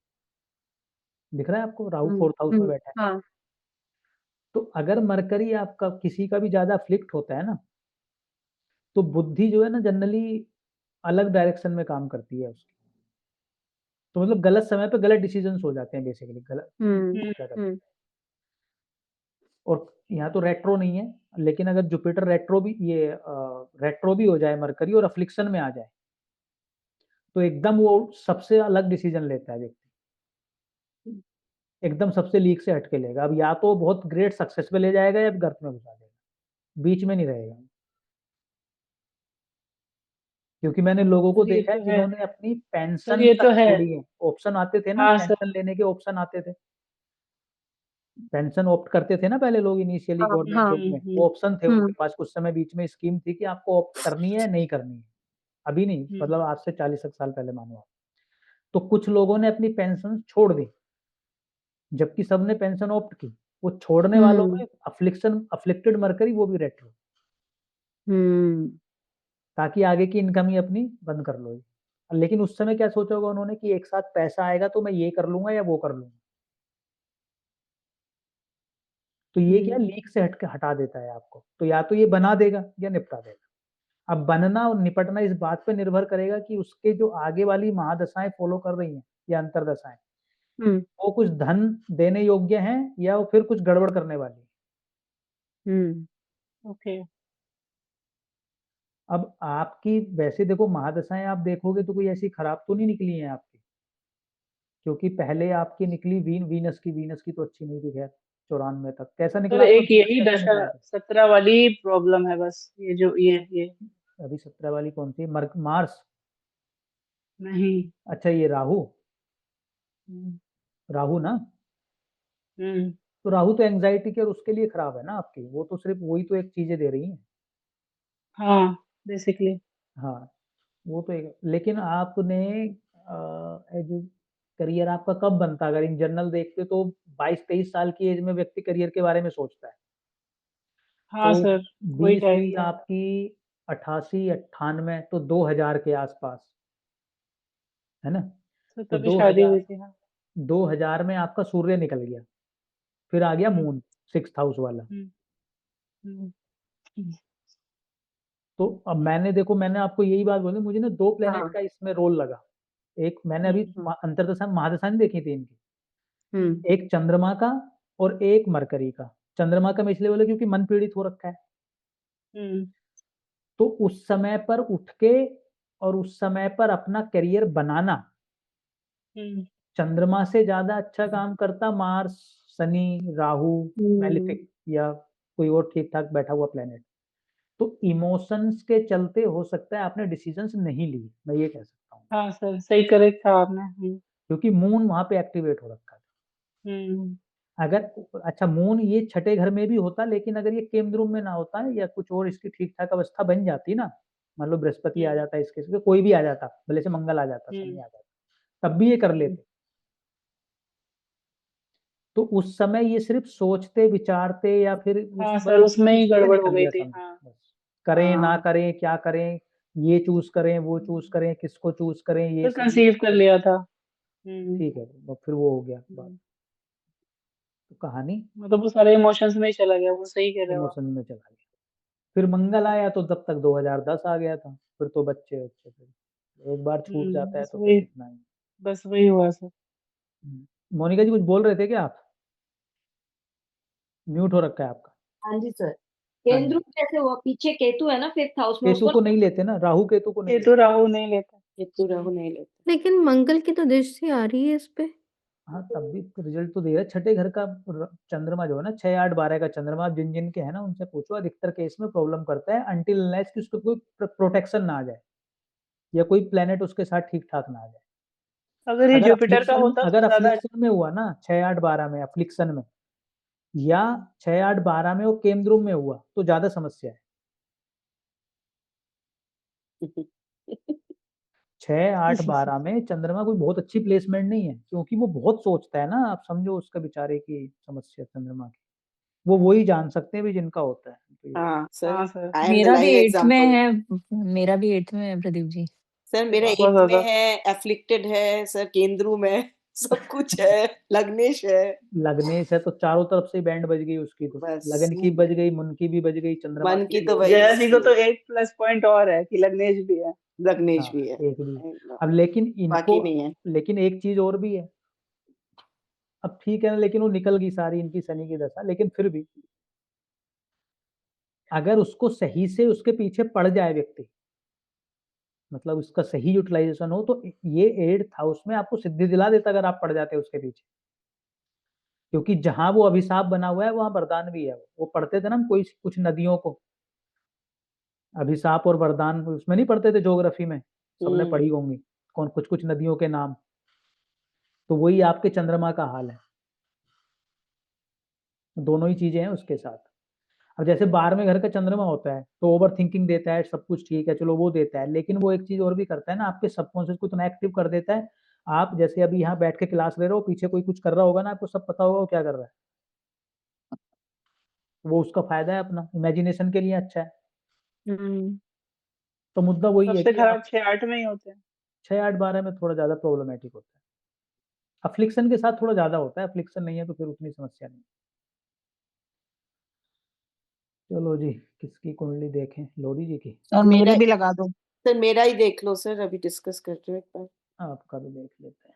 दिख रहा है आपको, राहु 4th हाउस में बैठा है।
हाँ।
तो अगर मरकरी आपका किसी का भी ज्यादा अफ्लिक्ट होता है ना, तो बुद्धि जो है ना जनरली अलग डायरेक्शन में काम करती है उसकी। तो मतलब गलत समय पे गलत डिसीजंस हो जाते हैं, बेसिकली गलत करते हैं। और यहाँ तो रेट्रो नहीं है, लेकिन अगर जुपिटर रेट्रो भी, ये रेट्रो भी हो जाए मरकरी और अफ्लिक्शन में आ जाए, तो एकदम वो सबसे अलग डिसीजन लेता है व्यक्ति, एकदम सबसे लीक से हटके लेगा। अब या तो बहुत ग्रेट सक्सेस पे ले जाएगा या गर्त में घुसा देगा, बीच में नहीं रहेगा। क्योंकि मैंने लोगों को
सर ये
देखा है
तो है।
जिन्होंने अपनी
सर
पेंशन
ये तो
तक
है।
छोड़ी है। ऑप्शन आते थे ना,
हाँ सर।
पेंशन लेने के ऑप्शन आते थे, पेंशन ऑप्ट करते थे ना पहले लोग इनिशियली गवर्नमेंट जॉब में, वो ऑप्शन थे उनके पास। कुछ समय बीच में स्कीम थी कि आपको ऑप्ट करनी है नहीं करनी है, अभी नहीं, मतलब आज से 40 साल पहले मानो आप। तो कुछ लोगों ने अपनी पेंशन छोड़ दी, जबकि सबने पेंशन ऑप्ट की। वो छोड़ने वालों में अफ्लिक्टेड मरकरी, वो भी रेट्रो, ताकि आगे की इनकम ही अपनी बंद कर लो। लेकिन उस समय क्या सोचा होगा उन्होंने कि एक साथ पैसा आएगा तो मैं ये कर लूंगा या वो कर लूंगा। तो ये क्या लीक से हटा देता है आपको, तो या तो ये बना देगा या निपटा देगा। अब बनना और निपटना इस बात पे निर्भर करेगा कि उसके जो आगे वाली महादशाएं फॉलो कर रही हैं या अंतरदशाएं, वो कुछ धन देने योग्य हैं या वो फिर कुछ गड़बड़ करने वाली है।
ओके।
अब आपकी वैसे देखो महादशाएं आप देखोगे तो कोई ऐसी खराब तो नहीं निकली है आपकी, क्योंकि पहले आपकी निकली वीनस की तो अच्छी नहीं थी। खैर 94 तक कैसा
सर
निकला आपका
एक यही
कैसा
दशा
निकला था?
17 वाली प्रॉब्लम है बस, ये जो ये
अभी 17 वाली कौन सी? मार्स?
नहीं।
अच्छा, ये राहु, राहु ना। तो राहु तो एंजाइटी के और उसके लिए खराब है ना आपकी, वो तो सिर्फ वही तो एक चीजें दे रही हैं।
हाँ बेसिकली।
हाँ, वो तो एक, लेकिन आपने जो करियर आपका कब बनता, अगर इन जनरल देखते तो 22-23 साल की एज में व्यक्ति करियर के बारे में सोचता है।
हाँ
तो
सर, वही
20
टाइम
हुई
था।
आपकी 88-98, तो 2000 के आसपास, है ना।
सर
तो
तभी शादी हुई थी। हाँ।
2000 में आपका सूर्य निकल गया, फिर आ गया मून 6th हाउस वाला। तो अब मैंने देखो, मैंने आपको यही बात बोली, मुझे ना दो प्लेनेट का इसमें रोल लगा। एक मैंने अभी अंतरदशा महादशा नहीं देखी थी इनकी, एक चंद्रमा का और एक मरकरी का। चंद्रमा का मैं इसलिए बोला क्योंकि मन पीड़ित हो रखा है, तो उस समय पर उठ के और उस समय पर अपना करियर बनाना चंद्रमा से ज्यादा अच्छा काम करता मार्स, शनि, राहु, मैलिफिक या कोई और ठीक ठाक बैठा हुआ प्लेनेट। तो इमोशंस के चलते हो सकता है आपने डिसीजंस नहीं लिए, मैं ये कह सकता हूँ,
हाँ सर, सही करेक्ट था आपने।
क्योंकि मून वहां पे एक्टिवेट हो रखा था।
हम्म
अगर अच्छा मून ये छठे घर में भी होता, लेकिन अगर ये केंद्र में ना होता है या कुछ और इसकी ठीक ठाक अवस्था बन जाती ना, मान लो बृहस्पति आ
हम्म
जाता है इसके, कोई भी आ जाता, भले से मंगल आ जाता, शनि
हम्म
आ जाता, तब भी ये कर
हम्म।
लेते। तो उस समय ये सिर्फ सोचते विचारते या फिर उस
हाँ सर,
बस
उसमें ही
उससे
गड़बड़ हो
निकल
गई
गया
थी।
समझो,
हाँ
बस करें ना
हाँ।
करें, क्या करें, ये चूज करें वो चूज करें, किसको चूज करें, ये
तो
सही
कंसीव कर लिया था।
ठीक है, तो फिर वो हो गया बात।
हम्म।
तो कहानी
मतलब वो सारे इमोशंस में ही चला गया, वो सही कह रहे हो आप।
इमोशन में चला गया। फिर मंगल आया तो तब तक 2010 आ गया था, फिर तो बच्चे बच्चे फिर एक बार छूट जाता है
बस
तो फिर
वही,
कितना ही।
बस वही हुआ सर।
मोनिका जी कुछ बोल रहे थे क्या आप? म्यूट हो रखा है आपका।
हाँ जी सर।
हाँ
केंद्र
जी,
कैसे हुआ, पीछे केतु है ना 5th हाउस में,
केतु
उसको
को नहीं लेते ना, राहु केतु को नहीं
ये
लेते।
तो राहु नहीं लेता।
केतु राहु नहीं लेते।
लेकिन मंगल की तो दृष्टि आ रही है इस पे।
हाँ तब भी रिजल्ट तो दे रहा है। छठे घर का चंद्रमा जो है ना, 6 8 12 का चंद्रमा, आप जिन जिन के है ना उनसे पूछो, अधिकतर केस में प्रॉब्लम करता है अनटिल अनलेस कि उसको कोई प्रोटेक्शन ना आ जाए या कोई प्लेनेट उसके साथ ठीक ठाक ना आ जाए।
अगर ये जुपिटर का होता तो
अगर
ज्यादा।
अफ्लिक्शन में हुआ ना 6 8 12 में, अफ्लिक्शन में या 6 8 12 में वो केंद्र में हुआ तो ज्यादा समस्या है। 6 8 12 में चंद्रमा कोई बहुत अच्छी प्लेसमेंट नहीं है, क्योंकि वो बहुत सोचता है ना, आप समझो उसका बेचारे की समस्या चंद्रमा की, वो वही जान सकते हैं भी जिनका होता है। तो ये
हाँ सर,
हाँ सर,
आई एम द
मेरा भी
लाइव
8th में
एग्जाम्पल।
है, मेरा भी 8th में है प्रदीप जी।
सर मेरा
बहुत
8th में
ज्यादा।
है, एफ्लिक्टेड है सर, केंद्रू में सब कुछ है, लग्नेश है।
लग्नेश है तो चारों तरफ से बैंड बज गई उसकी, तो
बस
लगन की बज गई, मन की भी बज गई, चंद्रमा
मन
की
की
भी
तो
हो गई।
वही
जया जी को तो एक प्लस पॉइंट और है कि लग्नेश भी है।
लग्नेश
हाँ
भी है।
एक भी। अब लेकिन इनको,
बाकी नहीं है।
लेकिन एक चीज और भी है, अब ठीक है ना, लेकिन वो निकल गई सारी इनकी शनि की दशा, लेकिन फिर भी अगर उसको सही से उसके पीछे पड़ जाए व्यक्ति, मतलब उसका सही यूटिलाइजेशन हो, तो ये 8th हाउस में आपको सिद्धि दिला देता अगर आप पड़ जाते हैं उसके पीछे, क्योंकि जहां वो अभिशाप बना हुआ है वहां वरदान भी है। वो पढ़ते थे ना हम कोई कुछ नदियों को, अभिशाप और वरदान उसमें नहीं पढ़ते थे ज्योग्राफी में, सबने पढ़ी होंगी, कौन कुछ कुछ नदियों के नाम, तो वही आपके चंद्रमा का हाल है, दोनों ही चीजें हैं उसके साथ। अब जैसे 12वें घर का चंद्रमा होता है तो ओवर थिंकिंग देता है, सब कुछ ठीक है चलो वो देता है, लेकिन वो एक चीज और भी करता है ना, आपके सबकॉन्शियस को इतना एक्टिव कर देता है। आप जैसे अभी यहाँ बैठ के क्लास ले रहे हो, पीछे कोई कुछ कर रहा होगा ना, आपको सब पता होगा वो क्या कर रहा है, वो उसका फायदा है अपना, इमेजिनेशन के लिए अच्छा है।
हम्म।
तो मुद्दा वही है
सबसे
कि
खराब
आप
6 8 में ही होते हैं।
6 8 12 में थोड़ा ज्यादा प्रॉब्लमेटिक होता है, अफ्लिक्शन के साथ थोड़ा ज्यादा होता है, अफ्लिक्शन नहीं है तो फिर उतनी समस्या नहीं। चलो जी, किसकी कुंडली देखें, लोरी जी की?
और
मेरा,
मेरी भी लगा दो।
सर मेरा ही देख लो सर, अभी डिस्कस कर रहे हो एक बार।
आपका भी देख लेते हैं।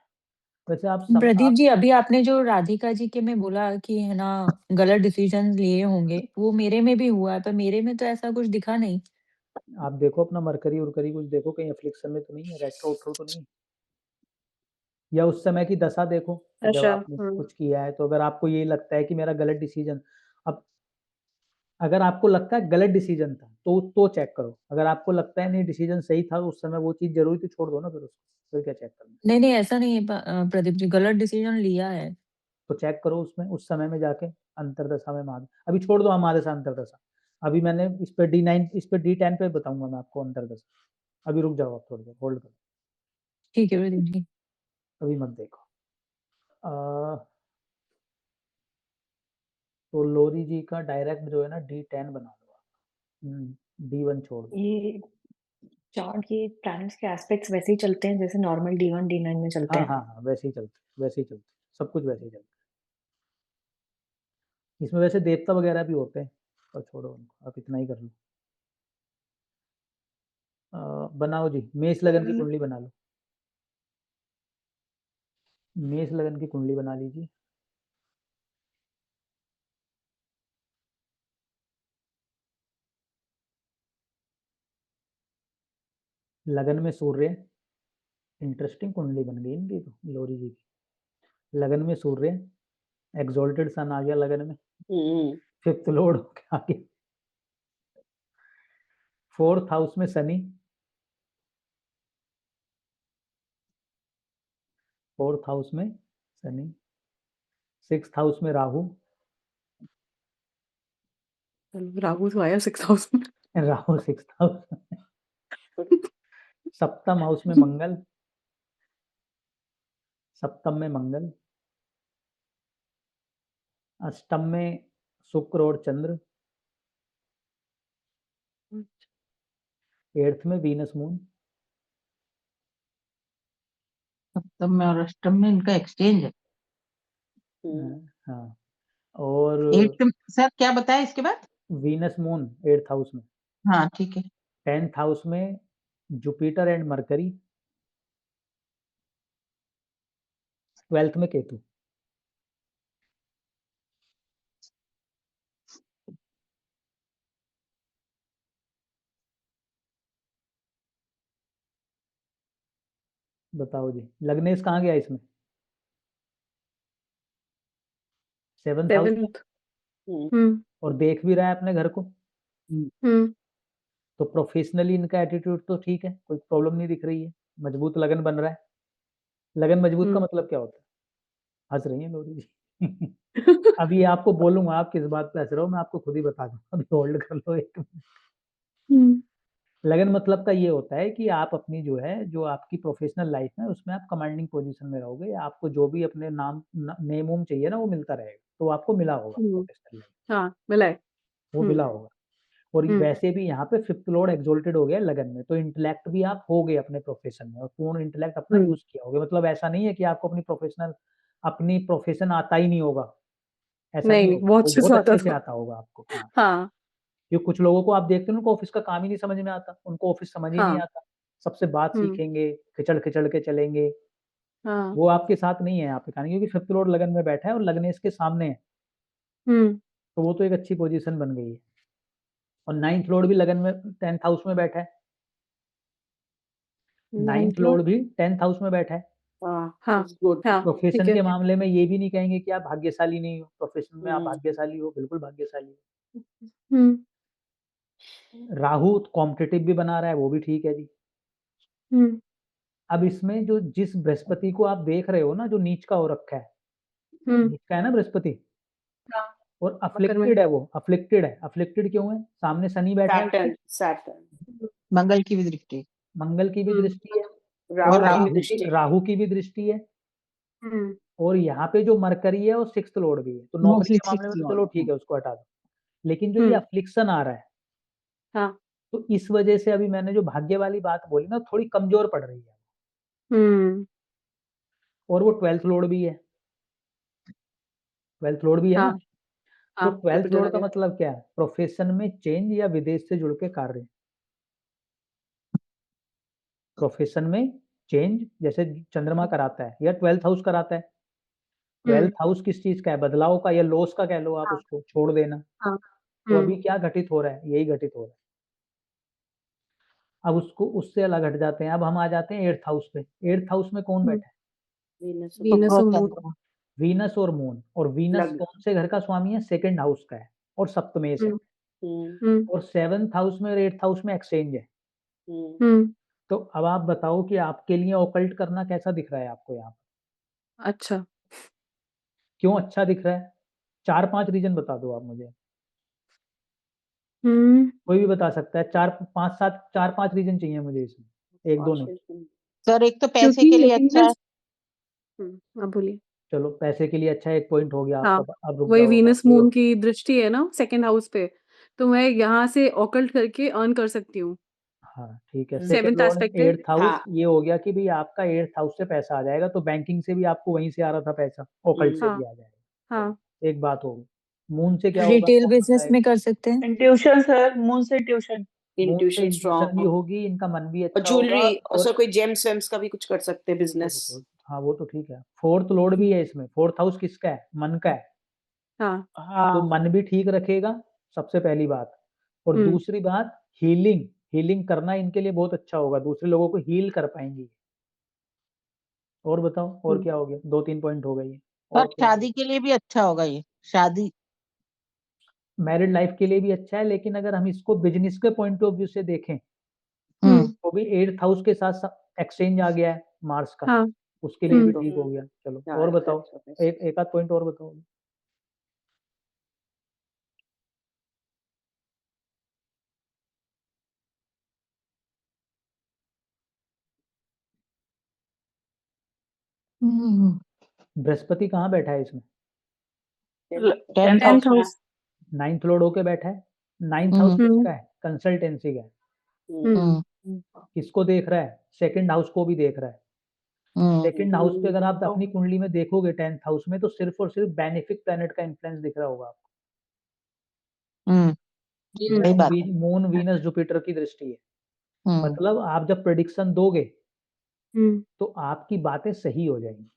वैसे आप सब
प्रदीप
आप
जी, अभी आपने जो राधिका जी के में बोला कि है ना गलत डिसीजन लिए होंगे, वो मेरे में भी हुआ है, पर मेरे में तो ऐसा कुछ दिखा नहीं।
आप देखो अपना मरकरी उरकरी कुछ देखो, कहीं अफ्लिक्शन में तो नहीं है, रेट्रो उट्रो तो नहीं है, या उस समय की दशा देखो कि जब
अच्छा।
आपने कुछ किया है, तो अगर आपको ये लगता है कि मेरा गलत डिसीजन, अब अगर आपको लगता है गलत डिसीजन था तो चेक करो, अगर आपको लगता है नहीं डिसीजन सही था उस समय वो चीज जरूरी थी, छोड़ दो ना फिर उसको, फिर क्या चेक करना।
नहीं नहीं, ऐसा नहीं है प्रदीप जी, गलत डिसीजन लिया है।
तो चेक करो उसमें, उस समय में जाके अंतरदशा में महादशा, अभी छोड़ दो हम महादशा अंतरदशा, अभी मैंने इस पे D9 इस पे D10 पे बताऊंगा मैं आपको अंतरदशा, अभी रुक जाओ आप थोड़ी देर होल्ड करो,
ठीक है प्रदीप जी।
अभी मत देखो। अ, तो लोरी जी का डायरेक्ट जो है ना D10 बना लो आप, D1 छोड़ दो।
ये चार्ट, ये प्लैनेट्स के एस्पेक्ट्स वैसे ही चलते हैं जैसे नॉर्मल D1 D9 में चलते
हाँ
हैं।
हाँ हाँ, वैसे ही चलते, वैसे ही चलते, सब कुछ वैसे ही चलता है। इसमें वैसे देवता वगैरह भी होते हैं, पर छोड़ो उनको, आप इतना ही कर लो। बनाओ जी, मेष लगन की कुंडली बना लो, मेष लगन की कुंडली बना लीजिए। लगन में सूर्य, इंटरेस्टिंग कुंडली बन गई इनकी तो, लोरी जी की। लगन में सूर्य, एक्सोल्टेड सन आ गया लगन में, फिफ्थ लॉर्ड हो गया आगे, 4th हाउस में शनि, 4th हाउस में शनि, 6th हाउस में राहु,
राहु तो आया 6th हाउस में।
राहु 6th हाउस में, 7th हाउस में मंगल, 7th में मंगल, 8th में शुक्र और चंद्र, 8th में वीनस मून।
7th में और 8th में इनका एक्सचेंज है।
हाँ, और
8th में सर क्या बताया इसके बाद?
वीनस मून 8th हाउस में,
हाँ ठीक है।
10th हाउस में जुपिटर एंड मरकरी, 12th में केतु। बताओ जी, लग्नेश कहाँ गया इसमें? 7th हाउस में,
7th।
और देख भी रहा है अपने घर को, तो प्रोफेशनली इनका एटीट्यूड तो ठीक है, कोई प्रॉब्लम नहीं दिख रही है, मजबूत लगन बन रहा है। लगन मजबूत का मतलब क्या होता है? हंस रही है लोरी जी। अभी आपको बोलूंगा, आप किस बात पे हंस रहे हो मैं आपको खुद ही बता दूंगा, अभी होल्ड कर लो एक मिनट। लगन मतलब का ये होता है कि आप अपनी जो है, जो आपकी प्रोफेशनल लाइफ है उसमें आप कमांडिंग पोजीशन में रहोगे, आपको जो भी अपने नाम नेम वोम चाहिए ना वो मिलता रहेगा, तो आपको मिला होगा प्रोफेशनल लाइफ,
हाँ मिला है।
वो मिला होगा। और वैसे भी यहाँ पे 5th लॉर्ड एक्सोल्टेड हो गया लगन में, तो इंटेलेक्ट भी आप हो गए अपने प्रोफेशन में और पूर्ण इंटेलेक्ट अपना यूज किया होगा। मतलब ऐसा नहीं है कि आपको अपनी प्रोफेशन आता ही नहीं होगा, ऐसा नहीं होगा,
बहुत
वो
अच्छे
बहुत
से आता
अच्छे से
था।
आता होगा आपको। हाँ,
हाँ
क्योंकि कुछ लोगों को आप देखते हो उनको ऑफिस का काम ही नहीं समझ में आता, उनको ऑफिस समझ ही नहीं
हाँ
आता, सबसे बात सीखेंगे, खिचड़ खिचड़ के चलेंगे,
हाँ
वो आपके साथ नहीं है यहाँ पे, क्योंकि 5th लॉर्ड लगन में बैठा है और लगने इसके सामने है, तो वो तो एक अच्छी पोजीशन बन गई है। और 9th लॉर्ड भी लगन में 10th हाउस में बैठा है, 9th लॉर्ड भी 10th हाउस में बैठा है।
हाँ
प्रोफेशन
ठीक है।
के मामले में ये भी नहीं कहेंगे कि आप भाग्यशाली नहीं हो, प्रोफेशन में आप भाग्यशाली हो, बिल्कुल भाग्यशाली हो। राहु कॉम्पिटिटिव भी बना रहा है, वो भी ठीक है जी। अब इसमें जो जिस बृहस्पति को आप देख रहे हो ना, जो नीच का हो रखा है, नीच का है ना बृहस्पति, और अफ्लिक्टेड है, वो अफ्लिक्टेड है। अफ्लिक्टेड क्यों है? सामने शनि बैठा है,
सैटर्न
मंगल की भी दृष्टि,
मंगल की भी दृष्टि है,
और
राहु की भी दृष्टि है, और यहाँ पे जो मरकरी है वो 6th लॉर्ड भी है, तो नौकरी के मामले में तो चलो ठीक है, उसको हटा दो। लेकिन जो ये अफ्लिक्शन आ रहा है, तो इस वजह से अभी मैंने जो भाग्य वाली बात बोली ना, थोड़ी कमजोर पड़ रही है। और वो 12th लॉर्ड भी है, 12th लॉर्ड भी है ना, तो 12th लॉर्ड का मतलब क्या है? प्रोफेशन में चेंज या विदेश से जुड़ के कार्य, प्रोफेशन में चेंज जैसे चंद्रमा कराता है या 12th हाउस कराता है। 12th हाउस किस चीज का है? बदलाव का या लॉस का कह लो आप, उसको छोड़ देना। तो अभी क्या घटित हो रहा है? यही घटित हो रहा है। अब उसको उससे अलग हट जाते हैं, अब हम आ जाते हैं 8th हाउस पे। 8th हाउस में कौन बैठा है? वीनस और मून। और वीनस कौन से घर का स्वामी है? 2nd हाउस का है और सप्तमेश है। और 7th हाउस में और 8th हाउस में एक्सचेंज है। तो अब आप बताओ कि आपके लिए ऑकल्ट करना कैसा दिख रहा है आपको यहाँ पर?
अच्छा,
क्यों अच्छा दिख रहा है? 4-5 रीजन बता दो आप मुझे, कोई भी बता सकता है। 4-5 रीजन चाहिए मुझे इसमें, 1-2 नहीं।
सर एक तो पैसे के लिए अच्छा है।
आप बोलिए।
चलो पैसे के लिए अच्छा, 1 पॉइंट हो गया आपका। अब रुक
वही
जाओ,
वीनस मून की दृष्टि है ना 2nd हाउस पे, तो मैं यहाँ से ऑकल्ट करके अर्न कर सकती हूँ।
हाँ ठीक है।
7th
2nd लॉर्ड
एस्पेक्ट है।
8th हाउस, ये हो गया कि भाई आपका 8th हाउस से पैसा आ जाएगा, तो बैंकिंग से भी आपको वहीं से आ रहा था पैसा, ऑकल्ट से भी आ जाएगा। एक बात होगी। मून से क्या होगा?
रिटेल बिजनेस में कर सकते हैं।
इंट्यूशन सर, मून से इंट्यूशन
इंट्यूशन भी होगी, इनका मन भी अच्छा
ज्वेलरी
होगा,
और कोई जेम्स वेम्स का भी कुछ कर सकते हैं बिजनेस।
हाँ वो तो ठीक है। 4th लॉर्ड भी है इसमें। 4th हाउस किसका है? मन का है। तो मन भी ठीक रखेगा, सबसे पहली बात। और दूसरी बात, हीलिंग करना इनके लिए बहुत अच्छा होगा, दूसरे लोगों को हील कर पाएंगे। और बताओ, और क्या हो गया? 2-3 पॉइंट हो गए।
और शादी के लिए भी अच्छा होगा ये, शादी
मैरिड लाइफ के लिए भी अच्छा है, लेकिन अगर हम इसको बिजनेस के पॉइंट ऑफ व्यू से देखें तो भी 8th हाउस के साथ एक्सचेंज आ गया है मार्स का,
हाँ
उसके लिए भी
हम्म
ठीक हो गया। चलो
हाँ,
और बताओ,
that's what I
एक आध पॉइंट और बताओ। बृहस्पति कहाँ बैठा है इसमें?
said.
10th
10th
हाउस में।
हाउस
9th लॉर्ड होके बैठा है। 9th हाउस
हम्म
किसका है? कंसल्टेंसी का है।
हम्म
किसको देख रहा है? सेकंड हाउस को भी देख रहा है। सेकंड हाउस पे अगर आप अपनी कुंडली में देखोगे 10th हाउस में, तो सिर्फ और सिर्फ बेनिफिक प्लैनेट का इन्फ्लुएंस दिख रहा होगा आपको।
सही बात है।
मून वीनस जुपिटर की दृष्टि है।
हम्म,
मतलब आप जब प्रेडिक्शन दोगे
हम्म
तो आपकी बातें सही हो जाएंगी,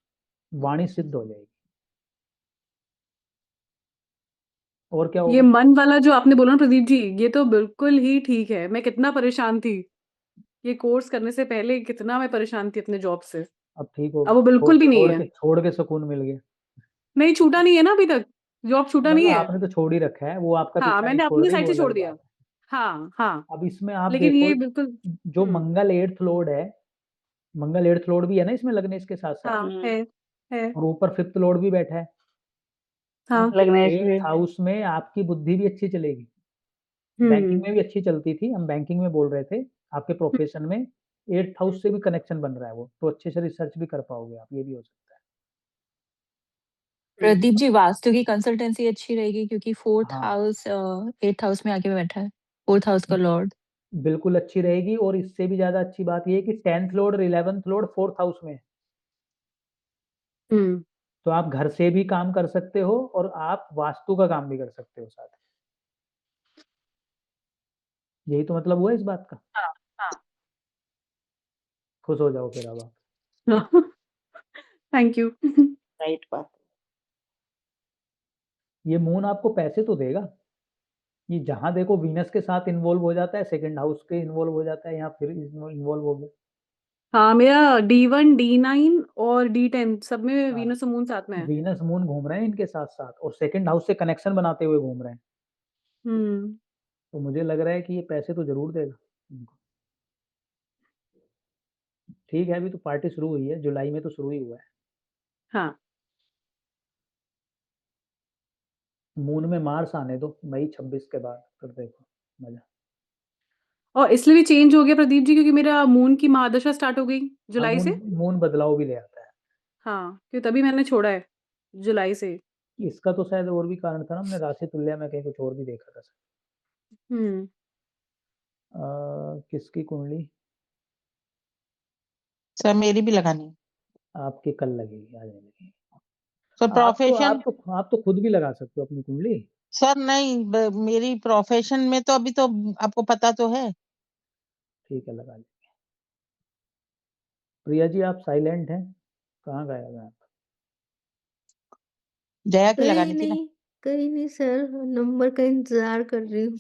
वाणी सिद्ध हो जाएगी। और क्या
ये
होगा?
मन वाला जो आपने बोला ना प्रदीप जी, ये तो बिल्कुल ही ठीक है। मैं कितना परेशान थी ये कोर्स करने से पहले, कितना मैं परेशान थी अपने जॉब से।
अब ठीक हो
अब वो
गया,
बिल्कुल भी नहीं है।
छोड़ के सुकून मिल गया।
नहीं, छूटा नहीं है ना अभी तक, जॉब छूटा नहीं
मतलब
है।
आपने तो छोड़ ही रखा है, वो आपका
हाँ,
पीछा नहीं
मैंने
छोड़
अपनी
रही,
साइड
वो
से छोड़
अलग
दिया।
बात है।
हाँ हाँ,
अब इसमें आप
लेकिन
देखो,
ये बिल्कुल
जो मंगल 8th लॉर्ड है, मंगल 8th लॉर्ड भी है ना इसमें लगने इसके साथ साथ,
हाँ है
और ऊपर 5th लॉर्ड भी बैठा है।
हाँ
तो
लग्नेश भी।
8th हाउस में आपकी बुद्धि भी अच्छी चलेगी, बैंकिंग
हम्म
में भी अच्छी चलती थी, हम बैंकिंग में बोल रहे थे। आपके प्रोफेशन में 8th हाउस से भी कनेक्शन बन रहा है, वो तो अच्छे से रिसर्च भी कर पाओगे आप, ये भी हो सकता है।
प्रदीप जी, वास्तु की कंसल्टेंसी अच्छी रहेगी क्योंकि फोर्थ
हाँ
हाउस 8th हाउस में आके बैठा है, फोर्थ हाउस का लॉर्ड।
बिल्कुल अच्छी रहेगी, और इससे भी ज्यादा अच्छी बात ये है कि 10th Lord 11th Lord 4th house में है।
हम्म
तो आप घर से भी काम कर सकते हो और आप वास्तु का काम भी कर सकते हो साथ में। यही तो मतलब हुआ इस बात का।
हाँ
खुश हो जाओ फिर अब आप।
हाँ थैंक यू।
राइट बात।
ये मून आपको पैसे तो देगा, ये जहां देखो वीनस के साथ इन्वॉल्व हो जाता है, सेकंड हाउस के इन्वॉल्व हो जाता है, यहाँ फिर इन्वॉल्व हो गया।
हाँ, मेरा D1 D9 और D10 सब में
हाँ,
वीनस और मून साथ में है।
वीनस मून घूम रहे हैं इनके साथ साथ, और सेकंड हाउस से कनेक्शन बनाते हुए घूम रहे हैं।
हम्म
तो मुझे लग रहा है कि ये पैसे तो जरूर देगा इनको। ठीक है, अभी तो पार्टी शुरू हुई है, जुलाई में तो शुरू ही हुआ है।
हाँ
मून में मार्स आने दो मई 26 के बाद, फिर देखो मजा।
और इसलिए भी चेंज हो गया प्रदीप जी, क्योंकि मेरा मून की महादशा स्टार्ट हो गई
हाँ,
जुलाई से।
मून बदलाव भी ले आता है।
हाँ, क्यों तभी मैंने छोड़ा है जुलाई से।
इसका तो शायद और भी कारण था ना, हमने राशि तुल्य में कहीं कुछ और भी देखा था।
हम्म
किसकी कुंडली?
सर मेरी भी लगानी है।
आपकी कल लगेगी, आज नहीं लगेगी।
सर प्रोफेशन,
आप तो खुद भी लगा सकते हो अपनी कुंडली।
सर नहीं मेरी प्रोफेशन में तो अभी तो आपको पता तो है।
ठीक है, लगा लीजिए। प्रिया जी आप साइलेंट हैं, कहाँ गायब हैं आप?
जया की
कहीं
लगानी थी ना।
नहीं, कहीं नहीं सर, नंबर का इंतजार कर रही हूँ।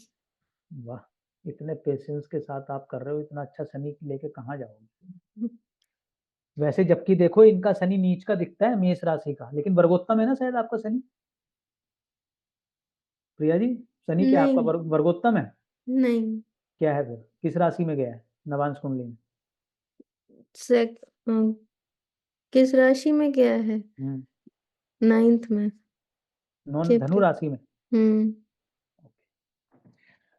वाह, इतने पेशेंस के साथ आप कर रहे हो, इतना अच्छा शनि लेके कहाँ जाओगे? वैसे जबकि देखो इनका शनि नीच का दिखता है मेष राशि का, लेकिन वर्गोत्तम है ना शायद आपका शनि। प्रिया जी शनि क्या आपका
नहीं
वर्गोत्तम है?
नहीं,
क्या है फिर, किस राशि में गया है नवांश कुंडली में?
सेक किस राशि में गया है? 9th में।
नॉन धनु
केतु।
राशि में।
हम्म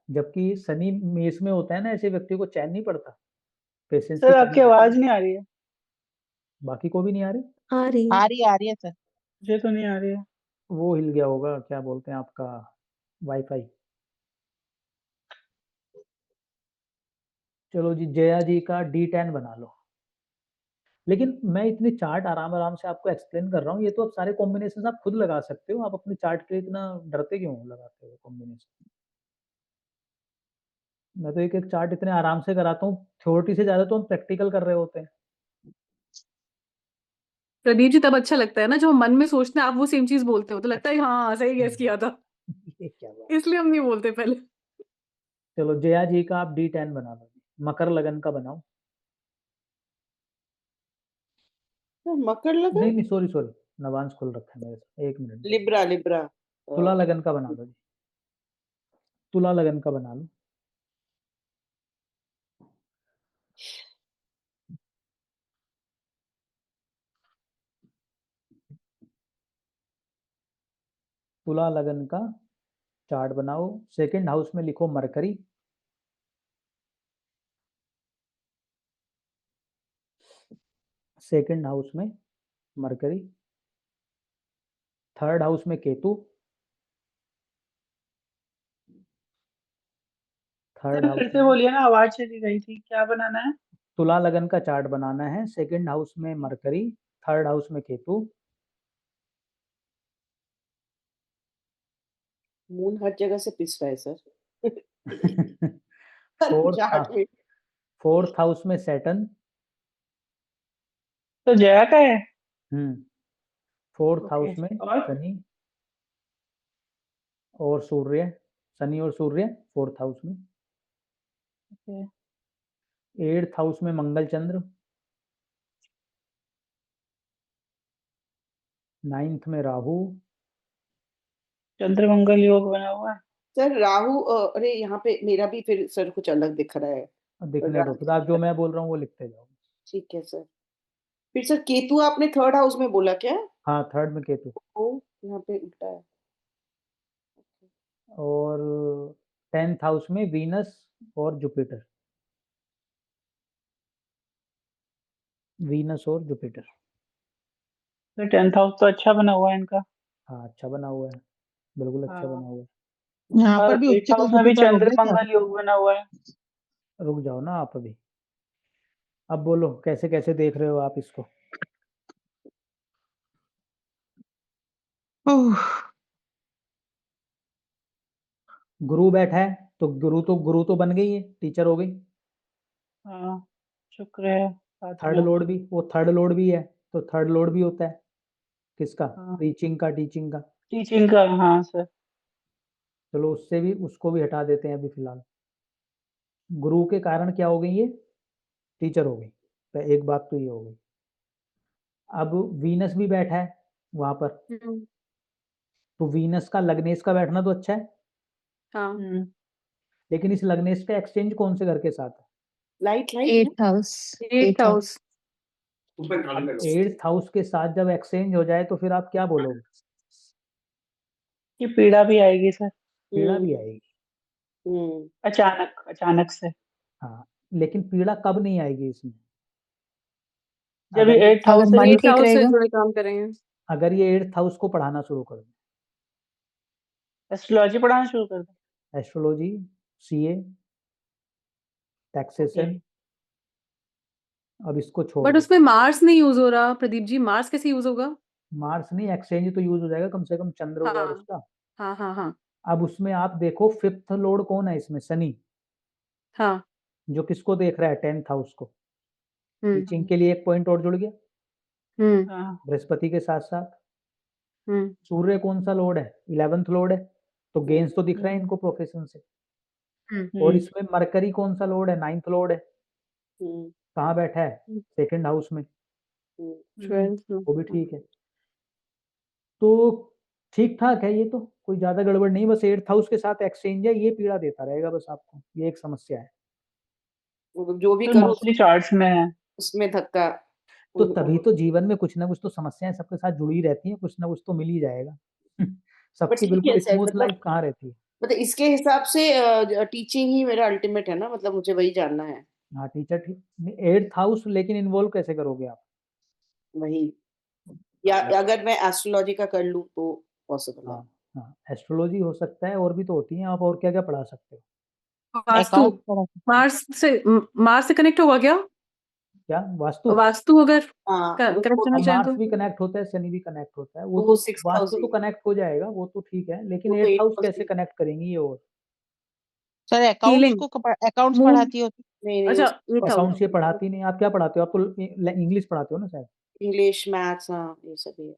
जबकि शनि मेष में होता है ना, ऐसे व्यक्ति को चैन नहीं पड़ता, पेशेंस की
सर
कमी
आपकी
होती
आवाज
है।
नहीं आ रही है।
बाकी को भी नहीं आ रही।
आ रही
आ
है।
रही है, आ रही है सर।
मुझे तो नहीं आ रही है।
वो हिल गया होगा, क्या बोलते हैं आपका, वाईफाई। चलो जी, जया जी का D10 बना लो। लेकिन मैं इतने चार्ट आराम आराम से आपको एक्सप्लेन कर रहा हूँ, ये तो आप सारे कॉम्बिनेशन आप खुद लगा सकते हो, आप अपने चार्ट के लिए इतना डरते क्यों हो लगाते हो कॉम्बिनेशन? मैं तो एक एक चार्ट इतने आराम से कराता हूँ, थ्योरी से ज्यादा तो हम प्रैक्टिकल कर रहे होते हैं।
प्रदीप जी, तब अच्छा लगता है ना जब हम मन में सोचते हैं, आप वो सेम चीज बोलते हो तो लगता है हाँ सही गेस किया था।
ये क्या बात।
इसलिए हम नहीं बोलते पहले।
चलो जया जी का आप D10 बना लो, मकर लगन का बनाओ।
तो मकर लगन,
नहीं सॉरी सॉरी, नवांश खुल रखा है मेरे से, एक मिनट।
Libra Libra.
तुला लगन का बना दो जी। तुला लगन का बना लो। तुला लगन का चार्ट बनाओ। सेकंड हाउस में लिखो मरकरी। सेकंड हाउस में मरकरी। थर्ड हाउस में केतु। थर्ड
सर
हाउस
फिर से
में
बोलिए ना, आवाज चली गई थी, क्या बनाना है?
तुला लगन का चार्ट बनाना है। सेकंड हाउस में मरकरी, थर्ड हाउस में केतु।
मून हर जगह से पिस रहा है सर।
फोर्थ
चार्ट में।
फोर्थ हाउस में सैटर्न।
तो जया का है।
फोर्थ
ओके,
हाउस में
और
शनि और सूर्य। शनि और सूर्य फोर्थ हाउस में।
ओके,
एट्थ हाउस में मंगल चंद्र। नाइन्थ में राहु।
चंद्र मंगल योग बना हुआ है।
सर राहु अरे यहाँ पे मेरा भी फिर सर कुछ अलग दिख रहा है।
दिखने दो, फिर आप जो मैं बोल रहा हूँ वो लिखते जाओ।
ठीक है सर। फिर सर केतु आपने थर्ड हाउस में बोला क्या?
हाँ, थर्ड में केतु।
ओ यहाँ पे उल्टा है।
और 10th हाउस में वीनस और जुपिटर। वीनस और जुपिटर।
तो 10th हाउस तो अच्छा बना हुआ है इनका।
हाँ, अच्छा बना हुआ है, बिल्कुल अच्छा
हाँ,
बना हुआ है।
यहाँ
और
पर भी
8th
उच्च
हाउस में भी
जुपिटर हो
चंद्र
गया क्या?
मंगल योग बना हुआ है।
रुक जाओ ना आप अभी। अब बोलो कैसे कैसे देख रहे हो आप इसको।
ओह,
गुरु बैठा है तो गुरु तो बन गई है, टीचर हो गई।
हाँ, शुक्र है साथ
थर्ड
में।
लॉर्ड भी, वो थर्ड लॉर्ड भी है, तो थर्ड लॉर्ड भी होता है किसका?
हाँ,
टीचिंग का।
टीचिंग का, हाँ सर।
चलो उसको भी हटा देते हैं अभी फिलहाल। गुरु के कारण क्या हो गई ये? टीचर हो गई। तो एक बात तो ये हो गई। अब वीनस भी बैठा है वहां पर, तो वीनस का लग्नेश का बैठना तो अच्छा है,
हाँ
लेकिन इस लग्नेश का एक्सचेंज कौन से घर के साथ है?
Light light
eighth house.
Eighth house.
Eighth house के साथ जब एक्सचेंज हो जाए तो फिर आप क्या बोलोगे?
ये पीड़ा भी आएगी सर,
पीड़ा भी आएगी।
अचानक से।
हाँ, लेकिन पीड़ा कब नहीं आएगी इसमें?
जब ये
अगर
8th हाउस
अगर
से
मन
एट्थ
ठीक
हाउस से
रहेगा।
जुड़े काम करेंगे।
अगर ये एट्थ हाउस को पढ़ाना शुरू कर दे,
एस्ट्रोलॉजी पढ़ाना शुरू कर दे।
एस्ट्रोलॉजी, सीए, टैक्सेशन, अब इसको छोड़
बट
दो।
उसमें मार्स नहीं यूज हो रहा प्रदीप जी, मार्स कैसे यूज होगा?
मार्स नहीं, एक्सचेंज तो यूज हो जाएगा, कम से कम चंद्र होगा और
हाँ
उसका।
हाँ हाँ हाँ
अब उसमें आप देखो फिफ्थ लॉर्ड कौन है इसमें? शनि,
हाँ।
जो किसको देख रहा है? 10th हाउस को।
हम्म
टीचिंग के लिए एक पॉइंट और जुड़ गया
हम्म
हाँ,
बृहस्पति के साथ साथ।
हम्म
सूर्य कौन सा लॉर्ड है? 11th लॉर्ड है, तो गेन्स तो दिख रहे हैं इनको प्रोफेशन से। और इसमें मरकरी कौन सा लॉर्ड है? 9th लॉर्ड है, कहाँ बैठा है? सेकंड हाउस में, वो भी ठीक है। तो ठीक ठाक है, ये तो कोई ज्यादा गड़बड़ नहीं, बस 8th हाउस के साथ एक्सचेंज है, ये पीड़ा देता रहेगा बस आपको, ये एक समस्या है।
जो भी
तो
करो
मोस्टली चार्ट्स में है।
उसमें धक्का।
तो तभी तो जीवन में कुछ ना कुछ तो समस्याएं सबके साथ जुड़ी रहती हैं, कुछ ना कुछ तो मिल ही जाएगा।
बट
सबकी
ठीक है
बिल्कुल
सर,
स्मूथ
मतलब
लाइफ कहाँ रहती है?
इसके हिसाब से टीचिंग ही मेरा अल्टीमेट है ना, मतलब मुझे वही जानना है।
हाँ, टीचर ठीक। 8th हाउस लेकिन इन्वॉल्व कैसे करोगे आप?
वही, या अगर मैं एस्ट्रोलॉजी का कर लूँ तो पॉसिबल है।
हाँ हाँ, एस्ट्रोलॉजी हो सकता है, और भी तो होती हैं, आप और क्या क्या पढ़ा सकते हो?
वास्तु,
अकाउंट पढ़ा।
मार्स से कनेक्ट होगा क्या?
क्या वास्तु?
वास्तु अगर
हाँ
कनेक्ट
वो
करना
अब
चाहें
मार्स
तो।
भी कनेक्ट होता है, शनि भी कनेक्ट होता है, वो
तो
तो
सिक्स
वास्तु तो
हाउस,
कनेक्ट हो जाएगा, वो तो ठीक है, लेकिन
वो तो
8th
एट
हाउस
हाउस।
कैसे कनेक्ट करेंगी ये? और
सर
हीलिंग,
अकाउंट्स
मून।
पढ़ाती हो?
नहीं नहीं,
अच्छा,
वो
एट्थ हाउस।
अकाउंट्स ये पढ़ाती नहीं, आप क्या पढ़ाते हो? आप तो इंग्लिश पढ़ाते हो ना शायद।
इंग्लिश मैथ्स, हाँ ये सब है।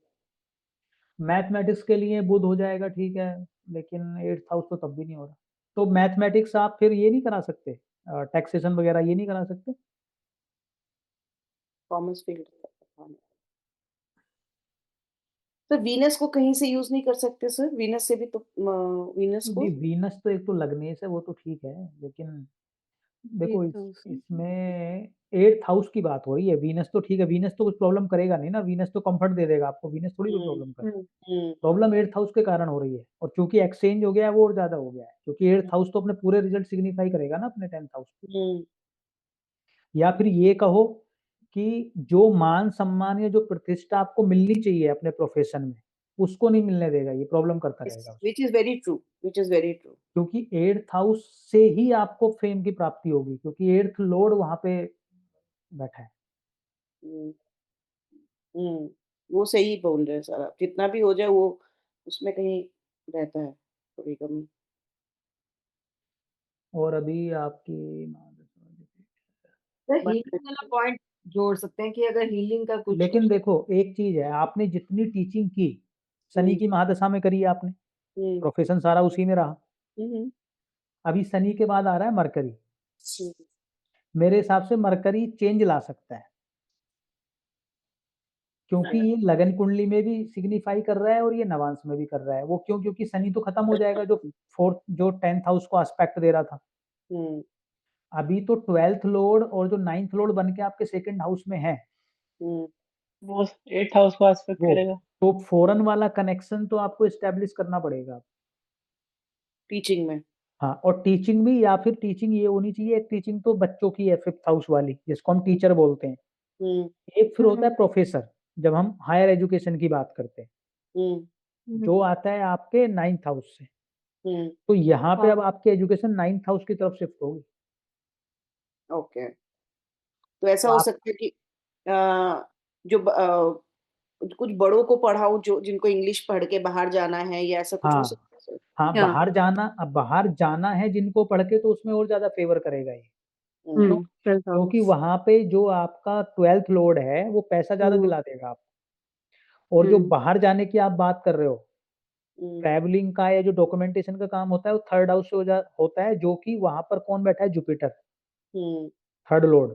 मैथमेटिक्स के लिए बुध हो जाएगा, ठीक है, लेकिन 8th हाउस तो तब भी नहीं हो रहा। तो मैथमेटिक्स आप फिर ये नहीं करा सकते, टैक्सेशन वगैरह ये नहीं करा सकते?
Commerce field. तो वीनस को कहीं से यूज नहीं कर सकते सर? वीनस से भी तो वीनस को
नहीं, वीनस तो एक तो लग्नेस है, वो तो ठीक है, लेकिन देखो इसमें 8th हाउस की बात हो रही है। वीनस तो ठीक है, वीनस तो कुछ प्रॉब्लम करेगा नहीं ना, वीनस तो कंफर्ट दे देगा आपको, वीनस थोड़ी कोई प्रॉब्लम करेगा। प्रॉब्लम 8th हाउस के कारण हो रही है, और क्योंकि एक्सचेंज हो गया है वो और ज्यादा हो गया है, क्योंकि 8th हाउस तो अपने पूरे रिजल्ट सिग्निफाई करेगा ना अपने 10th हाउस को। या फिर ये कहो कि जो मान सम्मान या जो प्रतिष्ठा आपको मिलनी चाहिए अपने प्रोफेशन में, उसको नहीं मिलने देगा, ये प्रॉब्लम करता रहेगा उसको।
Which is very true, which is very true.
क्योंकि 8th हाउस से ही आपको फेम की प्राप्ति होगी, क्योंकि 8th लॉर्ड वहां पे बैठा है।
वो सही बोल रहे हैं सर आप, जितना भी हो जाए वो उसमें कहीं रहता है थोड़ी कमी।
और अभी आपकी
हीलिंग वाला पॉइंट जोड़ सकते हैं कि अगर हीलिंग का कुछ
लेकिन देखो एक चीज है, आपने जितनी टीचिंग की शनि की महादशा में करी है आपने, प्रोफेशन सारा उसी में रहा। अभी शनि के बाद आ रहा है मरकरी। मेरे हिसाब से मरकरी चेंज ला सकता है, क्योंकि ये लगन कुंडली में भी सिग्निफाई कर रहा है और ये नवांश में भी कर रहा है। वो क्यों? क्योंकि शनि तो खत्म हो जाएगा, जो 10th हाउस को एस्पेक्ट दे रहा था। अभी तो 12th लॉर्ड और जो 9th लॉर्ड बन के आपके 2nd हाउस में है,
वो 8th हाउस को एस्पेक्ट
वो
करेगा।
तो फॉरेन वाला कनेक्शन तो आपको एस्टेब्लिश करना पड़ेगा
टीचिंग में।
हाँ, और टीचिंग भी, या फिर टीचिंग ये होनी चाहिए, एक टीचिंग तो बच्चों की है 5th हाउस वाली, जिसको हम टीचर बोलते हैं। एक फिर होता है प्रोफेसर, जब हम हायर एजुकेशन की बात करते हैं, जो आता है आपके 9th हाउस से। तो यहाँ पे अब आपकी एजुकेशन 9th हाउस की तरफ शिफ्ट होगी।
ओके, तो ऐसा हो सकता है कि जो कुछ बड़ों को पढ़ाओ, जो जिनको इंग्लिश पढ़ के बाहर जाना है, या ऐसा कुछ हो सकता है?
हाँ, बाहर जाना है जिनको पढ़ के, तो उसमें और ज्यादा फेवर करेगा ये। क्योंकि वहां पे जो आपका 12th लॉर्ड है वो पैसा ज्यादा दिला देगा आपको। और जो बाहर जाने की आप बात कर रहे हो, ट्रैवलिंग का या जो डॉक्यूमेंटेशन का काम होता है, वो 3rd हाउस से होता है, जो कि वहां पर कौन बैठा है? Jupiter, 3rd Lord.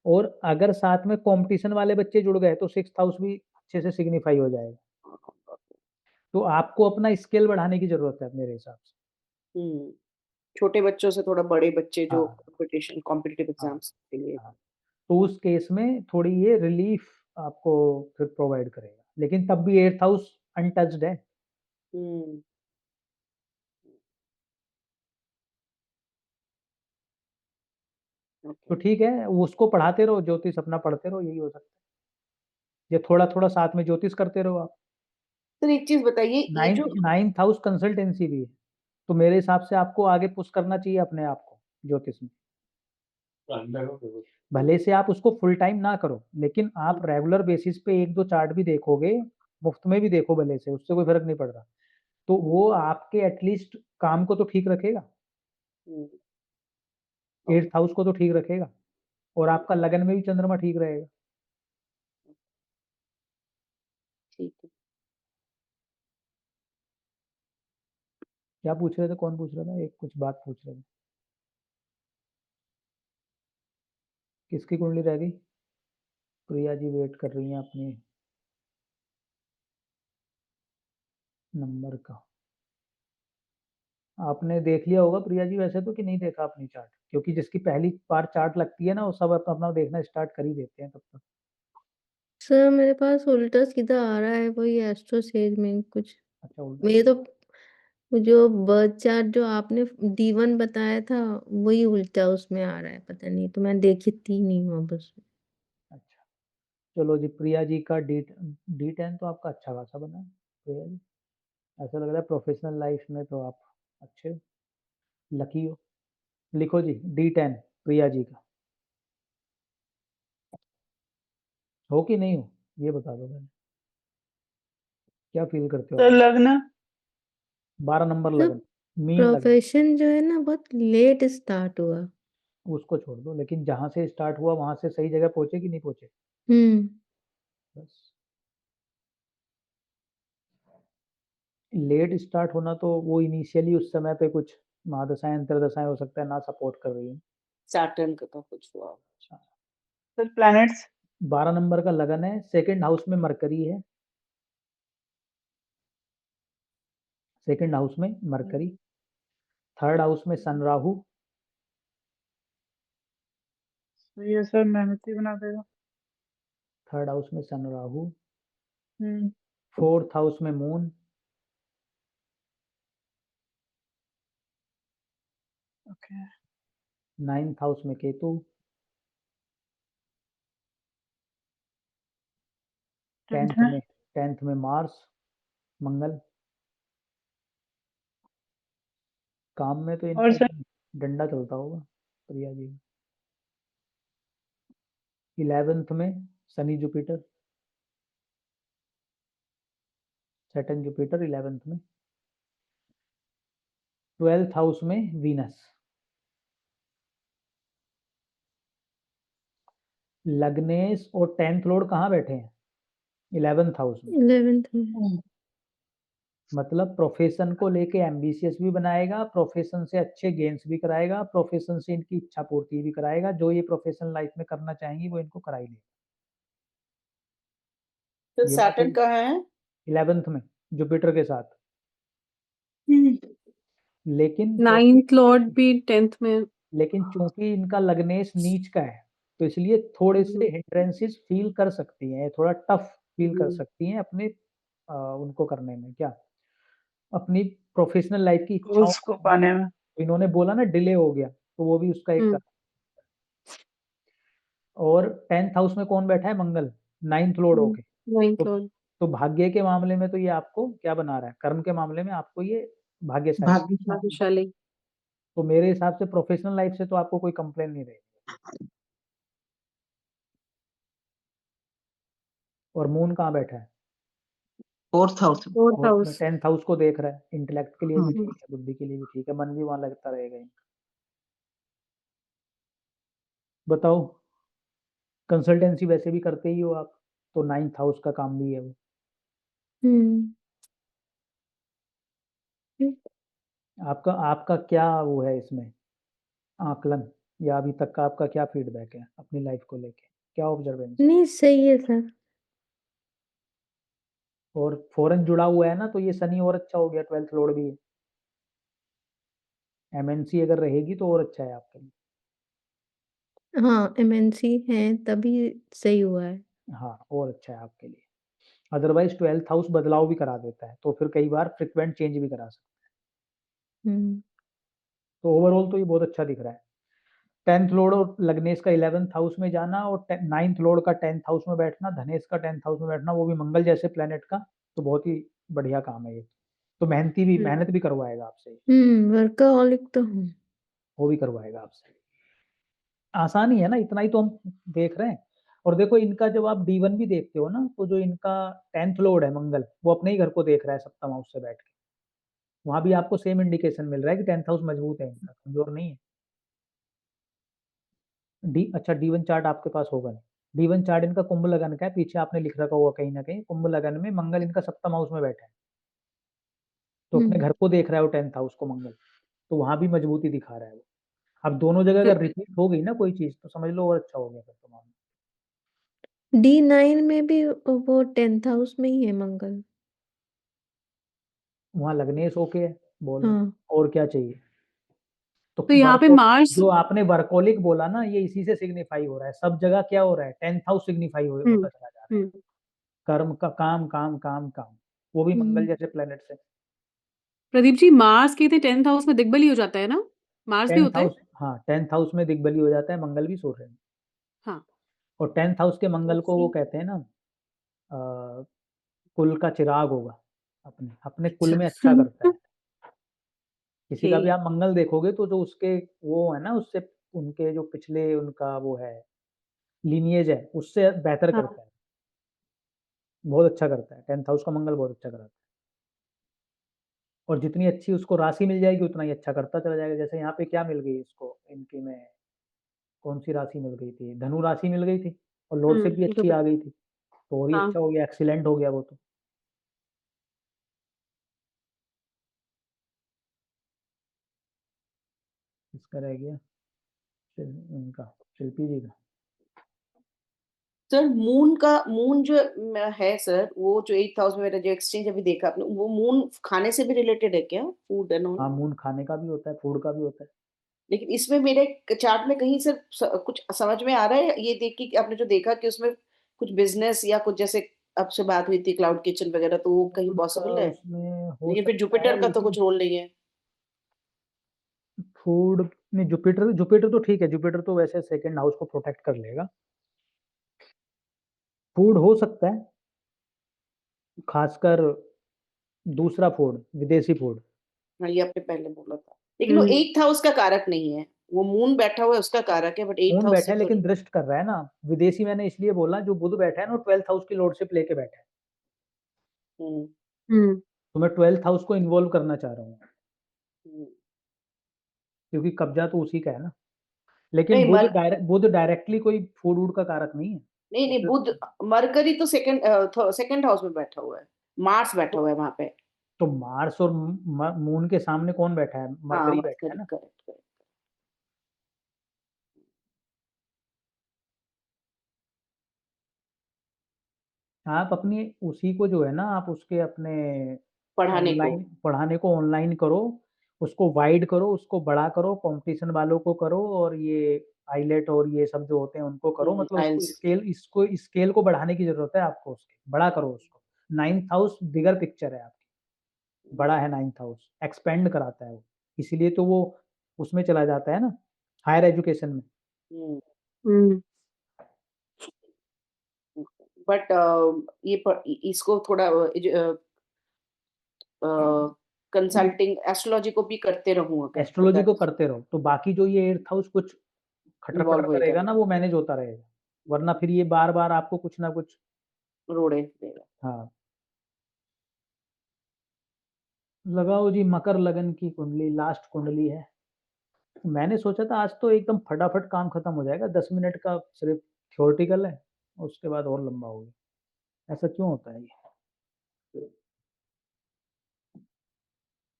और अगर साथ में कंपटीशन वाले बच्चे जुड़ गए तो 6th हाउस भी अच्छे से सिग्निफाई हो जाएगा। तो आपको अपना स्किल बढ़ाने की जरूरत है मेरे हिसाब से।
छोटे बच्चों से थोड़ा बड़े बच्चे जो कॉम्पिटिटिव एग्जाम्स के लिए,
तो उस केस में थोड़ी ये रिलीफ आपको फिर प्रोवाइड करेगा, लेकिन तब भी 8th हाउस अनटच्ड है। तो ठीक है, उसको पढ़ाते रहो, ज्योतिष अपना पढ़ते रहो, यही हो सकता है। ये थोड़ा थोड़ा साथ में ज्योतिष करते रहो आप।
तो एक चीज बताइए, ये जो
9th हाउस कंसल्टेंसी भी है, तो मेरे हिसाब से आपको आगे पुश करना चाहिए अपने आप को ज्योतिष में। भले से आप उसको फुल टाइम ना करो, लेकिन आप रेगुलर बेसिस पे 1-2 चार्ट भी देखोगे, मुफ्त में भी देखो भले से, उससे कोई फर्क नहीं पड़ रहा, तो वो आपके एटलीस्ट काम को तो ठीक रखेगा, 8th हाउस को तो ठीक रखेगा, और आपका लगन में भी चंद्रमा ठीक रहेगा।
ठीक है।
क्या पूछ रहे थे? कौन पूछ रहा था? एक कुछ बात पूछ रहे थे, किसकी कुंडली रह गई? प्रिया जी वेट कर रही हैं अपनी नंबर का। आपने देख लिया होगा प्रिया जी वैसे तो, कि नहीं देखा अपनी चार्ट? क्योंकि जिसकी पहली बार चार्ट लगती है ना, वो सब अपना देखना स्टार्ट कर ही देते हैं तब तक।
सर मेरे पास उल्टा सीधा आ रहा है वही एस्ट्रो सेज में कुछ।
अच्छा, उल्टा
मेरे तो जो बर्थ चार्ट जो आपने D1 बताया था वही उल्टा उसमें आ रहा है, पता नहीं, तो मैं देखती नहीं हूँ बस।
अच्छा, चलो जी, प्रिया जी का D10 तो आपका अच्छा खासा बना है प्रिया जी। ऐसा लग रहा है प्रोफेशनल लाइफ में तो आप अच्छे लकी हो। लिखो जी D10 प्रिया जी का, हो कि नहीं हो ये बता दो पहले। क्या फील करते हो
तो
आप?
लगना
12 नंबर
सर
लगन, मीन लगन।
प्रोफेशन जो है ना बहुत लेट स्टार्ट हुआ।
उसको छोड़ दो, लेकिन जहां से स्टार्ट हुआ वहां से सही जगह पहुंचे कि नहीं पहुंचे, बस। लेट स्टार्ट होना तो वो इनिशियली उस समय पे कुछ महादशाएं अंतरदशाएं हो सकता है ना सपोर्ट कर रही है।
सैटर्न का तो कुछ हुआ।
सर प्लैनेट्स
12 नंबर का लगन है, 2nd हाउस में मरकरी है, सेकंड हाउस में मरकरी, थर्ड हाउस में सन राहु,
सही है सर, मेहनती बना देगा।
थर्ड हाउस में सन राहु,
हम्म,
फोर्थ हाउस में मून,
ओके।
नाइन्थ हाउस में केतु, 10th में 10th में मार्स मंगल। काम में तो
और
इनका
सर
डंडा चलता होगा प्रिया जी। 11th में Shani Jupiter, Saturn Jupiter 11th में। 12th हाउस में वीनस। लग्नेश और 10th लॉर्ड कहाँ बैठे हैं? 11th हाउस में।
11th में।
मतलब प्रोफेशन को लेके एम्बिशियस भी बनाएगा, प्रोफेशन से अच्छे गेन्स भी कराएगा, प्रोफेशन से इनकी इच्छा पूर्ति भी कराएगा। जो ये प्रोफेशन लाइफ में करना चाहेंगी वो इनको करा ही लेगा।
तो
ये
सैटर्न कहाँ है?
11th में जुपिटर के साथ। लेकिन
9th लॉर्ड भी 10th में।
लेकिन चूंकि इनका लग्नेश नीच का है तो इसलिए थोड़े से हिंड्रेंसेस फील कर सकती हैं, थोड़ा टफ फील कर सकती हैं अपने उनको करने में, क्या अपनी प्रोफेशनल लाइफ की इच्छाओं
गोल्स को पाने में।
इन्होंने बोला ना डिले हो गया, तो वो भी उसका एक और 10th हाउस में कौन बैठा है? मंगल, 9th लॉर्ड होके।
9th Lord.
तो भाग्य के मामले में तो ये आपको क्या बना रहा है? कर्म के मामले में आपको ये भाग्यशाली।
भाग्यशाली।
तो मेरे हिसाब से प्रोफेशनल लाइफ से तो आपको कोई कंप्लेन नहीं रहेगी। और मून कहाँ बैठा है?
4th house.
4th house.
10th house को देख रहा है। इंटेलेक्ट के लिए भी ठीक है, बुद्धि के लिए भी ठीक है, मन भी वहां लगता रहेगा इनका। बताओ, कंसल्टेंसी वैसे भी करते ही हो आप, तो 9th हाउस का काम भी है वो। आपका आपका क्या वो है इसमें आकलन, या अभी तक का आपका क्या फीडबैक है अपनी लाइफ को लेके? क्या ऑब्जर्वेंस?
नहीं सही है सर।
और फॉरेन जुड़ा हुआ है ना, तो ये शनि और अच्छा हो गया, 12th लॉर्ड भी है। एमएनसी अगर रहेगी तो और अच्छा है आपके लिए।
हाँ एमएनसी है तभी सही हुआ है।
हाँ, और अच्छा है आपके लिए। अदरवाइज 12th हाउस बदलाव भी करा देता है, तो फिर कई बार फ्रिक्वेंट चेंज भी करा सकता है। तो ओवरऑल तो ये बहुत अच्छा दिख रहा है। 10th लॉर्ड और लग्नेश का 11th हाउस में जाना और 9th लॉर्ड का 10th हाउस में बैठना, धनेश का 10th हाउस में बैठना, वो भी मंगल जैसे प्लेनेट का, तो बहुत ही बढ़िया काम है ये। तो मेहनत भी करवाएगा आपसे,
वर्कaholic तो हूँ।
वो भी करवाएगा आपसे। आसान ही है ना, इतना ही तो हम देख रहे हैं। और देखो इनका जब आप D1 भी देखते हो ना, तो जो इनका 10th लॉर्ड है मंगल, वो अपने ही घर को देख रहा है सप्तम हाउस से बैठ के। वहां भी आपको सेम इंडिकेशन मिल रहा है कि 10th हाउस मजबूत है इनका, कमजोर नहीं है। अच्छा D1 चार्ट आपके पास होगा नहीं। D1 चार्ट इनका कुंभ लगन का है, पीछे आपने लिख रखा होगा कहीं ना कहीं, कुंभ लगन में मंगल इनका सप्तम हाउस में बैठा है, तो अपने घर को देख रहा है वो 10th हाउस को मंगल, तो वहां भी मजबूती दिखा रहा है वो। अब दोनों जगह अगर रिपीट हो गई ना कोई चीज, तो समझ लो और अच्छा हो गया फिर तो मामला।
D9 में भी वो 10th हाउस में ही है मंगल।
वहां लग्नेश ओके है, बोलो
हाँ।
और क्या चाहिए? तो
यहाँ पे मार्स।
जो आपने वर्कोलिक बोला ना, ये इसी से सिग्निफाई हो रहा है। सब जगह क्या हो रहा है? 10th हाउस सिग्निफाई होता चला जा रहा है। कर्म का काम काम काम काम, वो भी मंगल जैसे प्लेनेट से।
प्रदीप जी मार्स कहते 10th हाउस में दिग्बली हो जाता है ना? मार्स भी
10th
होता है?
हाउस, हाँ 10th हाउस में दिग्बली हो जाता है, मंगल भी सूर्य में।
हाँ।
और 10th हाउस के मंगल को वो कहते हैं ना, कुल का चिराग होगा, अपने अपने कुल में अच्छा करता है। किसी का भी आप मंगल देखोगे तो जो उसके वो है ना, उससे उनके जो पिछले उनका वो है लीनिएज है, उससे बेहतर करता है, बहुत अच्छा करता है। 10th हाउस का मंगल बहुत अच्छा कराता है। और जितनी अच्छी उसको राशि मिल जाएगी उतना ही अच्छा करता चला जाएगा। जैसे यहाँ पे क्या मिल गई इसको, इनकी में कौन सी राशि मिल गई थी? धनु राशि मिल गई थी, और लॉर्डशिप भी अच्छी आ गई थी, तो और ही अच्छा हो गया, एक्सीलेंट हो गया वो तो। इसका रह गया इनका शिल्पी जी का।
सर मून जो है सर, वो जो 8th हाउस में मेरा जो एक्सचेंज अभी देखा आपने, वो मून खाने से भी रिलेटेड है क्या, फूड एंड ऑल?
हाँ, मून खाने का भी होता है, फूड का भी होता है।
लेकिन इसमें मेरे चार्ट में कहीं सर कुछ समझ में आ रहा है ये देख के कि आपने जो देखा कि उसमें कुछ बिजनेस या कुछ, जैसे आपसे बात हुई थी क्लाउड किचन वगैरह, तो वो कहीं
फूड का
पॉसिबल है?
उसमें हो
लेकिन फिर
सकता है,
जुपिटर का तो
लेकिन
कुछ रोल नहीं है।
फूड में जुपिटर जुपिटर तो ठीक है, जुपिटर तो वैसे सेकंड हाउस को प्रोटेक्ट कर लेगा। फूड हो सकता है, खासकर दूसरा फूड, विदेशी फूड।
हाँ, ये आपने पहले बोला था, लेकिन वो 8th हाउस का कारक नहीं है, वो मून बैठा हुआ है उसका कारक है, बट 8th
मून
हाउस
बैठा
से
है
तो
लेकिन दृष्ट कर रहा है ना, विदेशी मैंने इसलिए बोला, जो बुध बैठा है ना, 12th हाउस की लॉर्डशिप लेके बैठा है,
हम्म
तो मैं 12th हाउस को इन्वॉल्व करना चाह रहा हूँ,
हम्म।
क्योंकि कब्जा तो उसी का है ना। लेकिन
नहीं
बुध डायरेक्टली कोई फूड वूड का कारक नहीं है।
नहीं नहीं, बुध, मरकरी तो सेकंड हाउस में बैठा हुआ है, मार्स बैठा हुआ है वहां पे।
तो मार्स और मून के सामने कौन बैठा है?
हाँ,
मरकरी बैठा है
मरकरी,
ना।
Correct correct.
आप अपनी उसी को जो है ना, आप उसके अपने
पढ़ाने को।
ऑनलाइन पढ़ाने को ऑनलाइन करो, उसको वाइड करो, उसको बड़ा करो, कंपटीशन वालों को करो, और ये आइलेट और ये सब जो होते हैं उनको करो, मतलब
आइल्स।
इसको स्केल को बढ़ाने की जरूरत है आपको, उसके बड़ा करो उसको। 9th हाउस बिगर पिक्चर है आपकी, बड़ा है 9th हाउस, एक्सपेंड कराता है वो, इसीलिए तो वो उसमें चला जाता है ना, हायर एजुकेशन में।
बट इसको थोड़ा कंसल्टिंग एस्ट्रोलॉजी को भी करते रहूं अगर
एस्ट्रोलॉजी को
अगर
करते रहो, तो बाकी जो ये 8th हाउस कुछ खटर
इन्वॉल्व
पटर
होएगा,
करेगा ना, वो मैनेज होता रहेगा, वरना फिर ये बार बार आपको कुछ ना कुछ।
रोड़े देगा।
हाँ, लगाओ जी मकर लगन की कुंडली, लास्ट कुंडली है। मैंने सोचा था आज तो एकदम फटाफट काम खत्म हो जाएगा, 10 मिनट का सिर्फ थ्योरेटिकल है, उसके बाद और लंबा हो गया। ऐसा क्यों होता है ये?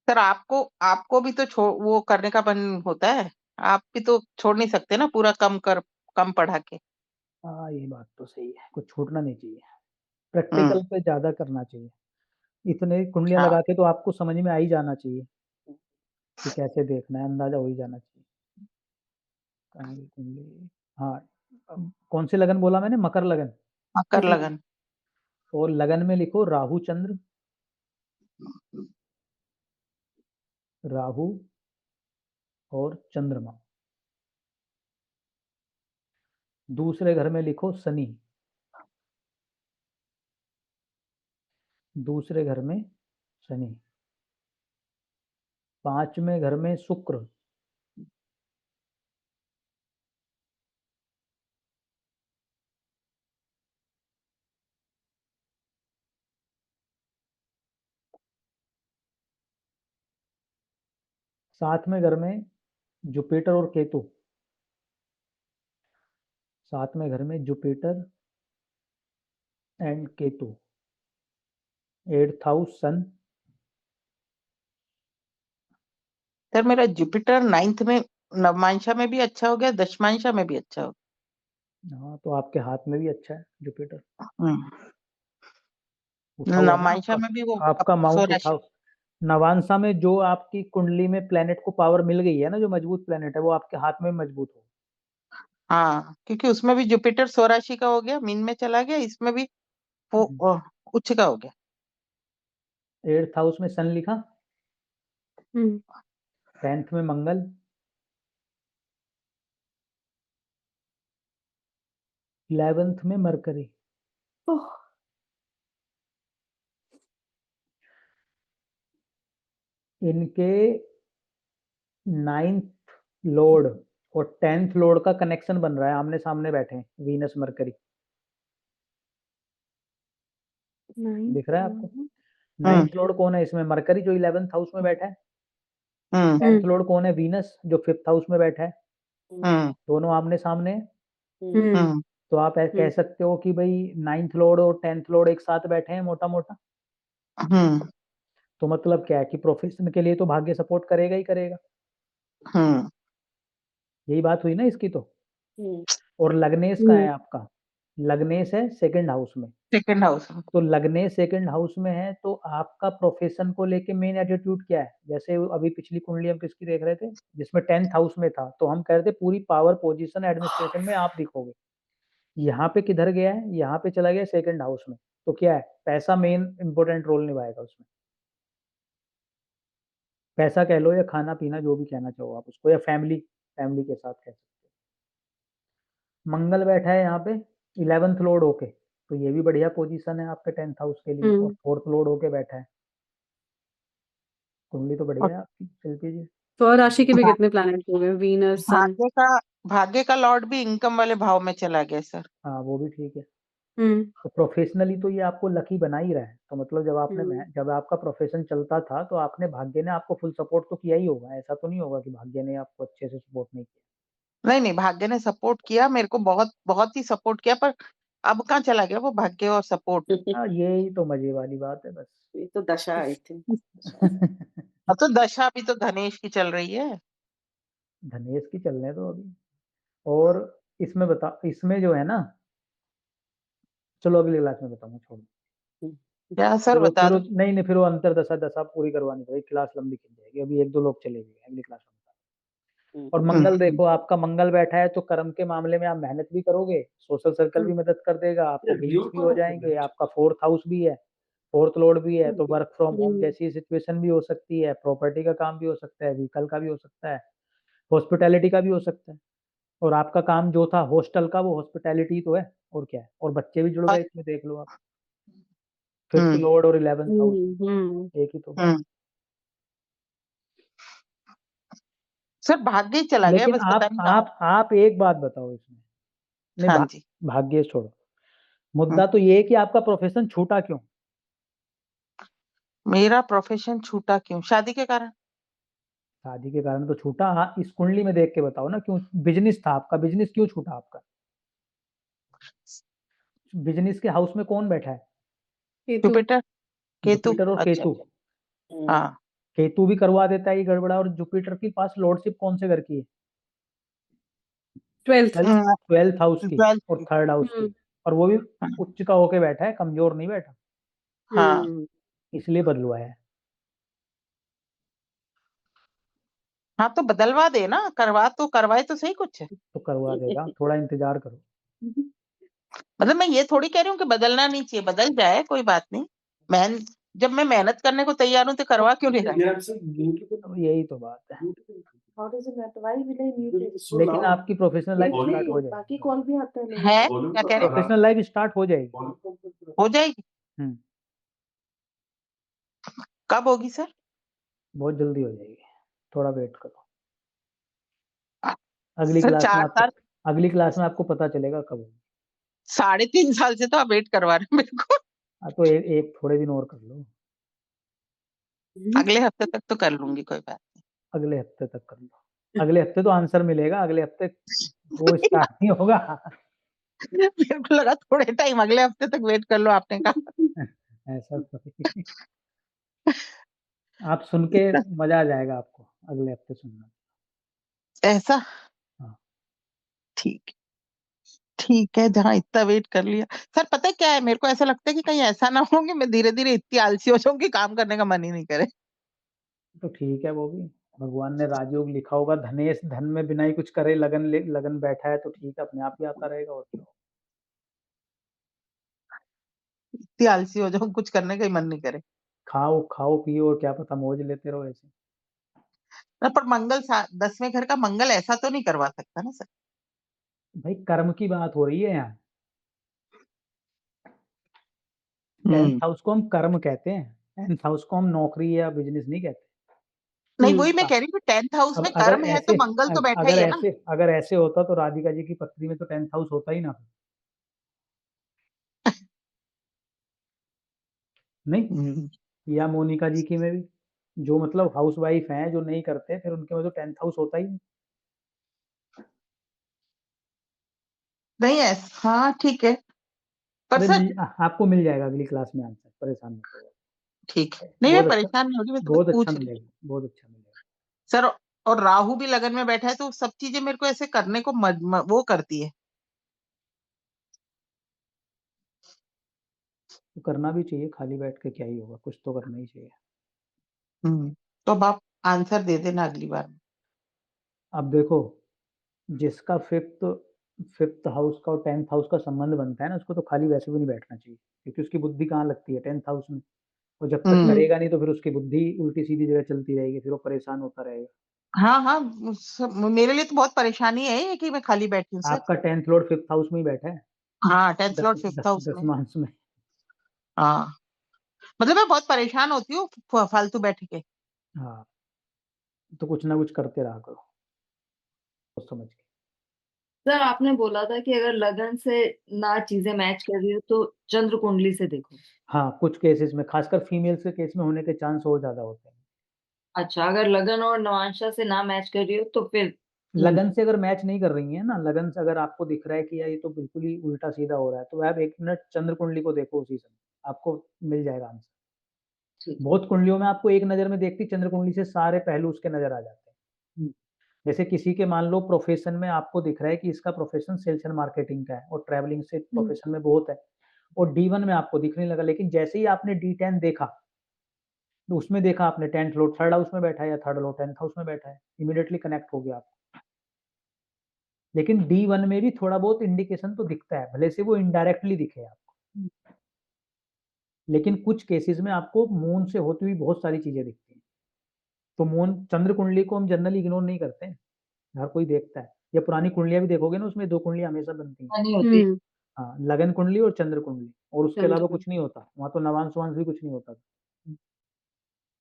सर आपको आपको भी तो वो करने का मन होता है, आप भी तो छोड़ नहीं सकते ना पूरा कम पढ़ा के।
हाँ, ये बात तो सही है, कुछ छूटना नहीं चाहिए, प्रैक्टिकल
हम्म।
पे ज्यादा करना चाहिए। इतने कुंडलियां
हाँ
लगा के तो आपको समझ में आ ही जाना चाहिए कि कैसे देखना है, अंदाजा हो ही जाना चाहिए। कहाँ की कुंडली? हाँ, कौन से लगन बोला मैंने? मकर लगन।
मकर लगन।
और लगन में लिखो राहु चंद्र, राहु और चंद्रमा। दूसरे घर में लिखो शनि, दूसरे घर में शनि। 5वें घर में शुक्र, सातवें घर में जुपिटर और केतु, सातवें घर में Jupiter and Ketu. 8th house sun.
Sir मेरा जुपिटर 9th में, नवमांशा में भी अच्छा हो गया, दशमांशा में भी अच्छा हो
हाँ, तो आपके हाथ में भी अच्छा है जुपिटर,
गया।
उठाओ है ना
नवमांशा
आपका,
में भी वो
आपका माउंट
स्वराशि।
उठाओ। नवांशा में जो आपकी कुंडली में प्लेनेट को पावर मिल गई है ना, जो मजबूत प्लेनेट है, वो आपके हाथ में मजबूत हो।
हाँ क्योंकि उसमें भी जुपिटर स्वराशि का हो गया, मीन में चला गया, इसमें भी वो उच्च का हो गया।
8th हाउस में सन लिखा, 10th में मंगल, 11th में मरकरी। इनके 9th लॉर्ड और 10th लॉर्ड का कनेक्शन बन रहा है, आमने सामने बैठे हैं, वीनस मरकरी। दिख रहा है आपको? 9th लॉर्ड कौन है इसमें? मरकरी, जो 11th हाउस में बैठा है। 10th लॉर्ड कौन है? वीनस, जो 5th हाउस में बैठा है। दोनों आमने सामने हैं। तो आप कह सकते हो कि भाई 9th लॉर्ड और 10th लॉर्ड एक साथ बैठे हैं, मोटा मोटा। तो मतलब क्या है कि प्रोफेशन के लिए तो भाग्य सपोर्ट करेगा ही करेगा। यही बात हुई ना इसकी तो। और लग्नेश का है आपका, लग्नेश है सेकंड हाउस में,
सेकंड हाउस में।
तो लग्नेश सेकंड हाउस में है तो आपका प्रोफेशन को लेके मेन एटीट्यूड क्या है? जैसे अभी पिछली कुंडली हम किसकी देख रहे थे जिसमें 10th हाउस में था, तो हम कह रहे थे पूरी पावर पोजीशन एडमिनिस्ट्रेशन में आप दिखोगे। यहाँ पे किधर गया है? यहाँ पे चला गया सेकंड हाउस में, तो क्या है? पैसा मेन इंपॉर्टेंट रोल निभाएगा उसमें। पैसा कह लो या खाना पीना, जो भी कहना चाहो आप उसको, या फैमिली, फैमिली के साथ कह सकते हो। मंगल बैठा है यहाँ पे 11th लॉर्ड होके, तो ये भी बढ़िया पोजीशन है आपके 10th हाउस के लिए, और 4th लॉर्ड होके बैठा है। कुंडली तो बढ़िया है आपकी शिल्पी जी।
तो राशि के भी कितने प्लैनेट हो गए? वीनस, सन।
भाग्य का लॉर्ड भी इनकम वाले भाव में चला गया सर।
हाँ वो भी ठीक है।
हम्म
तो प्रोफेशनली तो ये आपको लकी बना ही रहा है, तो मतलब जब आपका प्रोफेशन चलता था तो आपने भाग्य ने आपको फुल सपोर्ट तो किया ही होगा, ऐसा तो नहीं होगा कि भाग्य ने आपको अच्छे से सपोर्ट नहीं किया।
नहीं, भाग्य ने सपोर्ट किया मेरे को, बहुत बहुत ही सपोर्ट किया, पर अब कहाँ चला गया वो भाग्य और सपोर्ट।
हाँ यही तो मजे वाली बात है बस।
ये तो दशा आई थी।
अब तो दशा भी तो धनेश की चल रही है।
धनेश की चलने दो अभी। और इसमें जो है ना, चलो अगली क्लास में बताऊंगा, छोड़ो।
क्या सर बता दो।
नहीं फिर वो अंतर दशा पूरी करवानी पड़ेगी, क्लास लंबी खिंच जाएगी, अभी 1-2 लोग चले गए अगली क्लास में। और मंगल देखो, आपका मंगल बैठा है तो कर्म के मामले में आप मेहनत भी करोगे, सोशल सर्कल भी मदद कर देगा, आपको डील्स भी हो जाएंगे, आपका 4th हाउस भी है, 4th लॉर्ड भी है, तो वर्क फ्रॉम होम जैसी सिचुएशन भी हो सकती है, प्रॉपर्टी का काम भी हो सकता है, व्हीकल का भी हो सकता है, हॉस्पिटैलिटी का भी हो सकता है। और आपका काम जो था हॉस्टल का, वो हॉस्पिटैलिटी तो है, और क्या है, और बच्चे भी जुड़ गए इसमें, देख लो आप। 5th लॉर्ड और 11th हाउस एक ही तो।
सर भाग्य ही चला गया,
लेकिन
बस पता नहीं कहाँ।
आप एक बात बताओ इसमें, नहीं
हाँ जी।
भाग्य छोड़ो, मुद्दा तो ये है कि आपका प्रोफेशन छूटा क्यों?
मेरा प्रोफेशन छूटा क्यों? शादी के कारण।
शादी के कारण तो छूटा, हाँ इस कुंडली में देख के बताओ ना क्यों। बिजनेस था आपका, बिजनेस क्यों छूटा आपका? बिजनेस के हाउस में कौन बैठा है?
जुपिटर, केतु।
जुपिटर और केतु।
हाँ,
केतु भी करवा देता है ये गड़बड़ा, और जुपिटर के पास लॉर्डशिप कौन से घर की है? 12th हाउस की और 3rd हाउस की, और वो भी उच्च का होके बैठा है, कमजोर नहीं बैठा।
हाँ
इसलिए बदलवाया है।
हाँ, तो बदलवा दे ना, करवाए तो सही कुछ है।
तो करवा देगा, थोड़ा इंतजार करो।
मतलब मैं ये थोड़ी कह रही हूँ कि बदलना नहीं चाहिए, बदल जाए कोई बात नहीं। जब मैं मेहनत करने को तैयार हूँ तो करवा क्यों नहीं रहा?
यही तो बात है। लेकिन आपकी प्रोफेशनल लाइफ स्टार्ट हो जाएगी,
बाकी कॉल भी आता है
क्या कह रहे?
प्रोफेशनल लाइफ स्टार्ट हो जाएगी।
हो जाएगी। कब होगी सर?
बहुत जल्दी हो जाएगी, थोड़ा वेट करो। अगली क्लास में आपको पता चलेगा कब होगी।
3.5 साल से तो आप वेट करवा रहे हैं मेरे को।
तो एक थोड़े दिन और कर लो।
अगले हफ्ते तक तो कर लूंगी, कोई बात नहीं।
अगले हफ्ते तक कर लो, अगले हफ्ते तो आंसर मिलेगा, अगले हफ्ते वो स्टार्ट नहीं होगा।
मेरे को लगा थोड़े टाइम, अगले हफ्ते तक वेट कर लो आपने कहा।
ऐसा तो आप सुन के मजा आ जाएगा आपको, अगले हफ्ते सुनना।
ऐसा?
हाँ
ठीक है, जहाँ इतना वेट कर लिया। सर पता है क्या है, मेरे को ऐसा लगता है कि कहीं ऐसा ना हो कि मैं धीरे धीरे इतनी आलसी हो जाऊं कि काम करने का मन ही नहीं करे।
तो ठीक है, वो भी भगवान ने राजयोग लिखा होगा, धनेश धन में बिना ही कुछ करे लगन बैठा है, तो ठीक है, अपने आप ही आता रहेगा। और क्या,
इतनी आलसी हो जाऊं कुछ करने का ही मन नहीं करे।
खाओ पियो और क्या पता मौज लेते रहो ऐसे।
पर मंगल 10वें घर का मंगल ऐसा तो नहीं करवा सकता ना सर?
भाई कर्म की बात हो रही है यहाँ। 10th हाउस को हम कर्म कहते हैं, 10th हाउस को हम नौकरी या बिजनेस नहीं कहते।
नहीं, वही मैं कह रही हूँ, 10th हाउस में कर्म है तो मंगल तो बैठा ही है ना।
अगर ऐसे होता तो राधिका जी की पत्री में तो 10th हाउस होता ही ना। नहीं, या मोनिका जी की में भी, जो मतलब हाउस वाइफ हैं, जो नहीं करते, फिर उनके में तो 10th हाउस होता ही नहीं।
नहीं है। हाँ ठीक है, पर सर
आपको मिल जाएगा अगली क्लास में आंसर, परेशान मत हो।
ठीक है, नहीं मैं परेशान नहीं होगी, मैं तो
बहुत
पूछ
अच्छा
रही
मिलेगा, बहुत अच्छा मिलेगा
सर। और राहु भी लगन में बैठा है, तो सब चीजें मेरे को ऐसे करने को वो करती है।
तो करना भी चाहिए, खाली बैठ के क्या ही होगा, कुछ तो करना ही चाहिए।
तो अब आप आंसर दे देना अगली बार।
अब देखो, जिसका फिफ्थ हाउस का और 10th हाउस का संबंध बनता है ना, उसको तो खाली वैसे भी नहीं बैठना चाहिए, क्योंकि उसकी बुद्धि कहाँ लगती है 10th हाउस में, और जब तक करेगा नहीं तो फिर उसकी बुद्धि उल्टी सीधी जगह चलती रहेगी, फिर वो परेशान होता रहेगा।
हाँ, मेरे लिए तो बहुत परेशानी है ये कि मैं खाली बैठी हूँ सर।
आपका 10th लॉर्ड 5th हाउस में ही बैठा है।
हाँ, 10th लॉर्ड 5th हाउस में।
दसमांश में।
हाँ, मतलब मैं बहुत परेशान होती हूँ फालतू बैठ के।
हाँ, तो कुछ ना कुछ करते रहा करो, तो समझ के।
सर आपने बोला था कि अगर लगन से ना चीजें मैच कर रही हो तो चंद्र कुंडली से देखो।
हाँ, कुछ केसेस में, खासकर फीमेल्स के केस में होने के चांस और ज्यादा होते हैं।
अच्छा, अगर लगन और नवांशा से ना मैच कर रही हो तो फिर
लगन से अगर मैच नहीं कर रही है ना, लगन से अगर आपको दिख रहा है कि यार ये तो बिल्कुल ही उल्टा सीधा हो रहा है, तो आप 1 मिनट चंद्र कुंडली को देखो, उसी समय आपको मिल जाएगा आंसर। बहुत कुंडलियों में आपको एक नजर में देखती चंद्र कुंडली से सारे पहलू उसके नजर आ जाते हैं। जैसे किसी के मान लो प्रोफेशन में आपको दिख रहा है कि इसका प्रोफेशन सेल्स एंड मार्केटिंग का है और ट्रैवलिंग से प्रोफेशन में बहुत है, और D1 में आपको दिखने लगा, लेकिन जैसे ही आपने D10 देखा, तो उसमें देखा आपने 10th लॉर्ड 3rd हाउस में बैठा है या 3rd लॉर्ड 10th हाउस में बैठा है, इमीडिएटली कनेक्ट हो गया आपको। लेकिन D1 में भी थोड़ा बहुत इंडिकेशन तो दिखता है, भले से वो इनडायरेक्टली दिखे आपको, लेकिन कुछ केसेस में आपको मून से होती हुई बहुत सारी चीजें दिखती हैं। तो मून चंद्र कुंडली को हम जनरली इग्नोर नहीं करते हैं, हर कोई देखता है। या पुरानी कुंडलियां भी देखोगे ना, उसमें 2 कुंडलियां हमेशा बनती हैं। हाँ, लगन कुंडली और चंद्र कुंडली, और उसके अलावा कुछ नहीं होता वहां, तो नवांश वांश भी कुछ नहीं होता,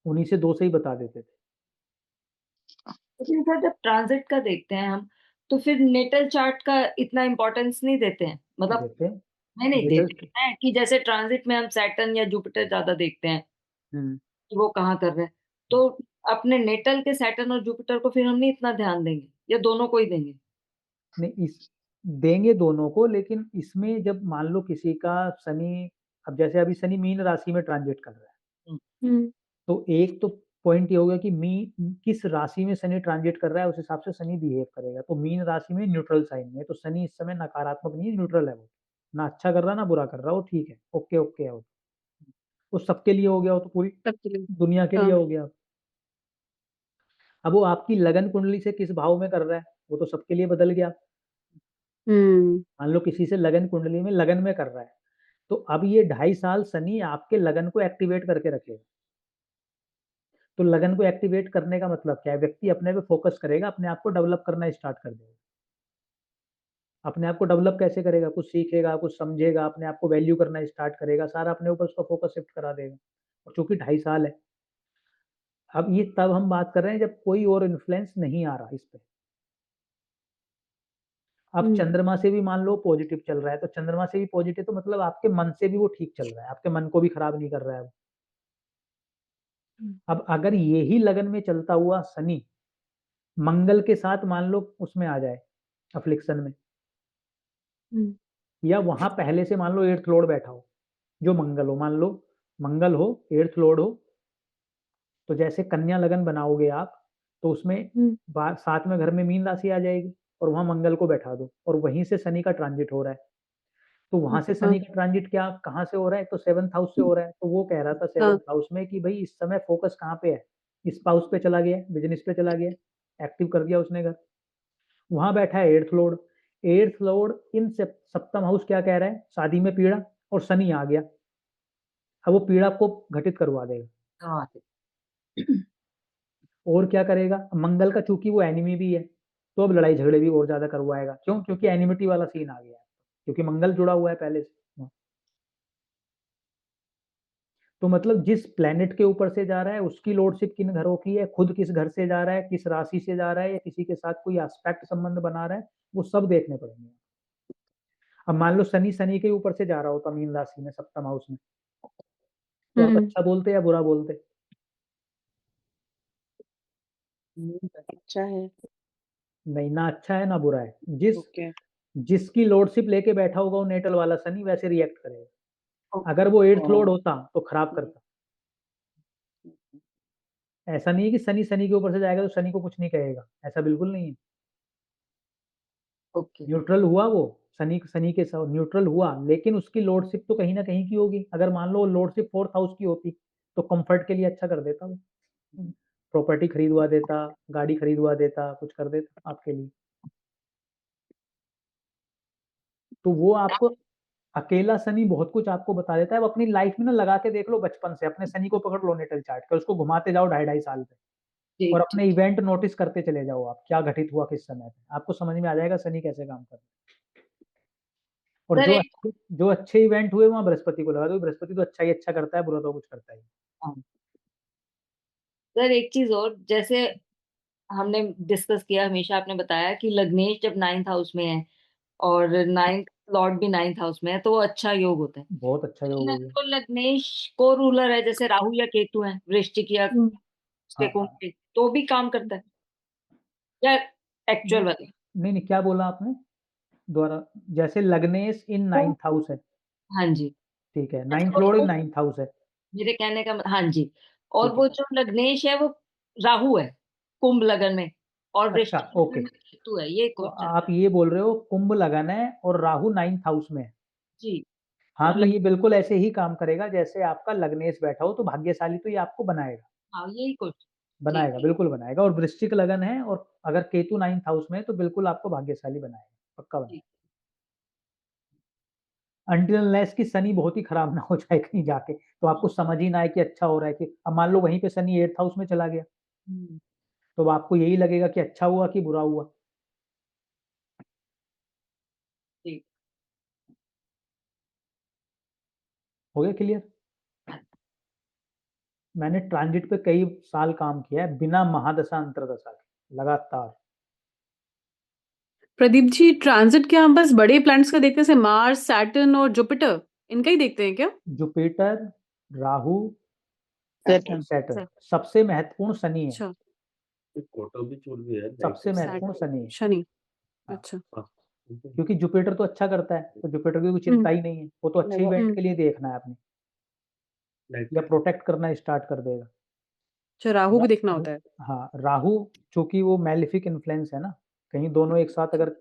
उन्हीं से 2 से ही बता देते थे।
लेकिन सर जब ट्रांजिट का देखते हैं हम, तो फिर नेटल चार्ट का इतना इम्पोर्टेंस नहीं देते हैं, मतलब
देते
नहीं देते हैं कि जैसे ट्रांजिट में हम सैटर्न या जुपिटर ज्यादा देखते हैं कि वो कहाँ कर रहे हैं, तो अपने नेटल के सैटर्न और जुपिटर को फिर हम नहीं इतना ध्यान देंगे, या दोनों को ही देंगे?
नहीं, इस देंगे दोनों को, लेकिन इसमें जब मान लो किसी का शनि, अब जैसे अभी शनि मीन राशि में ट्रांजिट कर रहा है, तो एक तो पॉइंट ये होगा कि किस राशि में शनि ट्रांजिट कर रहा है, उस हिसाब से शनि बिहेव करेगा। तो मीन राशि में न्यूट्रल साइन में, तो शनि इस समय नकारात्मक नहीं है, न्यूट्रल है वो, ना अच्छा कर रहा ना बुरा कर रहा, वो ठीक है, ओके ओके है वो सबके लिए हो गया, वो तो पूरी दुनिया के लिए हो गया। अब वो आपकी लगन कुंडली से किस भाव में कर रहा है, वो तो सबके लिए बदल गया। मान लो किसी से लगन कुंडली में लगन में कर रहा है, तो अब ये 2.5 साल शनि आपके लगन को एक्टिवेट करके रखेगा। तो लगन को एक्टिवेट करने का मतलब क्या है, व्यक्ति अपने पे फोकस करेगा, अपने आप को डेवलप करना स्टार्ट कर देगा। अपने आप को डेवलप कैसे करेगा, कुछ सीखेगा, कुछ समझेगा, अपने आप को वैल्यू करना स्टार्ट करेगा, सारा अपने ऊपर उसका फोकस शिफ्ट करा देगा। और चूंकि 2.5 साल है, अब ये तब हम बात कर रहे हैं जब कोई और इन्फ्लुएंस नहीं आ रहा इस पे। अब चंद्रमा से भी मान लो पॉजिटिव चल रहा है, तो चंद्रमा से भी पॉजिटिव, तो मतलब आपके मन से भी वो ठीक चल रहा है, आपके मन को भी खराब नहीं कर रहा है वो। अब अगर यही लगन में चलता हुआ शनि मंगल के साथ मान लो उसमें आ जाए, अफ्लिक्शन में, या वहां पहले से मान लो 8th लॉर्ड बैठा हो, जो मंगल हो, मान लो मंगल हो 8th लॉर्ड हो, तो जैसे कन्या लगन बनाओगे आप, तो उसमें 7वें घर में मीन राशि आ जाएगी, और वहां मंगल को बैठा दो, और वहीं से शनि का ट्रांजिट हो रहा है। तो वहां से शनि का ट्रांजिट क्या कहाँ से हो रहा है, तो 7th हाउस से हो रहा है। तो वो कह रहा था 7th हाउस में कि भाई इस समय फोकस कहाँ पे है, स्पाउस पे चला गया, बिजनेस पे चला गया, एक्टिव कर दिया उसने घर। वहां बैठा है 8th लॉर्ड, 8th लॉर्ड इन सप्तम हाउस क्या कह रहा है, शादी में पीड़ा, और शनि आ गया, अब वो पीड़ा को घटित करवा देगा। और क्या करेगा, मंगल का चूंकि वो एनिमी भी है, तो अब लड़ाई झगड़े भी और ज्यादा करवाएगा। क्यों, क्योंकि एनिमिटी वाला सीन आ गया है, क्योंकि मंगल जुड़ा हुआ है पहले से। तो मतलब जिस प्लेनेट के ऊपर से जा रहा है उसकी लॉर्डशिप किन घरों की है, खुद किस घर से जा रहा है, किस राशि से जा रहा है, या किसी के साथ कोई एस्पेक्ट संबंध बना रहा है, वो सब देखने पड़ेंगे। अब मान लो शनि शनि के ऊपर से जा रहा होता मीन राशि में सप्तम हाउस में, तो आप अच्छा बोलते या बुरा बोलते?
अच्छा है।
नहीं, ना अच्छा है ना बुरा है। जिसकी लॉर्डशिप लेके बैठा होगा वो नेटल वाला शनि वैसे रिएक्ट करेगा। अगर वो 8th लॉर्ड होता तो खराब करता। ऐसा नहीं है कि शनि शनि के ऊपर से जाएगा तो शनि को कुछ नहीं कहेगा, ऐसा बिल्कुल नहीं है। न्यूट्रल हुआ वो, शनि के साथ न्यूट्रल हुआ, लेकिन उसकी लॉर्डशिप तो कहीं ना कहीं की होगी। अगर मान लो लॉर्डशिप 4th हाउस की होती तो कंफर्ट के लिए अच्छा कर देता वो, प्रॉपर्टी खरीदवा देता, गाड़ी खरीदवा देता, कुछ कर देता आपके लिए। तो वो आपको अकेला शनि बहुत कुछ आपको बता देता है। अब अपनी लाइफ में ना लगा के देख लो, बचपन से अपने शनि को पकड़ लो नेटल चार्ट पे, उसको घुमाते जाओ 2.5 साल पे, और
ठीक
अपने इवेंट नोटिस करते चले जाओ, आप क्या घटित हुआ किस समय पे, आपको समझ में आ जाएगा शनि कैसे काम करता है। और
सर एक
जो अच्छे इवेंट हुए वहां बृहस्पति को लगा दो, बृहस्पति तो अच्छा ही अच्छा करता है, बुरा तो कुछ करता ही नहीं।
सर एक चीज और, जैसे हमने डिस्कस किया, हमेशा आपने बताया कि लग्नेश जब 9th हाउस में है और 9th लॉर्ड भी 9th हाउस में है तो वो अच्छा योग होता है।
बहुत अच्छा योग
लेकिन
हो
अगर
गया।
तो लग्नेश को रूलर है, जैसे राहु या केतु है वृश्चिक या
हाँ
कुंभ पे, तो भी काम करता है या एक्चुअल वाले?
नहीं नहीं, क्या बोला आपने दोबारा? जैसे लग्नेश इन 9th हाउस है,
हाँ जी,
ठीक है,
अच्छा
9th लॉर्ड इन 9th हाउस है,
मेरे कहने का हाँ जी। और
ठीक
वो
है।
जो लग्नेश है वो राहु है कुंभ लगन में, और
अच्छा,
वृश्चिक लगन
ओके,
में केतु है, ये
तो
क्वेश्चन
आप ये बोल रहे हो कुंभ लगन है और राहु 9th हाउस में है।
जी।
हाँ,
और
तो ये बिल्कुल ऐसे ही काम करेगा जैसे आपका लग्नेश बैठा हो, तो भाग्यशाली तो ये आपको बनाएगा,
हाँ यही क्वेश्चन। ठीक
बनाएगा, बिल्कुल बनाएगा। और वृश्चिक लगन है और अगर केतु 9th हाउस में है तो बिल्कुल आपको भाग्यशाली बनाएगा, पक्का बनाएगा।
ठीक।
अनटिल अनलेस कि शनि बहुत ही खराब ना हो जाए कहीं जाके, तो आपको समझ ही ना आए कि अच्छा हो रहा है कि, अब मान लो वहीं पे शनि 8th हाउस में चला गया,
हम्म,
तो अब आपको यही लगेगा कि अच्छा हुआ कि बुरा हुआ।
ठीक।
हो गया क्लियर? मैंने ट्रांजिट पे कई साल काम किया है बिना महादशा अंतरदशा के, लगातार।
प्रदीप जी, ट्रांजिट क्या हम बस बड़े प्लैनेट्स का देखते हैं, जैसे मार्स, सैटर्न और जुपिटर, इनका ही देखते हैं क्या?
Jupiter, Rahu,
Saturn.
सैटर्न, सबसे महत्वपूर्ण शनि है,
अच्छा,
सबसे महत्वपूर्ण शनि है।
शनि।
हाँ,
अच्छा।
क्योंकि जुपिटर तो अच्छा करता है, तो जुपिटर की कोई चिंता ही नहीं है, वो तो अच्छे इवेंट के लिए देखना है आपने, या प्रोटेक्ट करना स्टार्ट कर देगा।
अच्छा, राहु भी देखना
रा-
होता है।
हाँ, राहु चूंकि वो मैलिफिक इन्फ्लुएंस है ना, कहीं दोनों एक साथ अगर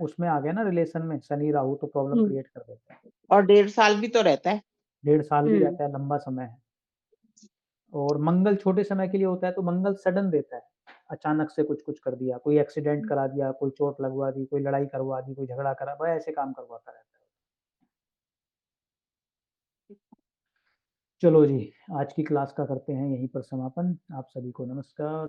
उसमें आ गया ना रिलेशन में, शनि राहु, तो प्रॉब्लम क्रिएट कर देता है।
और 1.5 साल भी तो रहता है।
1.5 साल भी रहता है, लंबा समय है। और मंगल छोटे समय के लिए होता है, तो मंगल सडन देता है, अचानक से कुछ कुछ कर दिया, कोई एक्सीडेंट करा दिया, कोई चोट लगवा दी, कोई लड़ाई करवा दी, कोई झगड़ा करा, वह ऐसे काम करवाता रहता है। चलो जी, आज की क्लास का करते हैं यहीं पर समापन। आप सभी को नमस्कार।